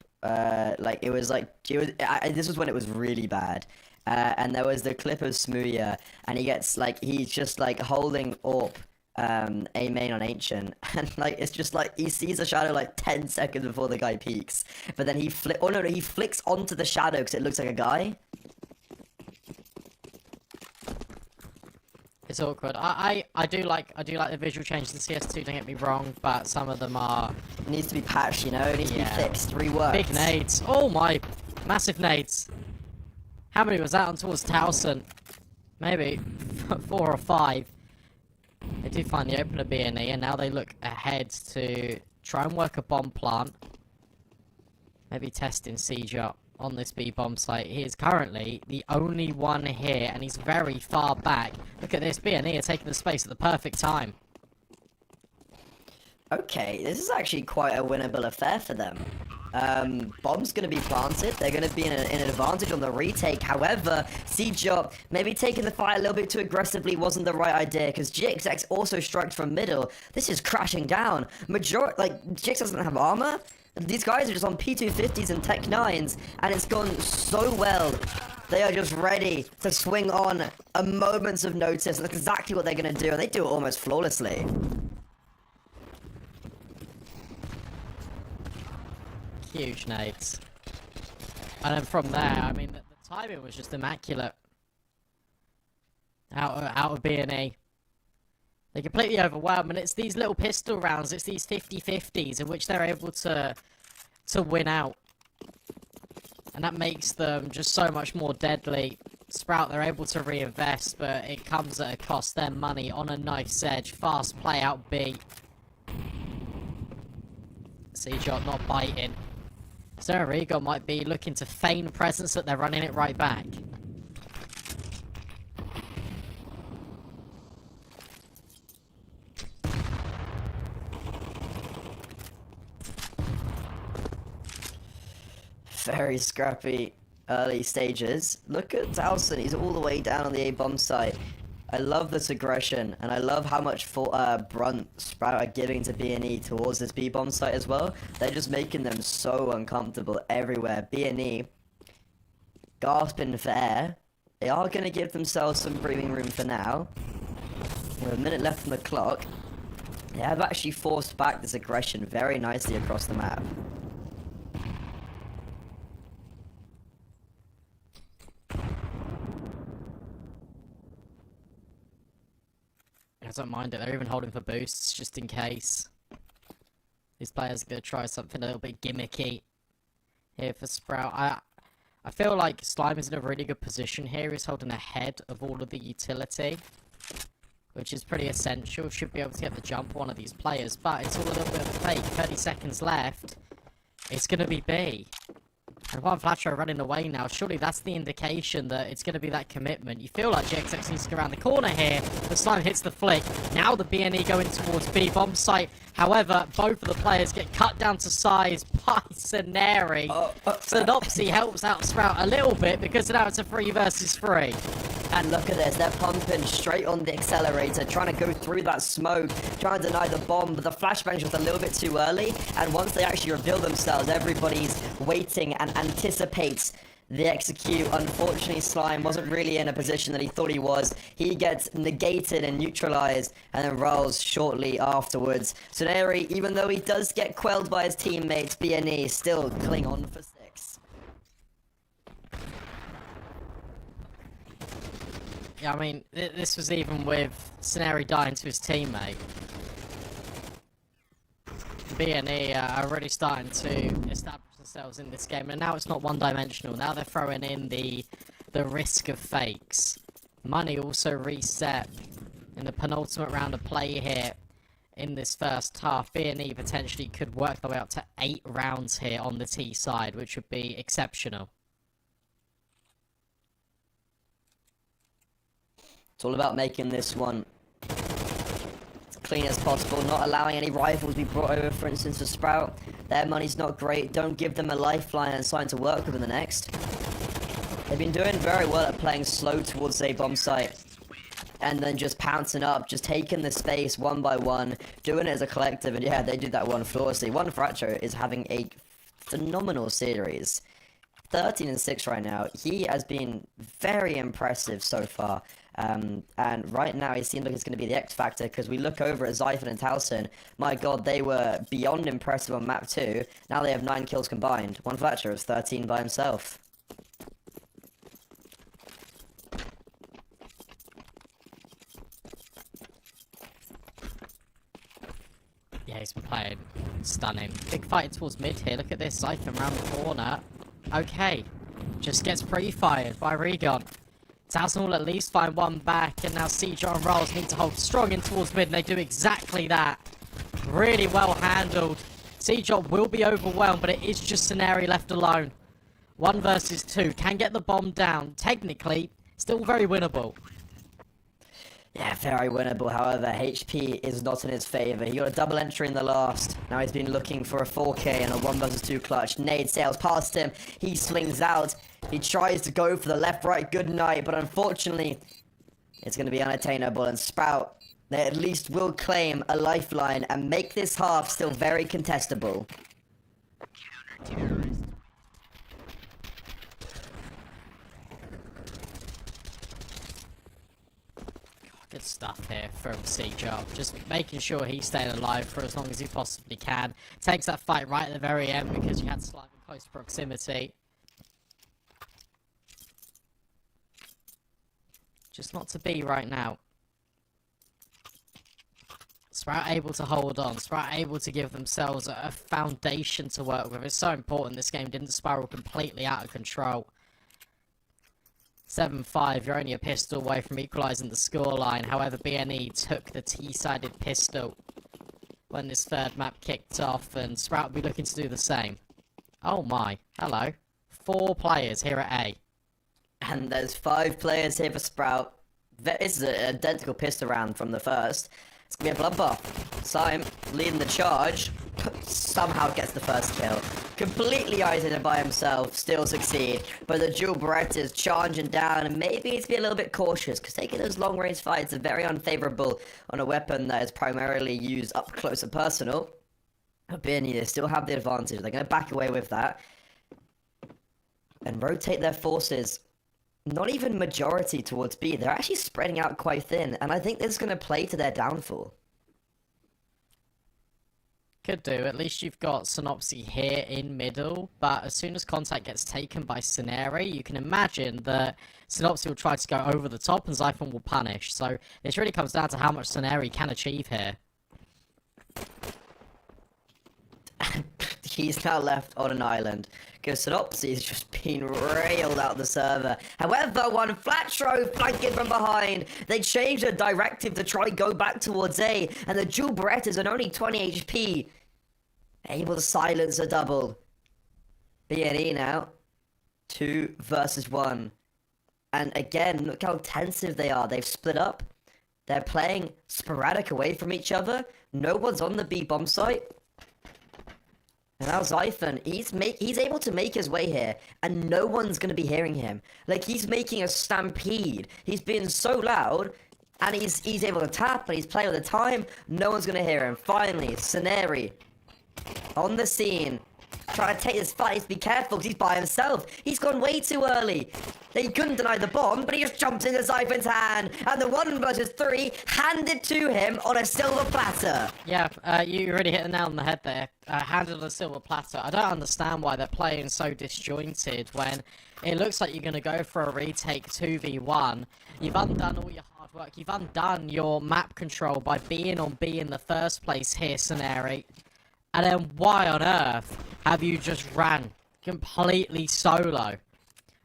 This was when it was really bad. And there was the clip of Smooya, and he's just like holding AWP A main on Ancient, and like it's just like he sees a shadow like 10 seconds before the guy peeks, but then he flicks onto the shadow because it looks like a guy. It's awkward. I do like the visual changes in CS2, don't get me wrong, but some of them are... It needs to be patched, you know? It needs to be fixed, reworked. Big nades. Oh my... Massive nades. How many was that on towards Towson? Maybe 4 or 5. They do find the opener B&E, and now they look ahead to try and work a bomb plant. Maybe testing siege up on this B-bomb site. He is currently the only one here, and he's very far back. Look at this, B&E are taking the space at the perfect time. Okay, this is actually quite a winnable affair for them. Bomb's going to be planted. They're going to be in an advantage on the retake. However, Siege Up maybe taking the fight a little bit too aggressively wasn't the right idea, because GXX also struck from middle. This is crashing down. GXX doesn't have armor. These guys are just on P250s and Tech 9s, and it's gone so well. They are just ready to swing on a moment's of notice. That's exactly what they're going to do, and they do it almost flawlessly. Huge nades. And then from there, I mean, the timing was just immaculate. Out of B&E. They completely overwhelm, and it's these little pistol rounds, it's these 50-50s in which they're able to win out. And that makes them just so much more deadly. Sprout, they're able to reinvest, but it comes at a cost. Their money on a knife's edge. Fast play out B. Siege Up not biting. Vertigo might be looking to feign presence, that they're running it right back. Very scrappy early stages. Look at Towson, he's all the way down on the A-bomb site. I love this aggression, and I love how much brunt Sprout are giving to B&E towards this B-bomb site as well. They're just making them so uncomfortable everywhere. B&E gasping for air. They are going to give themselves some breathing room for now. With a minute left on the clock. They have actually forced back this aggression very nicely across the map. I don't mind it, they're even holding for boosts just in case. These players are going to try something a little bit gimmicky here for Sprout. I feel like Slime is in a really good position here. He's holding ahead of all of the utility, which is pretty essential. Should be able to get the jump on one of these players, but it's all a little bit of a fake. 30 seconds left. It's going to be B. And One Flatcher running away now. Surely that's the indication that it's going to be that commitment. You feel like GXX needs to go around the corner here. The Slime hits the flick. Now the B&E going towards B bomb site. However, both of the players get cut down to size by Scenari. Synopsy helps out Sprout a little bit because now it's a 3 versus 3. And look at this, they're pumping straight on the accelerator, trying to go through that smoke, trying to deny the bomb, but the flashbang's just a little bit too early, and once they actually reveal themselves, everybody's waiting and anticipates the execute. Unfortunately, Slime wasn't really in a position that he thought he was. He gets negated and neutralized, and then rolls shortly afterwards. Scenari, even though he does get quelled by his teammates, B&E still cling on for 6. Yeah, I mean, this was even with Scenari dying to his teammate. B&E are already starting to establish themselves in this game, and now it's not one-dimensional. Now they're throwing in the risk of fakes. Money also reset in the penultimate round of play here in this first half. B&E potentially could work their way up to 8 rounds here on the T side, which would be exceptional. It's all about making this one as clean as possible, not allowing any rifles to be brought over, for instance, to Sprout. Their money's not great. Don't give them a lifeline and sign to work with in the next. They've been doing very well at playing slow towards a bomb site and then just pouncing up, just taking the space one by one, doing it as a collective, and yeah, they do that one flawlessly. One Fracture is having a phenomenal series. 13 and 6 right now. He has been very impressive so far. And right now it seems like it's going to be the X factor, because we look over at Zyphon and Towson. My god, they were beyond impressive on map 2. Now they have 9 kills combined. One Fletcher has 13 by himself. Yeah, he's been playing stunning. Big fight towards mid here. Look at this, Zyphon around the corner. Okay, Just gets pre-fired by Regon. Towson will at least find one back, and now Seager and Rolls need to hold strong in towards mid, and they do exactly that. Really well handled. Seager will be overwhelmed, but it is just Scenari left alone. 1 versus 2. Can get the bomb down. Technically, still very winnable. Yeah, very winnable. However, HP is not in his favour. He got a double entry in the last. Now he's been looking for a 4K and a 1 versus 2 clutch. Nade sails past him. He swings out. He tries to go for the left-right good night, but unfortunately, it's going to be unattainable. And Sprout, they at least will claim a lifeline and make this half still very contestable. Counter-terrorist. Good stuff here from Seager. Just making sure he's staying alive for as long as he possibly can. Takes that fight right at the very end because you had to slide in close proximity. Just not to be right now. Sprout able to hold on. Sprout able to give themselves a foundation to work with. It's so important this game didn't spiral completely out of control. 7-5, you're only a pistol away from equalising the scoreline. However, BNE took the T-sided pistol when this third map kicked off, and Sprout will be looking to do the same. Oh my, hello. 4 players here at A. And there's 5 players here for Sprout. This is an identical pistol round from the first. It's going to be a bloodbath. Sime leading the charge. Somehow gets the first kill. Completely isolated by himself. Still succeed. But the dual Berettas charging down. And maybe need to be a little bit cautious. Because taking those long range fights are very unfavorable on a weapon that is primarily used up close and personal. But they still have the advantage. They're going to back away with that. And rotate their forces. Not even majority towards B. They're actually spreading out quite thin. And I think this is going to play to their downfall. Could do. At least you've got Synopsy here in middle. But as soon as contact gets taken by Scenari, you can imagine that Synopsy will try to go over the top and Zyphon will punish. So this really comes down to how much Scenari can achieve here. He's now left on an island because Synopsy has just been railed out the server. However, one flat throw flanking from behind. They changed the directive to try and go back towards A, and the dual Berettas on only 20 HP. Able to silence a double. BNE now. 2 versus 1. And again, look how tensive they are. They've split up. They're playing sporadic away from each other. No one's on the B bomb site. And now Zyphon, he's able to make his way here, and no one's going to be hearing him. Like, he's making a stampede. He's being so loud, and he's able to tap, and he's playing all the time. No one's going to hear him. Finally, Scenari on the scene. Trying to take this fight. Be careful, because he's by himself. He's gone way too early. He couldn't deny the bomb, but he just jumps into Zyphon's hand. And the 1 versus 3 handed to him on a silver platter. Yeah, you really hit the nail on the head there. Handed on a silver platter. I don't understand why they're playing so disjointed when it looks like you're going to go for a retake 2v1. You've undone all your hard work. You've undone your map control by being on B in the first place here, Scenari. And then why on earth have you just ran completely solo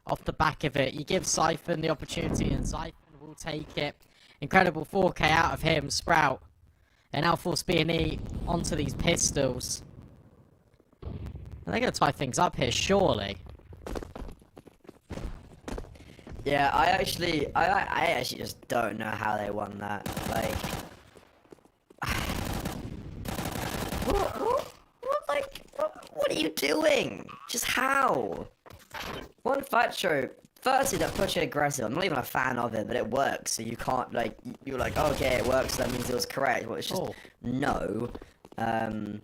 off the back of it? You give Zyphon the opportunity and Zyphon will take it. Incredible 4K out of him, Sprout. And now force B&E onto these pistols. And they're going to tie things up here, surely. Yeah, I actually just don't know how they won that. Like... What are you doing? Just how? One fight show. Firstly, they're pushing aggressive. I'm not even a fan of it, but it works. So you can't, like, you're like, okay, it works, so that means it was correct. Well, it's just, no. And,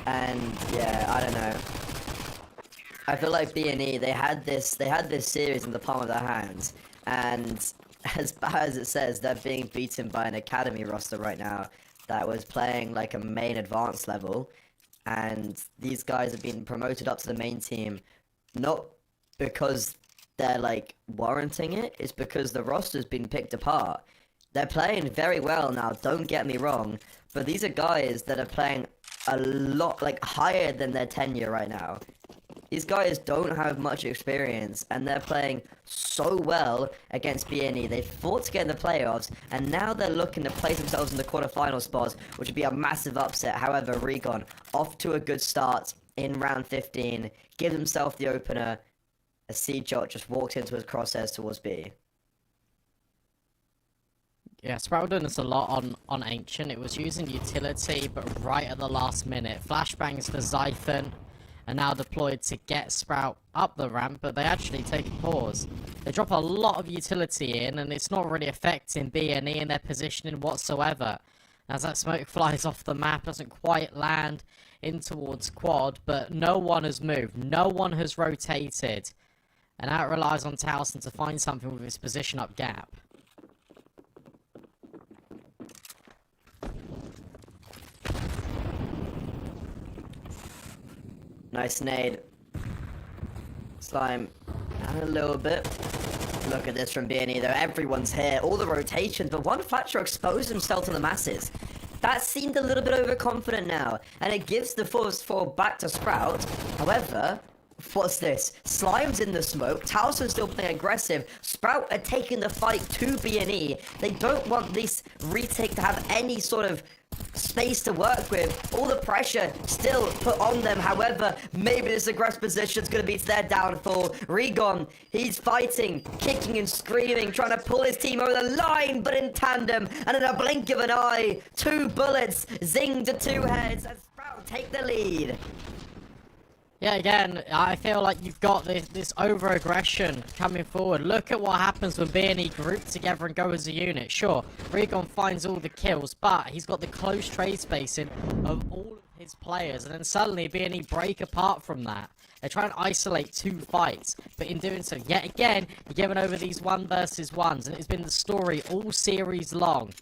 yeah, I don't know. I feel like B&E, they had this series in the palm of their hands. And as bad as it says, they're being beaten by an academy roster right now that was playing, like, a main advanced level. And these guys have been promoted up to the main team, not because they're, like, warranting it, it's because the roster's been picked apart. They're playing very well now, don't get me wrong, but these are guys that are playing a lot, like, higher than their tenure right now. These guys don't have much experience, and they're playing so well against BNE. They fought to get in the playoffs, and now they're looking to place themselves in the quarterfinal spots, which would be a massive upset. However, Regon, off to a good start in round 15, gives himself the opener. A Siege shot just walked into his crosshairs towards B. Yeah, Sprout doing this a lot on Ancient. It was using utility, but right at the last minute. Flashbangs for Zyphon are now deployed to get Sprout up the ramp, but they actually take a pause. They drop a lot of utility in, and it's not really affecting BNE and their positioning whatsoever. As that smoke flies off the map, doesn't quite land in towards Quad, but no one has moved. No one has rotated. And now it relies on Towson to find something with his position up gap. Nice nade. Slime down a little bit. Look at this from BNE though. Everyone's here. All the rotations, but one Flatcher exposed himself to the masses. That seemed a little bit overconfident now, and it gives the force fall back to Sprout. However, what's this? Slime's in the smoke. Towson's still playing aggressive. Sprout are taking the fight to BNE. They don't want this retake to have any sort of space to work with. All the pressure still put on them. However, maybe this aggressive position is going to be to their downfall. Regon, he's fighting, kicking and screaming, trying to pull his team over the line, but in tandem, and in a blink of an eye, 2 bullets zing to 2 heads, and Sprout take the lead. Yeah, again, I feel like you've got this over-aggression coming forward. Look at what happens when BNE group together and go as a unit. Sure, Regon finds all the kills, but he's got the close trade spacing of all of his players, and then suddenly BNE break apart from that. They try and isolate 2 fights, but in doing so, yet again, you're giving over these 1 versus 1s, and it's been the story all series long.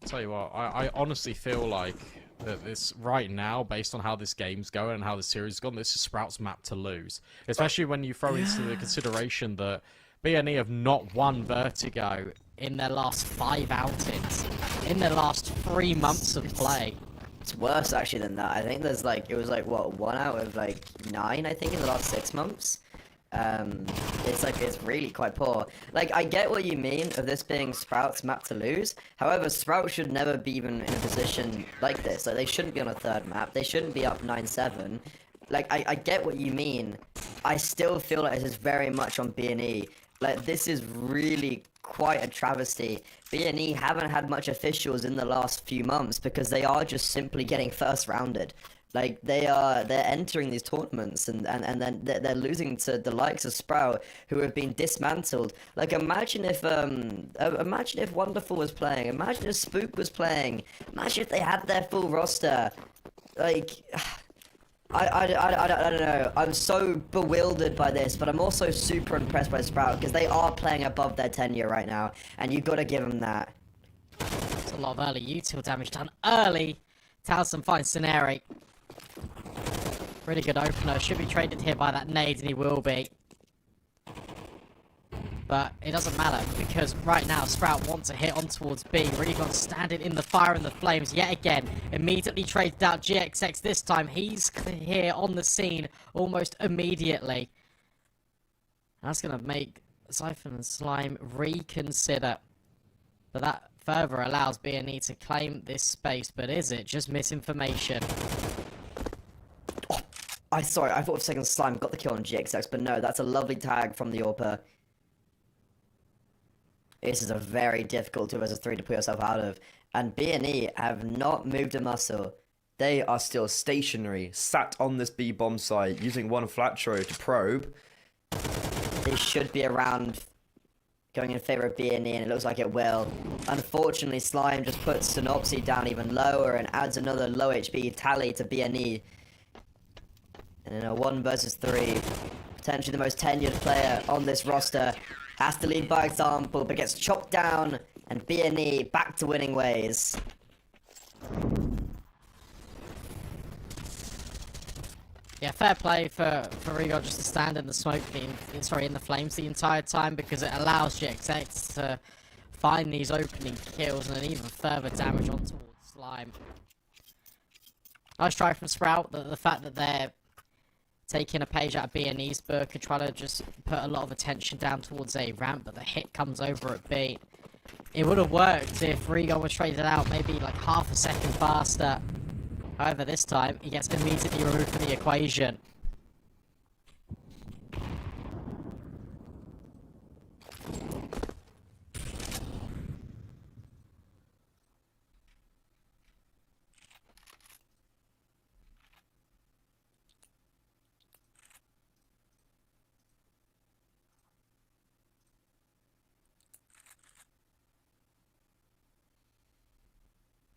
Tell you what, I honestly feel like that this right now, based on how this game's going and how the series has gone, this is Sprout's map to lose. Especially when you throw into the consideration that BNE have not won Vertigo in their last 5 outings, in their last 3 months of play. It's worse actually than that. I think there's like, it was like, what, 1 out of like 9, I think, in the last 6 months. It's really quite poor. Like, I get what you mean of this being Sprout's map to lose. However, Sprout should never be even in a position like this. Like, they shouldn't be on a 3rd map. They shouldn't be up 9-7. Like, I get what you mean. I still feel like this is very much on BNE. Like, this is really quite a travesty. BNE haven't had much officials in the last few months because they are just simply getting first rounded. Like, they're entering these tournaments and then they're losing to the likes of Sprout, who have been dismantled. Like, imagine if Wonderful was playing, imagine if Spook was playing, imagine if they had their full roster. Like, I don't know. I'm so bewildered by this, but I'm also super impressed by Sprout because they are playing above their tenure right now, and you've got to give them that. It's a lot of early util damage done early. Towson finds Scenari. Really good opener. Should be traded here by that nade, and he will be. But it doesn't matter, because right now Sprout wants to hit on towards B. Regon standing in the fire and the flames yet again. Immediately traded out GXX this time. He's here on the scene almost immediately. That's going to make Zyphon and Slime reconsider. But that further allows BNE to claim this space. But is it just misinformation? Sorry, I thought for a second Slime got the kill on GXX, but no, that's a lovely tag from the AWPer. This is a very difficult 2 versus 3 to put yourself out of. And BNE have not moved a muscle. They are still stationary, sat on this B bomb site, using one Flatro to probe. They should be around going in favor of BNE, and it looks like it will. Unfortunately, Slime just puts Synopsy down even lower and adds another low HP tally to BNE. And in a 1 versus 3, potentially the most tenured player on this roster has to lead by example, but gets chopped down, and BNE back to winning ways. Yeah, fair play for Vertigo just to stand in the smoke, in the flames the entire time, because it allows GXX to find these opening kills and then even further damage on towards Slime. Nice try from Sprout. The fact that they're taking a page out of B&E's book and trying to just put a lot of attention down towards A ramp, but the hit comes over at B. It would have worked if Vertigo was traded out maybe like half a second faster. However, this time, he gets immediately removed from the equation.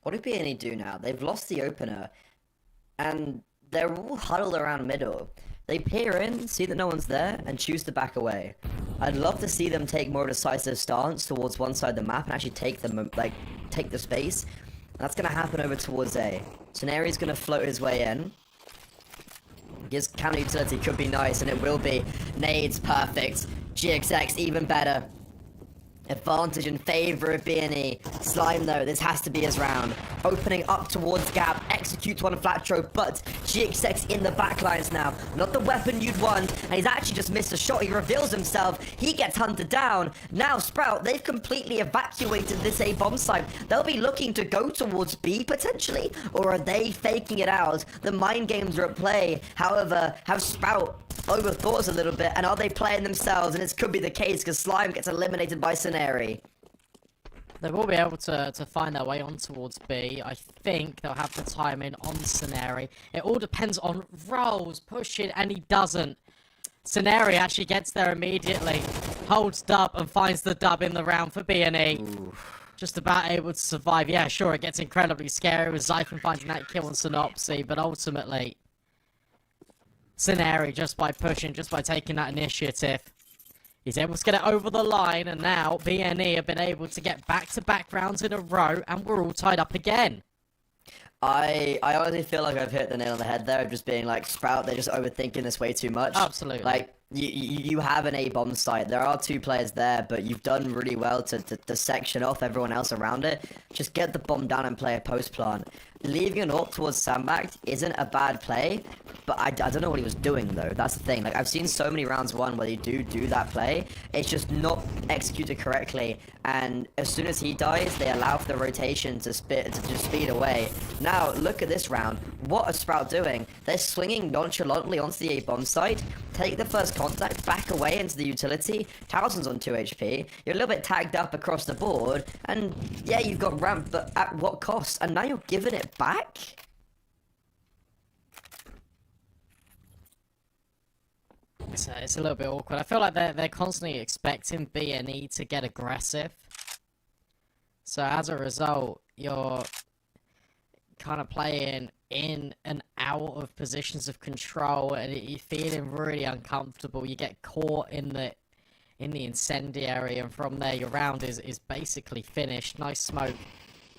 What do B&E do now? They've lost the opener, and they're all huddled around middle. They peer in, see that no one's there, and choose to back away. I'd love to see them take more decisive stance towards one side of the map and actually take the space. And that's gonna happen over towards A. Scenario's gonna float his way in. His counter utility could be nice, and it will be. Nades, perfect. GXX, even better. Advantage in favor of B&E. Slime, though, this has to be his round. Opening up towards Gap, executes one flat throw, but GXX in the backlines now. Not the weapon you'd want, and he's actually just missed a shot. He reveals himself. He gets hunted down. Now, Sprout, they've completely evacuated this A bomb site. They'll be looking to go towards B, potentially, or are they faking it out? The mind games are at play. However, have Sprout overthought a little bit, and are they playing themselves? And this could be the case because Slime gets eliminated by Scenari. They will be able to find their way on towards B. I think they'll have the timing on Scenari. It all depends on Rolls pushing, and he doesn't. Scenari actually gets there immediately, holds dub, and finds the dub in the round for B&E. Just about able to survive. Yeah, sure, it gets incredibly scary with Zyphon finding that kill on Synopsy, but ultimately, Scenari, just by pushing, just by taking that initiative, he's able to get it over the line, and now B&E have been able to get back-to-back rounds in a row, and we're all tied up again. I honestly feel like I've hit the nail on the head there, of just being like, Sprout, they're just overthinking this way too much. Absolutely. Like, you have an A-bomb site. There are two players there, but you've done really well to section off everyone else around it. Just get the bomb down and play a post plant. Leaving an AWP towards Sandbag isn't a bad play, but I don't know what he was doing, though. That's the thing. Like, I've seen so many rounds won where they do that play. It's just not executed correctly, and as soon as he dies, they allow for the rotation to just speed away. Now, look at this round. What is Sprout doing? They're swinging nonchalantly onto the A-bomb site, take the first contact, back away into the utility. Towson's on 2 HP. You're a little bit tagged up across the board, and yeah, you've got ramp, but at what cost? And now you're giving it back? It's a little bit awkward. I feel like they're constantly expecting B&E to get aggressive. So as a result, you're kind of playing in and out of positions of control, and you're feeling really uncomfortable. You get caught in the incendiary, and from there your round is basically finished. Nice smoke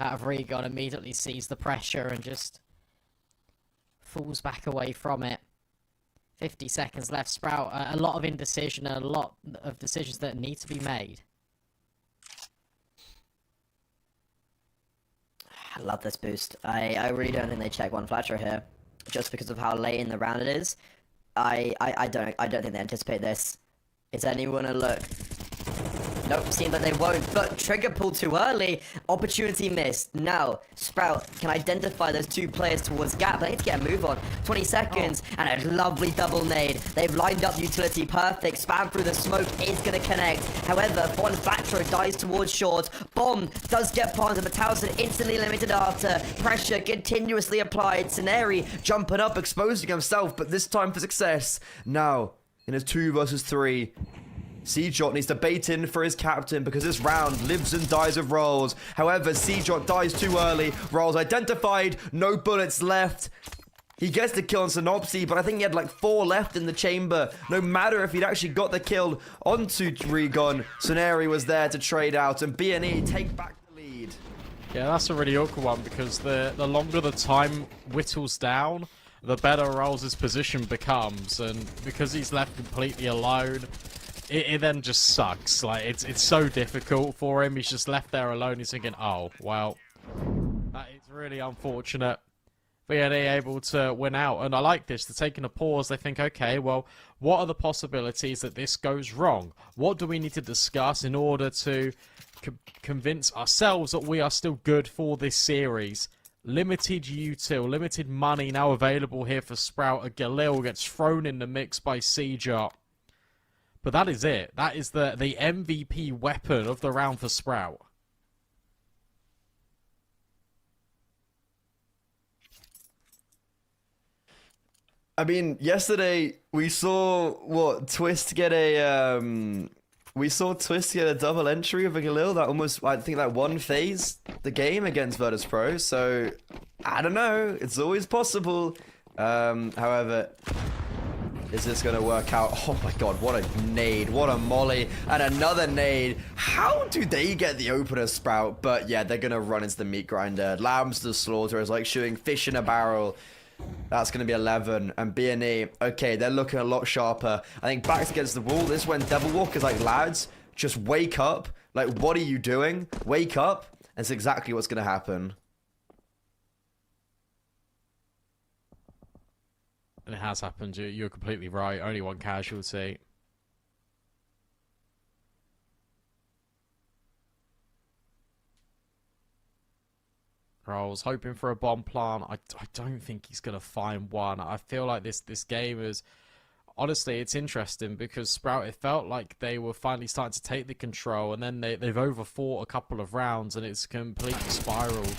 out of Regon, immediately sees the pressure and just falls back away from it. 50 seconds left. Sprout, a lot of indecision and a lot of decisions that need to be made. I love this boost. I really don't think they check one flat throw here, just because of how late in the round it is. I don't think they anticipate this. Is anyone a look? Nope, seems like they won't, but trigger pull too early. Opportunity missed. Now, Sprout can identify those two players towards Gap. They need to get a move on. 20 seconds, and a lovely double nade. They've lined up utility perfect. Spam through the smoke is going to connect. However, one flat throw dies towards short. Bomb does get planted, but Towson instantly limited after. Pressure continuously applied. Scenari Jumping up, exposing himself, but this time for success. Now, in a 2 versus 3, Seajot needs to bait in for his captain because this round lives and dies with Rolls. However, Seajot dies too early. Rolls identified, no bullets left. He gets the kill on Synopsy, but I think he had like 4 left in the chamber. No matter if he'd actually got the kill onto Regon, Scenari was there to trade out, and B&E take back the lead. Yeah, that's a really awkward one because the longer the time whittles down, the better Rolls' position becomes, and because he's left completely alone, it then just sucks. Like, it's so difficult for him. He's just left there alone. He's thinking, oh, well, that is really unfortunate. VNE able to win out, and I like this. They're taking a pause. They think, okay, well, what are the possibilities that this goes wrong? What do we need to discuss in order to convince ourselves that we are still good for this series? Limited util, limited money now available here for Sprout. A Galil gets thrown in the mix by Seeger. But that is it. That is the MVP weapon of the round for Sprout. I mean, yesterday we saw Twist get a double entry of a Galil that almost, I think, that one phase the game against Virtus Pro. So I don't know, it's always possible. However, is this gonna work out? Oh my god, what a nade, what a molly, and another nade. How do they get the opener, Sprout? But yeah, they're gonna run into the meat grinder. Lambs to the slaughter is like shooting fish in a barrel. That's going to be 11. And B&E, okay, they're looking a lot sharper. I think backs against the wall. This is when Devil Walk is like, lads, just wake up. Like, what are you doing? Wake up. That's exactly what's going to happen. And it has happened. You're completely right. Only one casualty. I was hoping for a bomb plant. I don't think he's going to find one. I feel like this game is... Honestly, it's interesting because Sprout, it felt like they were finally starting to take the control, and then they've overfought a couple of rounds, and it's completely spiraled.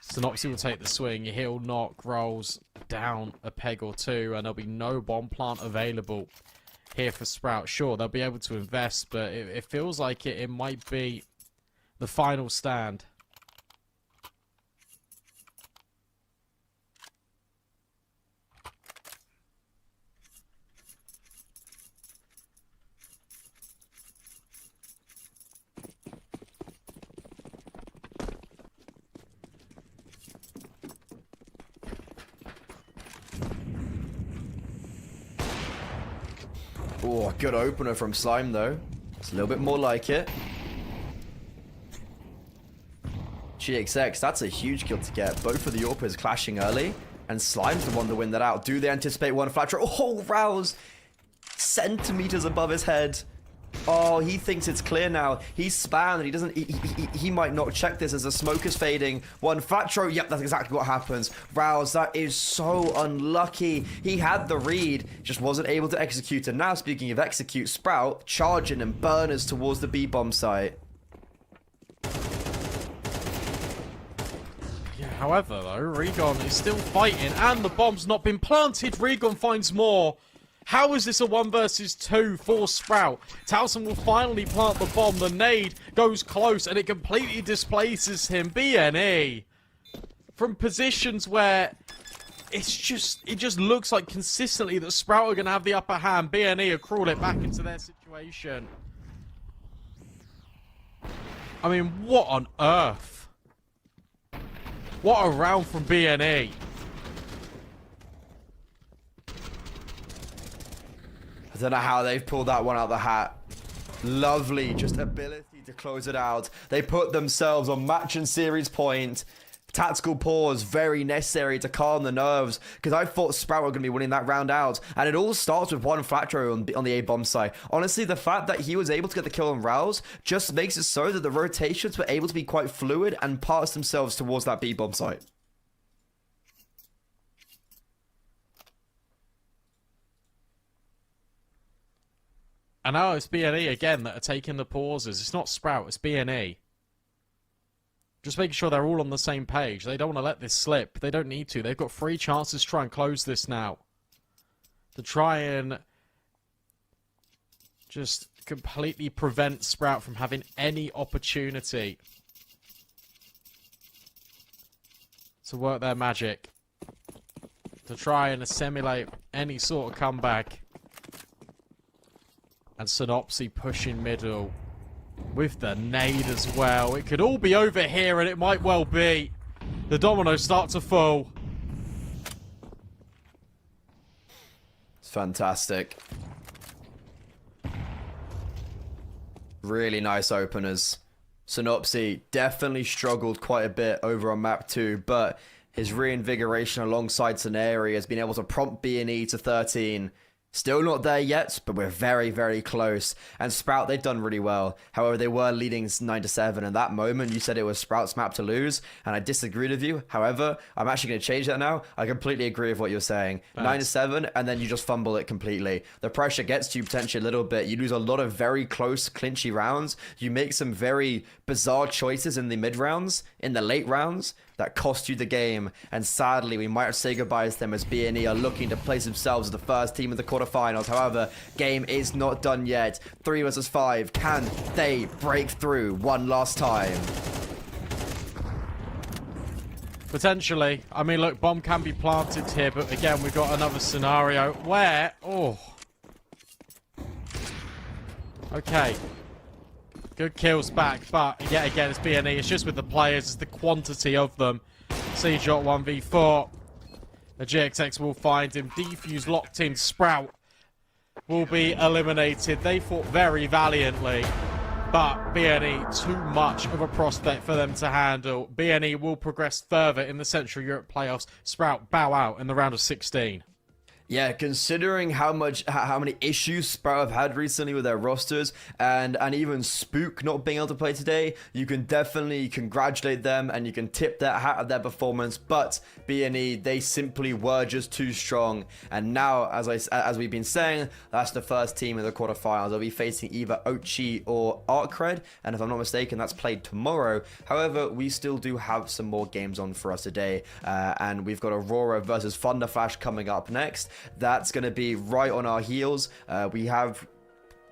Synopsy will take the swing. He'll knock Rolls down a peg or two, and there'll be no bomb plant available here for Sprout. Sure, they'll be able to invest, but it feels like it might be the final stand. Oh, good opener from Slime, though. It's a little bit more like it. GXX, that's a huge kill to get. Both of the Orpas clashing early, and Slime's the one to win that out. Do they anticipate one flat throw? Oh, Rouse! Centimeters above his head. Oh, he thinks it's clear now. He's spammed. He doesn't. He might not check this as the smoke is fading. One flat throw. Yep, that's exactly what happens. Rouse, that is so unlucky. He had the read, just wasn't able to execute. And now, speaking of execute, Sprout charging and burners towards the B-bomb site. Yeah, however, though, Regon is still fighting, and the bomb's not been planted. Regon finds more. How is this a 1 versus 2 for Sprout? Towson will finally plant the bomb. The nade goes close and it completely displaces him. BNE. From positions where it just looks like consistently that Sprout are going to have the upper hand. BNE are crawl it back into their situation. I mean, what on earth? What a round from BNE. I don't know how they've pulled that one out of the hat. Lovely, just ability to close it out. They put themselves on match and series point. Tactical pause, very necessary to calm the nerves, because I thought Sprout were going to be winning that round out. And it all starts with one flat throw on the A-bomb side. Honestly, the fact that he was able to get the kill on Rouse just makes it so that the rotations were able to be quite fluid and pass themselves towards that B-bomb site. And now it's BNE again that are taking the pauses. It's not Sprout, it's BNE. Just making sure they're all on the same page. They don't want to let this slip. They don't need to. They've got 3 chances to try and close this now. To try and just completely prevent Sprout from having any opportunity to work their magic. To try and assimilate any sort of comeback. And Synopsy pushing middle with the nade as well. It could all be over here, and it might well be. The dominoes start to fall. Fantastic. Really nice openers. Synopsy definitely struggled quite a bit over on map 2, but his reinvigoration alongside Scenari has been able to prompt B&E to 13. Still not there yet, but we're very, very close. And Sprout, they've done really well. However, they were leading 9-7. And that moment, you said it was Sprout's map to lose, and I disagreed with you. However, I'm actually going to change that now. I completely agree with what you're saying. 9-7, and then you just fumble it completely. The pressure gets to you potentially a little bit. You lose a lot of very close, clinchy rounds. You make some very bizarre choices in the mid rounds, in the late rounds, that cost you the game, and sadly we might have to say goodbye to them as B&E are looking to place themselves as the first team in the quarterfinals. However, game is not done yet. 3 versus 5. Can they break through one last time? Potentially. I mean, look, bomb can be planted here, but again, we've got another scenario where... Oh. Okay. Good kills back, but yet again, it's B&E. It's just with the players, it's the quantity of them. C-Jot 1v4. The GXX will find him. Defuse locked in. Sprout will be eliminated. They fought very valiantly, but B&E, too much of a prospect for them to handle. B&E will progress further in the Central Europe playoffs. Sprout bow out in the round of 16. Yeah, considering how many issues Sprout have had recently with their rosters, and even Spook not being able to play today, you can definitely congratulate them and you can tip their hat at their performance. But B&E, they simply were just too strong. And now, as we've been saying, that's the first team in the quarterfinals. They'll be facing either Ochi or Arcred, and if I'm not mistaken, that's played tomorrow. However, we still do have some more games on for us today, and we've got Aurora versus Thunderflash coming up next. That's going to be right on our heels. We have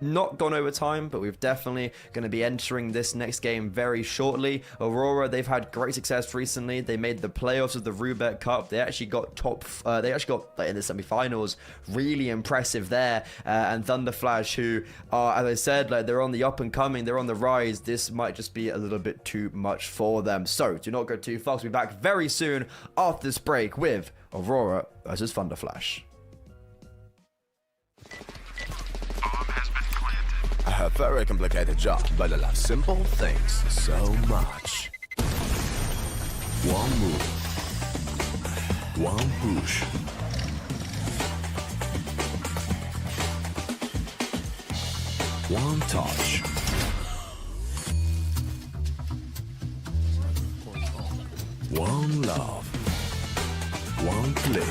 not gone over time, but we're definitely going to be entering this next game very shortly. Aurora, they've had great success recently. They made the playoffs of the Rubek Cup. They actually got in the semi-finals. Really impressive there. And Thunderflash, who are, as I said, like, they're on the up and coming. They're on the rise. This might just be a little bit too much for them. So do not go too fast. We'll be back very soon after this break with Aurora versus Thunderflash. A very complicated job, but I love simple things so much. One move, one push. One touch. One love. One click.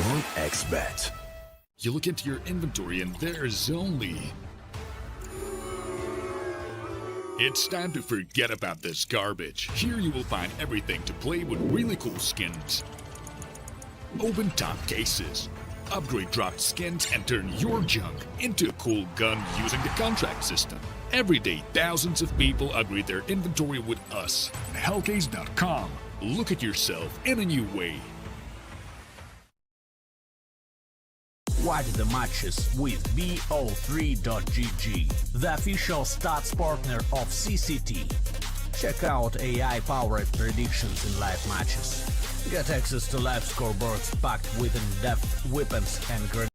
One XBet. You look into your inventory and there's only... It's time to forget about this garbage. Here you will find everything to play with really cool skins. Open top cases. Upgrade dropped skins and turn your junk into a cool gun using the contract system. Every day, thousands of people upgrade their inventory with us. Hellcase.com. Look at yourself in a new way. Watch the matches with BO3.GG, the official stats partner of CCT. Check out AI-powered predictions in live matches. Get access to live scoreboards packed with in-depth weapons and grenades.